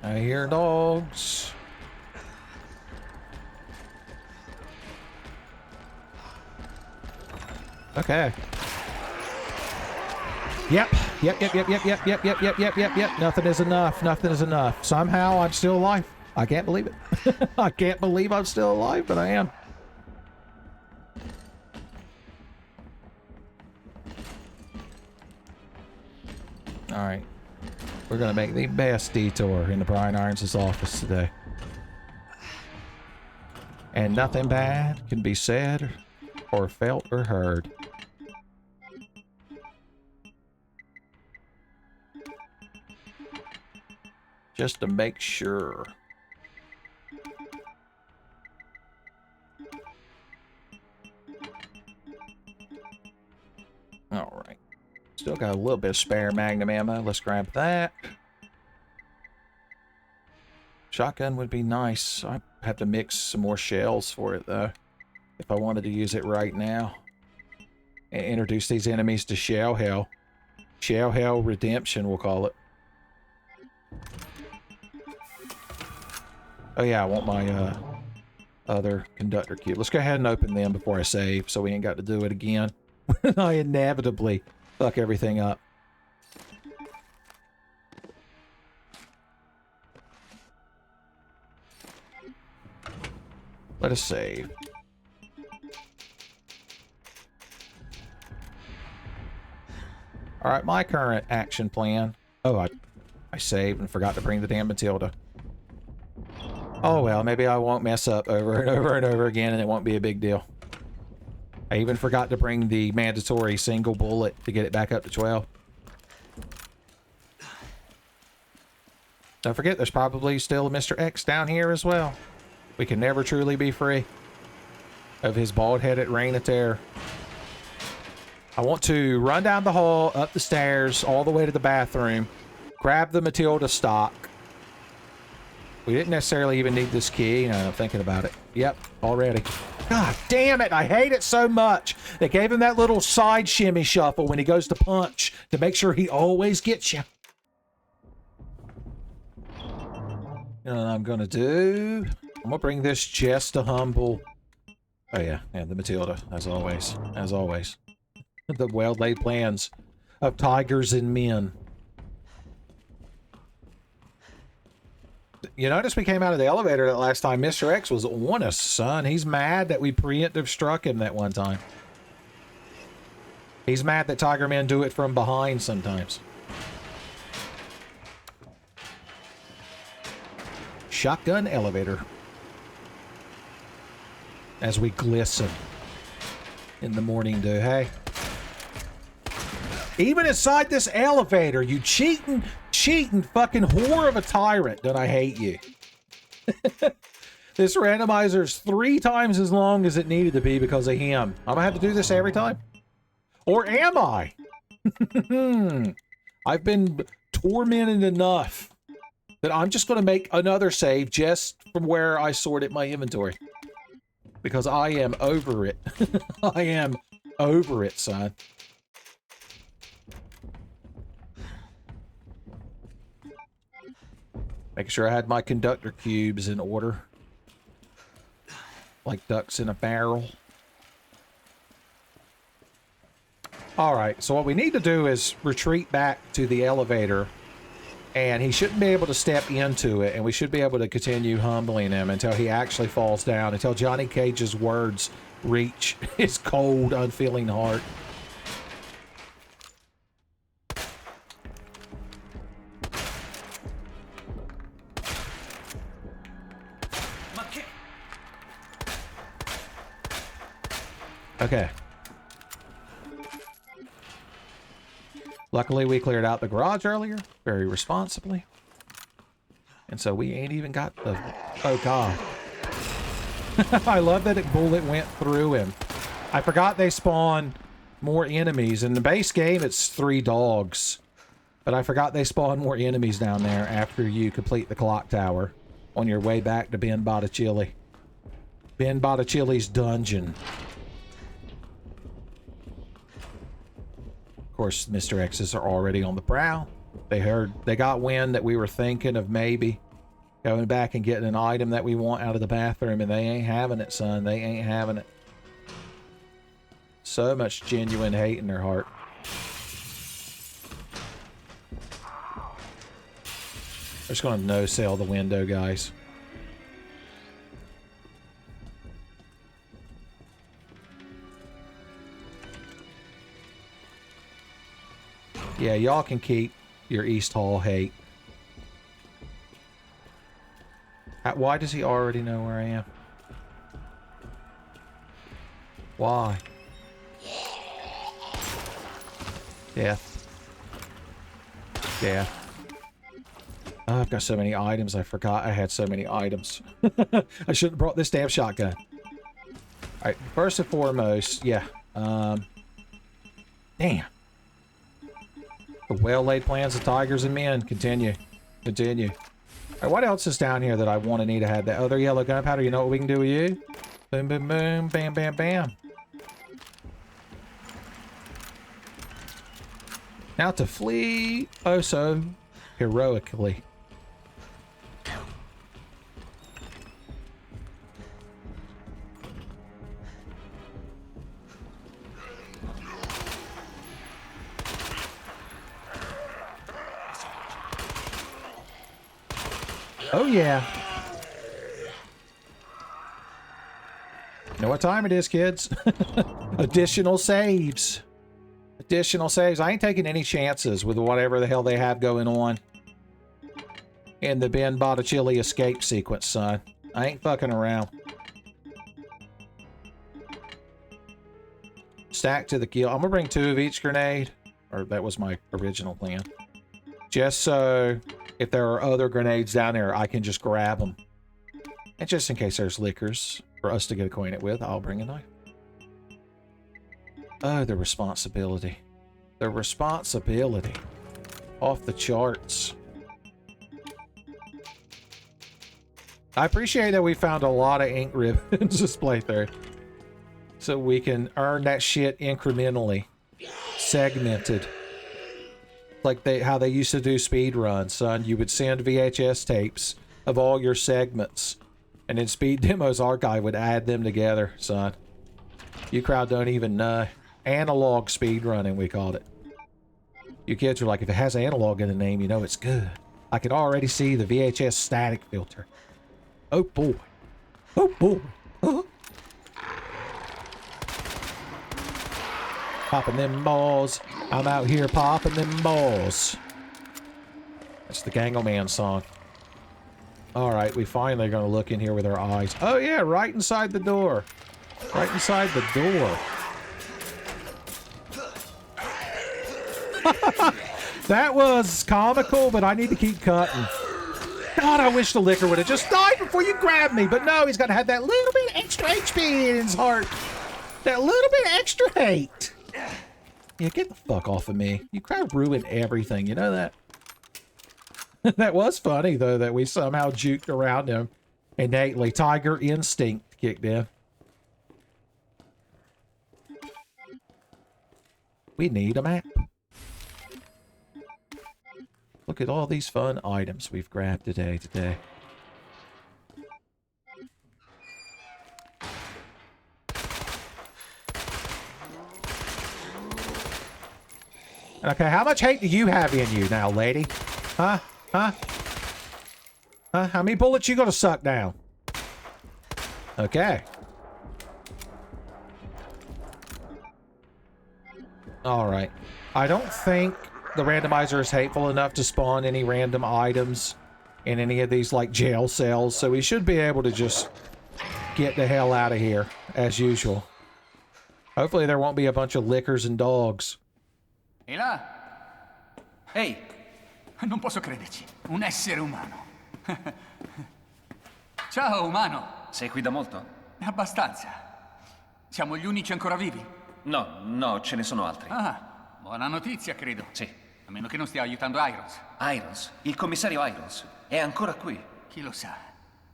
I hear dogs. Okay. Yep. Nothing is enough. Nothing is enough. Somehow I'm still alive. I can't believe it. I can't believe I'm still alive, but I am. Alright. We're gonna make the best detour into Brian Irons' office today. And nothing bad can be said or felt or heard. Just to make sure. Alright. Still got a little bit of spare magnum ammo. Let's grab that. Shotgun would be nice. I have to mix some more shells for it, though, if I wanted to use it right now. And introduce these enemies to Shell Hell. Shell Hell Redemption, we'll call it. Oh yeah, I want my other conductor cube. Let's go ahead and open them before I save, so we ain't got to do it again. I inevitably fuck everything up. Let us save. Alright, my current action plan. Oh, I saved and forgot to bring the damn Matilda. Oh well, maybe I won't mess up over and over and over again and it won't be a big deal. I even forgot to bring the mandatory single bullet to get it back up to 12. Don't forget, there's probably still a Mr. X down here as well. We can never truly be free of his bald-headed reign of terror. I want to run down the hall, up the stairs, all the way to the bathroom, grab the Matilda stock. We didn't necessarily even need this key. No, I'm thinking about it. Yep, already. God damn it, I hate it so much. They gave him that little side shimmy shuffle when he goes to punch to make sure he always gets you. You know what I'm gonna do? I'm gonna bring this just to humble. Oh yeah, the Matilda, as always. As always. The well-laid plans of tigers and men. You notice we came out of the elevator that last time. Mr. X was on us, son. He's mad that we preemptive struck him that one time. He's mad that Tiger Men do it from behind sometimes. Shotgun elevator. As we glisten in the morning dew. Hey. Even inside this elevator, you cheating fucking whore of a tyrant. Don't I hate you? This randomizer's 3 times as long as it needed to be because of him. I'm gonna have to do this every time. Or am I? I've been tormented enough that I'm just gonna make another save just from where I sorted my inventory. Because I am over it. I am over it, son. Making sure I had my conductor cubes in order. Like ducks in a barrel. Alright, so what we need to do is retreat back to the elevator. And he shouldn't be able to step into it. And we should be able to continue humbling him until he actually falls down. Until Johnny Cage's words reach his cold, unfeeling heart. Okay. Luckily, we cleared out the garage earlier, very responsibly. And so we ain't even got the... Oh, God. I love that a bullet went through him. I forgot they spawn more enemies. In the base game, it's 3 dogs. But I forgot they spawn more enemies down there after you complete the clock tower on your way back to Ben Botticelli. Ben Botticelli's dungeon. Of course, Mr. X's are already on the prowl. They got wind that we were thinking of maybe going back and getting an item that we want out of the bathroom, and they ain't having it, son. They ain't having it. So much genuine hate in their heart. We're just gonna no-sell the window, guys. Yeah, y'all can keep your East Hall hate. Why does he already know where I am? Why? Death. Death. Oh, I've got so many items. I forgot I had so many items. I shouldn't have brought this damn shotgun. Alright, first and foremost, yeah. Damn. The well-laid plans of tigers and men. Continue. Continue. Alright, what else is down here that I want to need to have? That other yellow gunpowder. You know what we can do with you? Boom, boom, boom. Bam, bam, bam. Now to flee. Oh, so heroically. Oh, yeah. Know what time it is, kids? Additional saves. Additional saves. I ain't taking any chances with whatever the hell they have going on in the Ben Botticelli escape sequence, son. I ain't fucking around. Stack to the kill. I'm gonna bring 2 of each grenade. Or that was my original plan. Just so if there are other grenades down there, I can just grab them. And just in case there's liquors for us to get acquainted with, I'll bring a knife. Oh, the responsibility. The responsibility. Off the charts. I appreciate that we found a lot of ink ribbons this playthrough. So we can earn that shit incrementally. Segmented. Like how they used to do speed runs, son. You would send VHS tapes of all your segments. And then Speed Demos Archive would add them together, son. You crowd don't even know. Analog speed running, we called it. You kids are like, if it has analog in the name, you know it's good. I can already see the VHS static filter. Oh boy. Oh boy. Popping them balls. I'm out here popping them balls. That's the Gangleman song. Alright, we finally are going to look in here with our eyes. Oh yeah, right inside the door. Right inside the door. That was comical, but I need to keep cutting. God, I wish the liquor would have just died before you grabbed me. But no, he's got to have that little bit extra HP in his heart. That little bit extra hate. Yeah, get the fuck off of me. You kind of ruined everything. You know that? That was funny, though, that we somehow juked around him innately. Tiger instinct kicked in. We need a map. Look at all these fun items we've grabbed today. Okay, how much hate do you have in you now, lady? Huh? Huh? Huh? How many bullets you gonna suck down? Okay. Alright. I don't think the randomizer is hateful enough to spawn any random items in any of these, like, jail cells, so we should be able to just get the hell out of here, as usual. Hopefully there won't be a bunch of lickers and dogs. E là? Ehi! Non posso crederci. Un essere umano. Ciao, umano. Sei qui da molto? Abbastanza. Siamo gli unici ancora vivi? No, ce ne sono altri. Ah, buona notizia, credo. Sì. A meno che non stia aiutando Irons. Irons? Il commissario Irons? È ancora qui? Chi lo sa.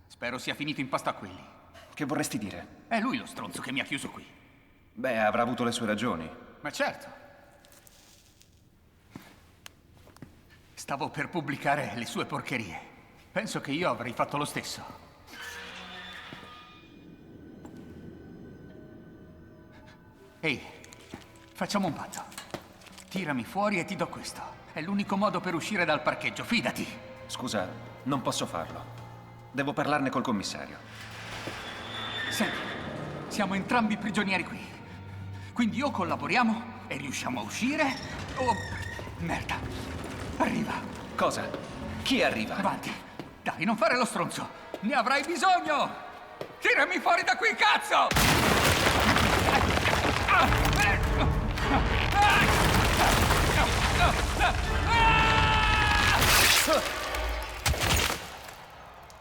Spero sia finito in pasto a quelli. Che vorresti dire? È lui lo stronzo che mi ha chiuso qui. Beh, avrà avuto le sue ragioni. Ma certo. Stavo per pubblicare le sue porcherie. Penso che io avrei fatto lo stesso. Ehi, facciamo un patto. Tirami fuori e ti do questo. È l'unico modo per uscire dal parcheggio, fidati. Scusa, non posso farlo. Devo parlarne col commissario. Senti, siamo entrambi prigionieri qui. Quindi o collaboriamo e riusciamo a uscire, o... merda. Arriva. Cosa? Chi arriva? Avanti. Dai, non fare lo stronzo. Ne avrai bisogno. Tirami fuori da qui, cazzo!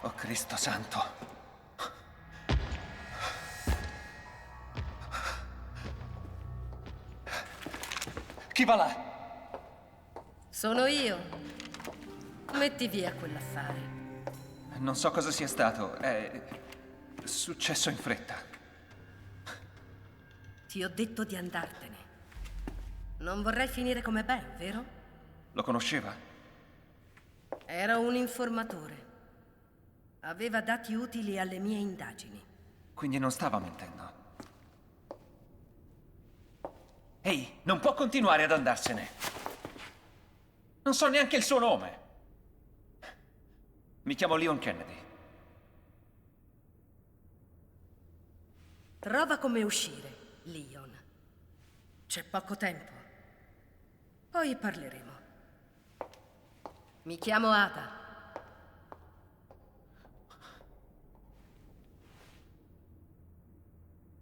Oh, Cristo santo. Chi va là? Sono io. Metti via quell'affare. Non so cosa sia stato. È successo in fretta. Ti ho detto di andartene. Non vorrei finire come Ben, vero? Lo conosceva? Era un informatore. Aveva dati utili alle mie indagini. Quindi non stava mentendo. Ehi, non può continuare ad andarsene. Non so neanche il suo nome. Mi chiamo Leon Kennedy. Trova come uscire, Leon. C'è poco tempo. Poi parleremo. Mi chiamo Ada.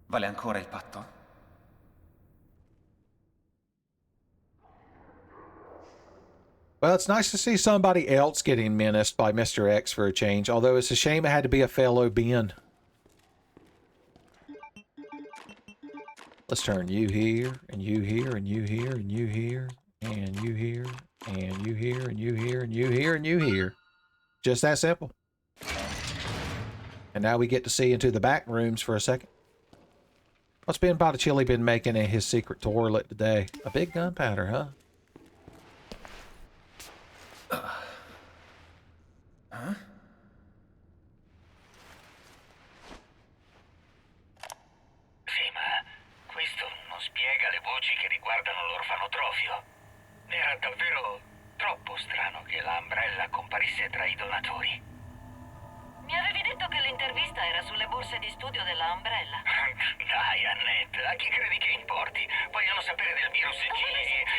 Vale ancora il patto? Well, it's nice to see somebody else getting menaced by Mr. X for a change, although it's a shame it had to be a fellow Ben. Let's turn you here, and you here, and you here, and you here, and you here, and you here, and you here, and you here, and you here. Just that simple. And now we get to see into the back rooms for a second. What's Ben Botticelli been making in his secret toilet today? A big gunpowder, huh? Huh? Sì, ma questo non spiega le voci che riguardano l'orfanotrofio. Era davvero troppo strano che la Umbrella comparisse tra i donatori. Mi avevi detto che l'intervista era sulle borse di studio della Umbrella. Dai, Annette, a chi credi che importi? Vogliono sapere del virus G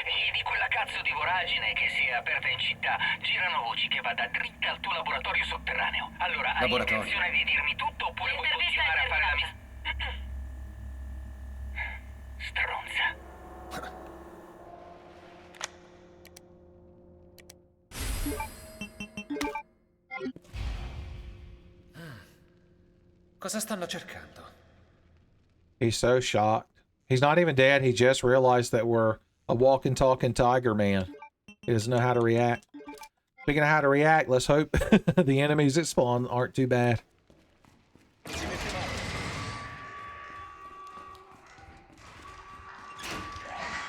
e di quella cazzo di voragine che si è aperta in città, girano voci che vada dritta al tuo laboratorio sotterraneo. Allora, hai Laboratorio. intenzione di dirmi tutto oppure vuoi L'intervista continuare è a fare la terminata. Stronza. Cosa stanno cercando? He's so shocked. He's not even dead. He just realized that we're a walking, talking tiger man. He doesn't know how to react. Speaking of how to react, let's hope the enemies that spawn aren't too bad.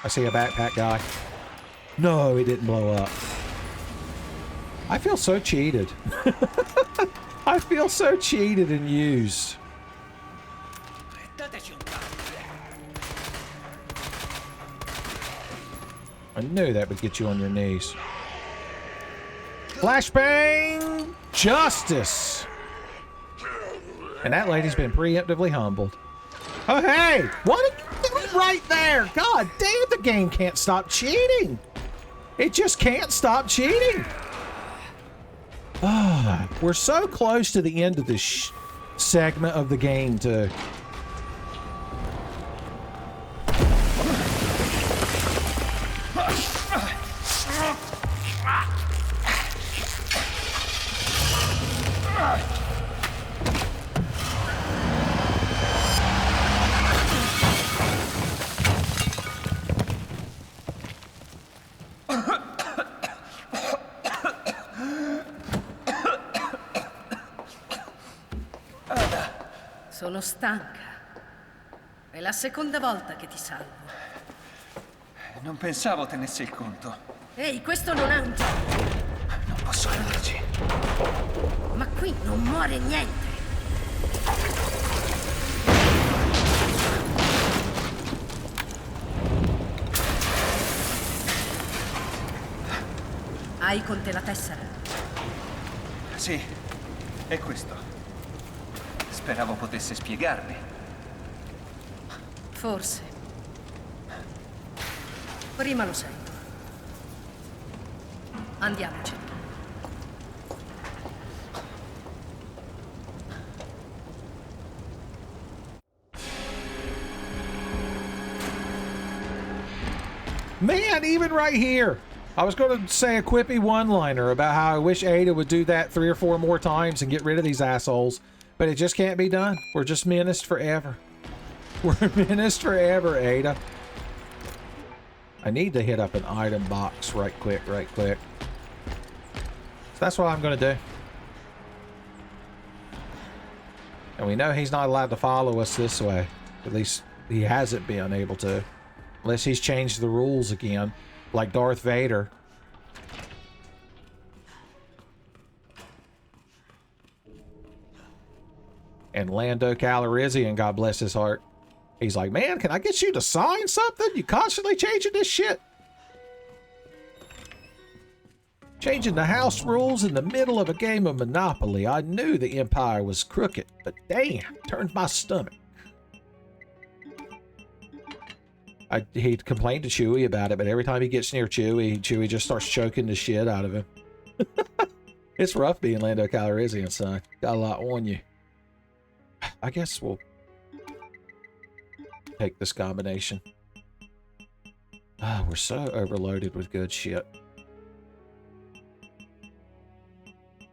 I see a backpack guy. No, he didn't blow up. I feel so cheated. I feel so cheated and used. I knew that would get you on your knees. Flashbang! Justice! And that lady's been preemptively humbled. Oh, hey! What are you doing right there? God damn, the game can't stop cheating! It just can't stop cheating! Ah, we're so close to the end of this segment of the game to... Sono stanca. È la seconda volta che ti salvo. Non pensavo tenesse il conto. Ehi, questo non è un gioco. Non posso crederci. Ma qui non muore niente. Hai con te la tessera? Sì, è questo. Speravo potesse spiegarmi. Forse. Prima lo sento. Andiamoci. Man, even right here. I was going to say a quippy one-liner about how I wish Ada would do that 3 or 4 more times and get rid of these assholes. But it just can't be done. We're just menaced forever. We're menaced forever, Ada. I need to hit up an item box right quick. So that's what I'm going to do. And we know he's not allowed to follow us this way. At least he hasn't been able to. Unless he's changed the rules again. Like Darth Vader. And Lando Calrissian, God bless his heart. He's like, man, can I get you to sign something? You constantly changing this shit. Changing the house rules in the middle of a game of Monopoly. I knew the Empire was crooked, but damn, turned my stomach. He complained to Chewie about it, but every time he gets near Chewie just starts choking the shit out of him. It's rough being Lando Calrissian, son. Got a lot on you. I guess we'll take this combination. Ah, we're so overloaded with good shit.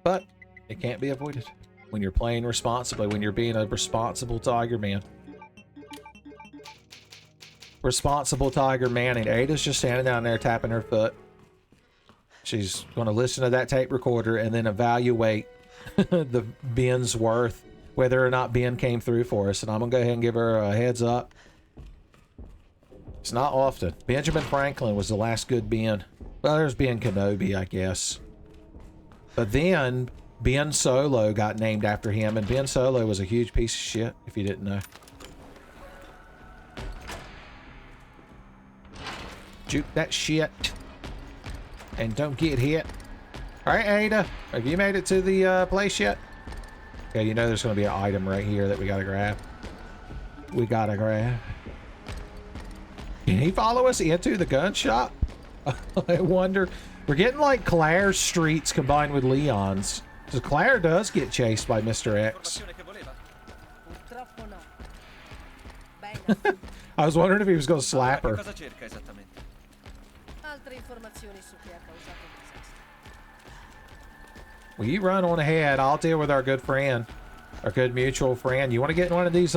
But it can't be avoided when you're playing responsibly, when you're being a responsible Tiger Man. Responsible Tiger Man, and Ada's just standing down there tapping her foot. She's going to listen to that tape recorder and then evaluate the Ben's worth, whether or not Ben came through for us. And I'm going to go ahead and give her a heads up. It's not often. Benjamin Franklin was the last good Ben. Well, there's Ben Kenobi, I guess. But then Ben Solo got named after him, and Ben Solo was a huge piece of shit, if you didn't know. Juke that shit. And don't get hit. Alright, Ada. Have you made it to the place yet? Okay, you know there's going to be an item right here that we got to grab. Can he follow us into the gun shop? I wonder. We're getting like Claire's streets combined with Leon's. So Claire does get chased by Mr. X. Purtroppo no. Bene. I was wondering if he was going to slap her. Altre informazioni su chi ha causato il disastro. Well, you run on ahead. I'll deal with our good friend. Our good mutual friend. You want to get in one of these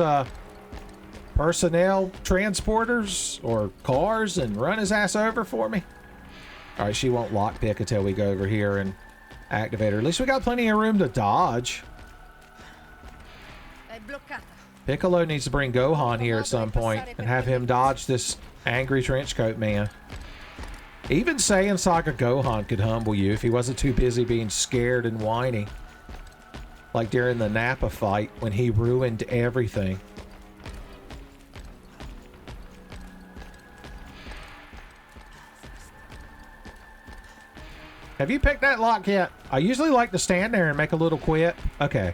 personnel transporters or cars and run his ass over for me? All right, she won't lockpick until we go over here and activate her. At least we got plenty of room to dodge. È bloccata. Piccolo needs to bring Gohan here at some point and have him dodge this angry trenchcoat man. Even Saiyan Saga Gohan could humble you if he wasn't too busy being scared and whiny. Like during the Nappa fight when he ruined everything. Have you picked that lock yet? I usually like to stand there and make a little quit. Okay.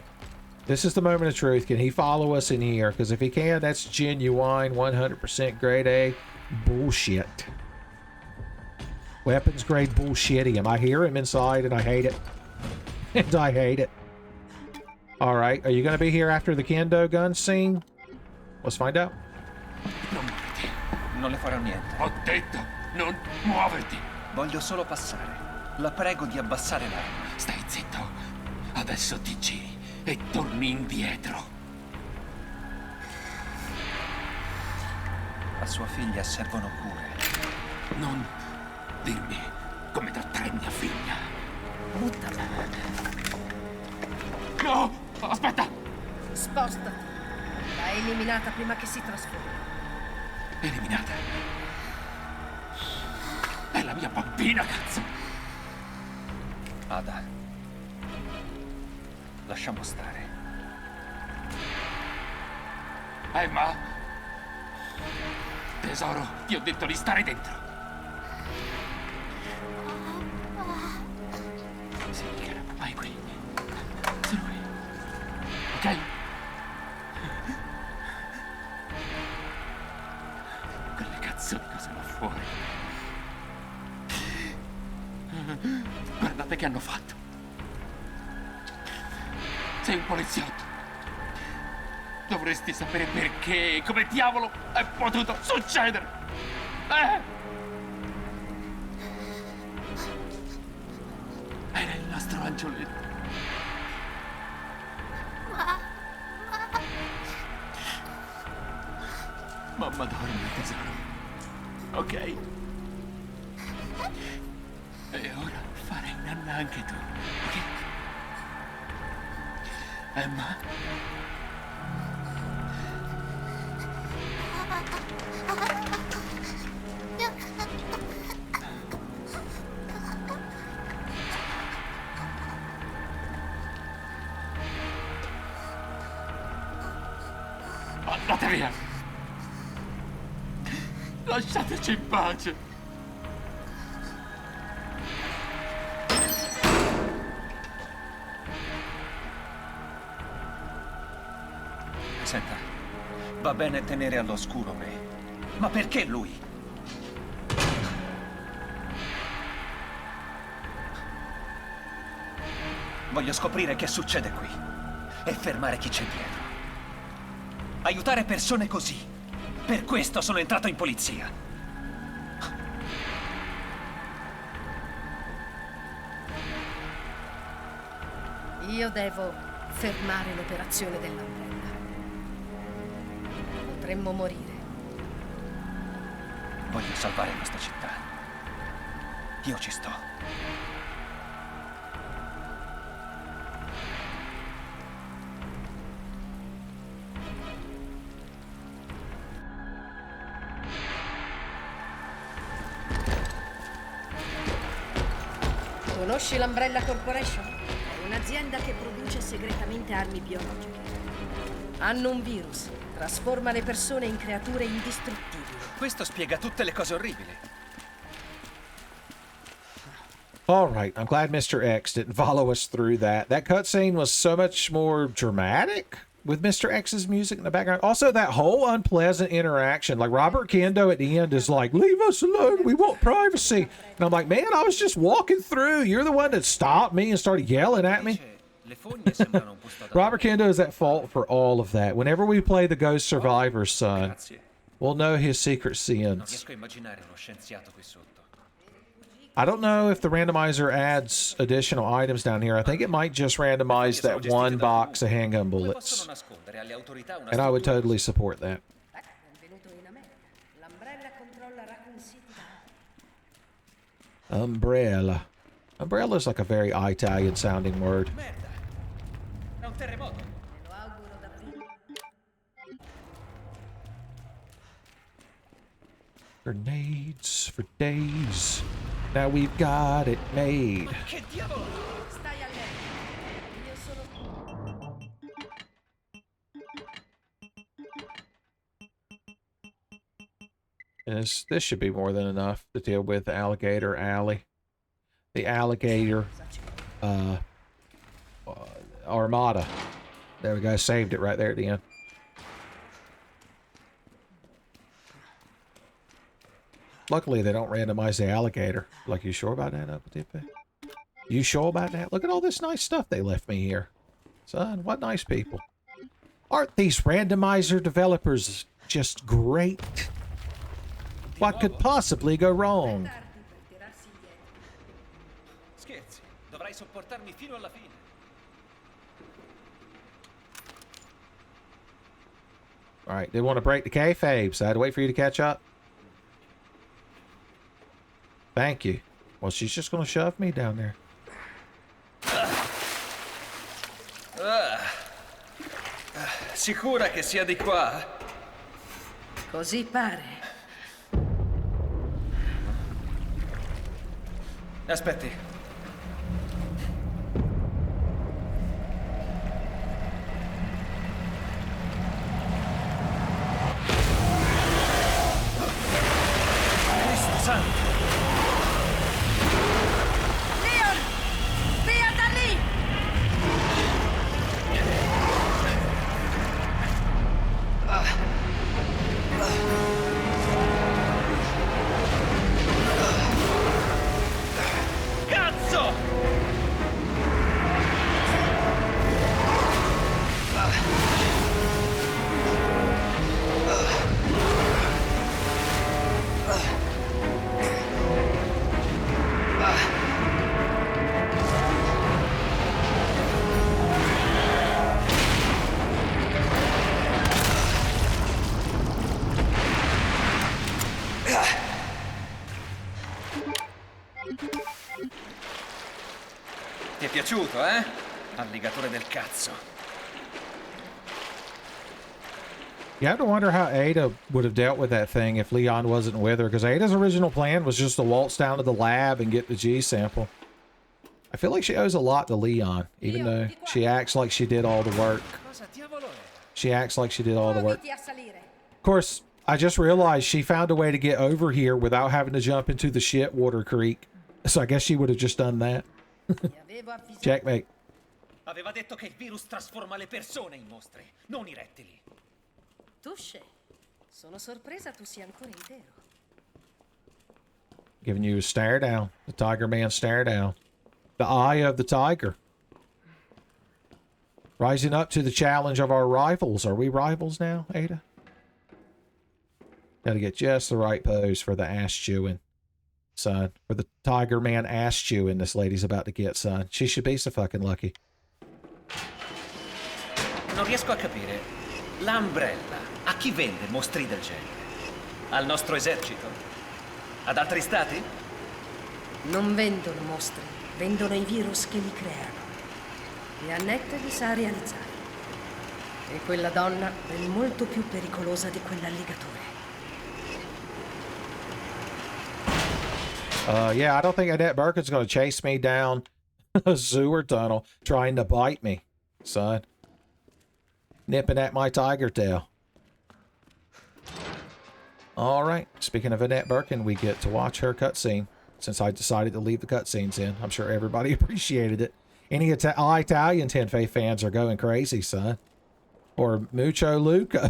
This is the moment of truth. Can he follow us in here? Because if he can, that's genuine 100% grade A bullshit. Weapons grade bullshittium. I hear him inside and I hate it. And I hate it. Alright, are you going to be here after the kendo gun scene? Let's find out. Non muoverti. Non le farò niente. Ho detto, non muoverti. Voglio solo passare. La prego di abbassare l'arma. Stai zitto. Adesso ti giri e torni indietro. A sua figlia servono cure. Non dirmi come trattare mia figlia. Buttala. No! Aspetta! Spostati. L'ha eliminata prima che si trasformi. Eliminata. È la mia bambina, cazzo! Ada. Lasciamo stare. Emma! Tesoro, ti ho detto di stare dentro. Sì, cara, vai qui. Sono qui. Ok? Quelle cazzoni cosa là fuori. Guardate che hanno fatto. Sei un poliziotto. Dovresti sapere perché e come diavolo è potuto succedere. Era il nostro angioletto. Mamma dorme, tesoro. Ok? E ora farai nanna anche tu, ok? Emma? Andate via! Lasciateci in pace! Senta, va bene tenere all'oscuro me. Ma perché lui? Voglio scoprire che succede qui e fermare chi c'è dietro. Aiutare persone così. Per questo sono entrato in polizia. Io devo fermare l'operazione dell'Umbrella. Potremmo morire. Voglio salvare questa città. Io ci sto. Conosci l'Umbrella Corporation? È un'azienda che produce segretamente armi biologiche. Hanno un virus. Trasforma le persone in creature indistruttibili. Questo spiega tutte le cose orribili. All right, I'm glad Mr. X didn't follow us through that. That cutscene was so much more dramatic with Mr. X's music in the background. Also, that whole unpleasant interaction. Like, Robert Kendo at the end is like, leave us alone. We want privacy. And I'm like, man, I was just walking through. You're the one that stopped me and started yelling at me. Robert Kendo is at fault for all of that. Whenever we play the Ghost Survivor's son, we'll know his secret sins. I don't know if the randomizer adds additional items down here. I think it might just randomize that one box of handgun bullets. And I would totally support that. Umbrella. Umbrella is like a very Italian sounding word. Grenades for days. Now we've got it made. And this should be more than enough to deal with the alligator alley. The alligator armada. There we go. Saved it right there at the end. Luckily, they don't randomize the alligator. Like, you sure about that, Uncle Tippy? You sure about that? Look at all this nice stuff they left me here. Son, what nice people. Aren't these randomizer developers just great? What could possibly go wrong? Scherzi, dovrai sopportarmi fino alla fine. Alright, they want to break the kayfabe, so I had to wait for you to catch up. Thank you. Well, she's just going to shove me down there. Sicura che sia di qua? Così pare. Aspetti. Cristo santo! Leon! Via da lì! Cazzo! Ti è piaciuto, eh? Alligatore del cazzo. You have to wonder how Ada would have dealt with that thing if Leon wasn't with her, because Ada's original plan was just to waltz down to the lab and get the G sample. I feel like she owes a lot to Leon, even though she acts like she did all the work. She acts like she did all the work. Of course, I just realized she found a way to get over here without having to jump into the shit water creek. So I guess she would have just done that. Checkmate. Aveva detto che il virus trasforma le persone in mostri, non i rettili. Touché. Sono sorpresa tu sia ancora intero. Giving you a stare down. The Tiger Man stare down. The eye of the tiger. Rising up to the challenge of our rivals. Are we rivals now, Ada? Gotta get just the right pose for the ass chewing, son. For the Tiger Man ass chewing this lady's about to get, son. She should be so fucking lucky. Non riesco a capire. L'Umbrella a chi vende mostri del genere? Al nostro esercito? Ad altri stati? Non vendono mostri, vendono i virus che li creano. E Annette li sa realizzare. E quella donna è molto più pericolosa di quell'alligatore. Yeah, I don't think Annette Birkin's gonna chase me down a sewer tunnel trying to bite me, son. Nipping at my tiger tail. Alright, speaking of Annette Birkin, we get to watch her cutscene. Since I decided to leave the cutscenes in. I'm sure everybody appreciated it. Any Italian Tenfei fans are going crazy, son. Or mucho luco,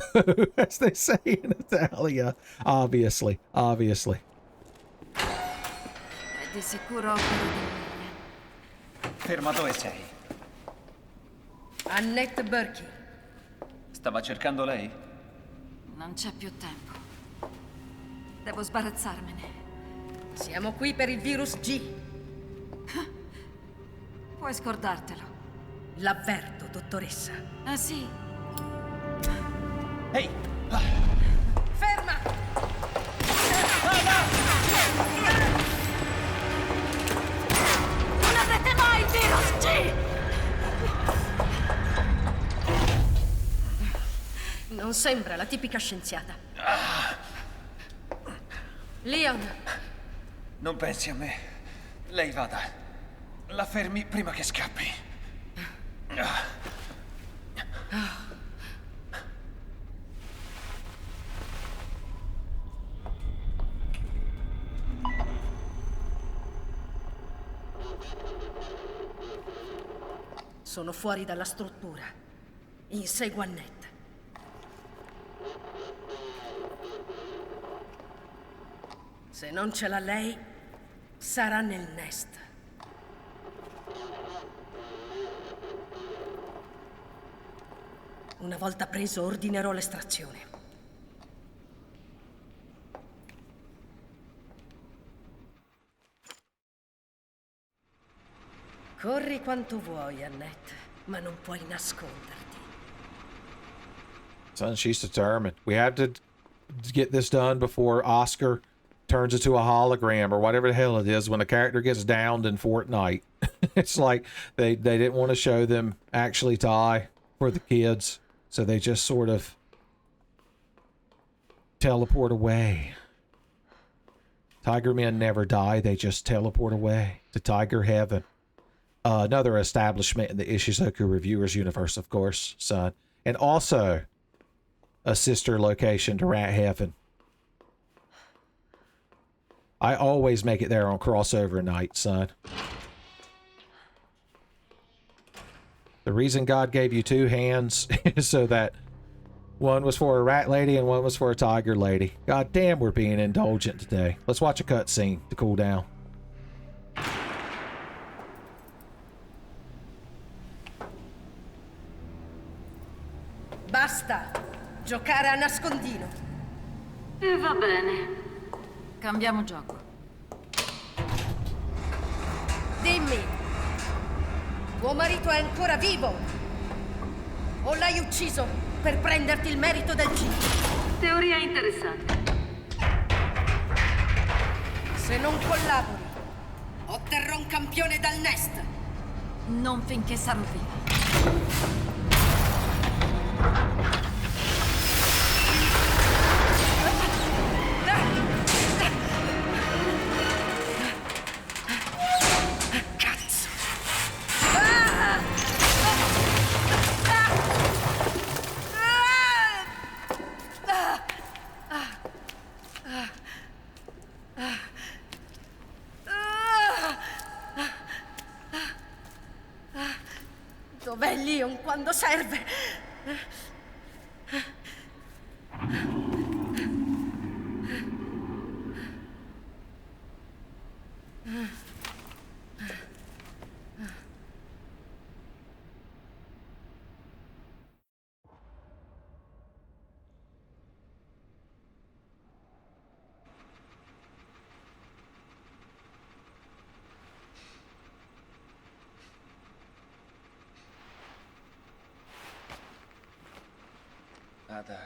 as they say in Italia. Obviously, obviously. È di sicuro opera di Emilia. Ferma, dove sei? Annette Berkey. Stava cercando lei? Non c'è più tempo. Devo sbarazzarmene. Siamo qui per il virus G. Puoi scordartelo. L'avverto, dottoressa. Ah sì? Ehi! Ferma! Non avrete mai il virus G! Non sembra la tipica scienziata. Leon, Non pensi a me. Lei vada. La fermi prima che scappi. sono fuori dalla struttura. Insegua Annette. Se non ce l'ha lei, sarà nel nest. Una volta preso, ordinerò l'estrazione. Corri quanto vuoi, Annette, ma non puoi nasconderti. Son, she's determined. We have to get this done before Oscar turns into a hologram or whatever the hell it is when a character gets downed in Fortnite. It's like they didn't want to show them actually die for the kids, so they just sort of teleport away. Tiger men never die, they just teleport away to Tiger Heaven. Another establishment in the Ishuzoku Reviewers universe, of course, son. And also a sister location to Rat Heaven. I always make it there on crossover night, son. The reason God gave you two hands is so that one was for a rat lady and one was for a tiger lady. God damn, we're being indulgent today. Let's watch a cutscene to cool down. Basta giocare a nascondino. E va bene. Cambiamo gioco. Dimmi, tuo marito è ancora vivo? O l'hai ucciso per prenderti il merito del G? Teoria interessante. Se non collabori, otterrò un campione dal nest. Non finché sarò viva. Cazzo! Dov'è Leon quando serve? Ada.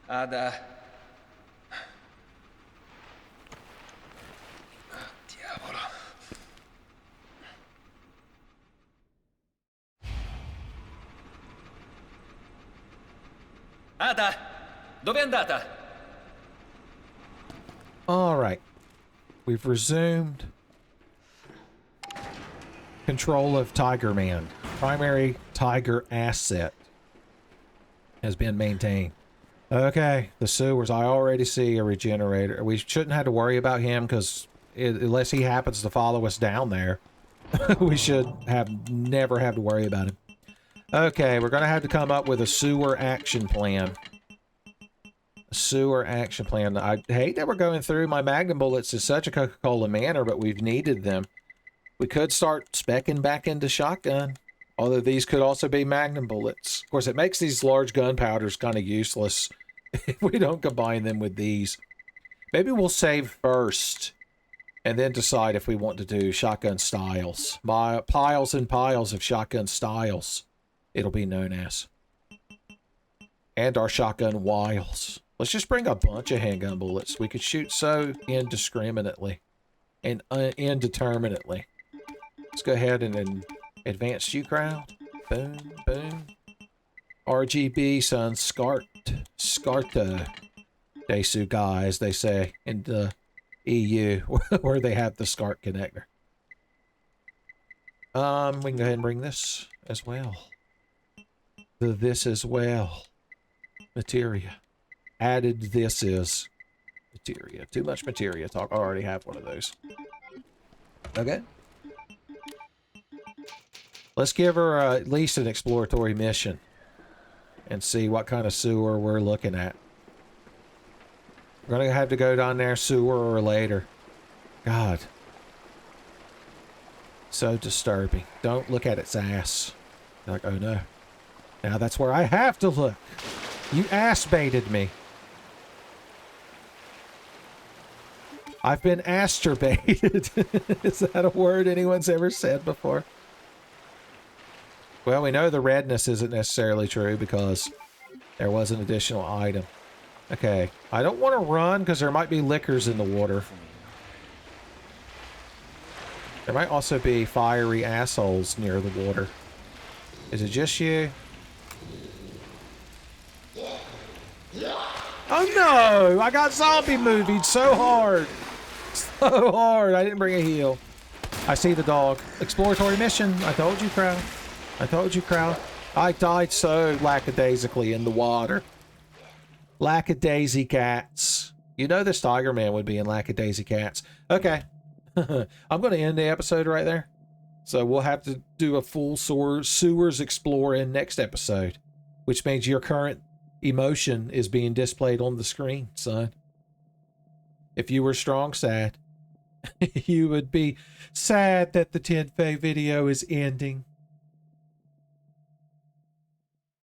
Ada. Oh, diavolo. Ada! Dove è andata? All right. We've resumed control of Tiger Man. Primary Tiger asset has been maintained. Okay, the sewers. I already see a regenerator. We shouldn't have to worry about him because unless he happens to follow us down there, we should never have to worry about him. Okay, we're gonna have to come up with a sewer action plan. A sewer action plan. I hate that we're going through my Magnum bullets in such a Coca-Cola manner, but we've needed them. We could start speccing back into shotgun, although these could also be Magnum bullets. Of course, it makes these large gunpowders kind of useless if we don't combine them with these. Maybe we'll save first and then decide if we want to do shotgun styles. Piles and piles of shotgun styles, it'll be known as. And our shotgun wiles. Let's just bring a bunch of handgun bullets. We could shoot so indiscriminately and indeterminately. Let's go ahead and advance you crowd. Boom, boom. RGB, son. Scarta. Desu guys, they say in the EU, where they have the SCART connector. We can go ahead and bring this as well. This as well. Materia. Added this is materia. Too much materia talk. I already have one of those. Okay. Let's give her at least an exploratory mission and see what kind of sewer we're looking at. We're gonna have to go down there sooner or later. God. So disturbing. Don't look at its ass. You're like, oh no. Now that's where I have to look. You ass baited me. I've been asturbated. Is that a word anyone's ever said before? Well, we know the redness isn't necessarily true because there was an additional item. Okay, I don't want to run because there might be liquors in the water. There might also be fiery assholes near the water. Is it just you? Oh no! I got zombie movied so hard! So hard! I didn't bring a heal. I see the dog. Exploratory mission. I told you, crowd. I told you, crowd. I died so lackadaisically in the water. Lackadaisy cats. You know this Tiger Man would be in Lackadaisy cats. Okay. I'm going to end the episode right there. So we'll have to do a full sewers explore in next episode. Which means your current emotion is being displayed on the screen, son. If you were strong sad, you would be sad that the 10F video is ending.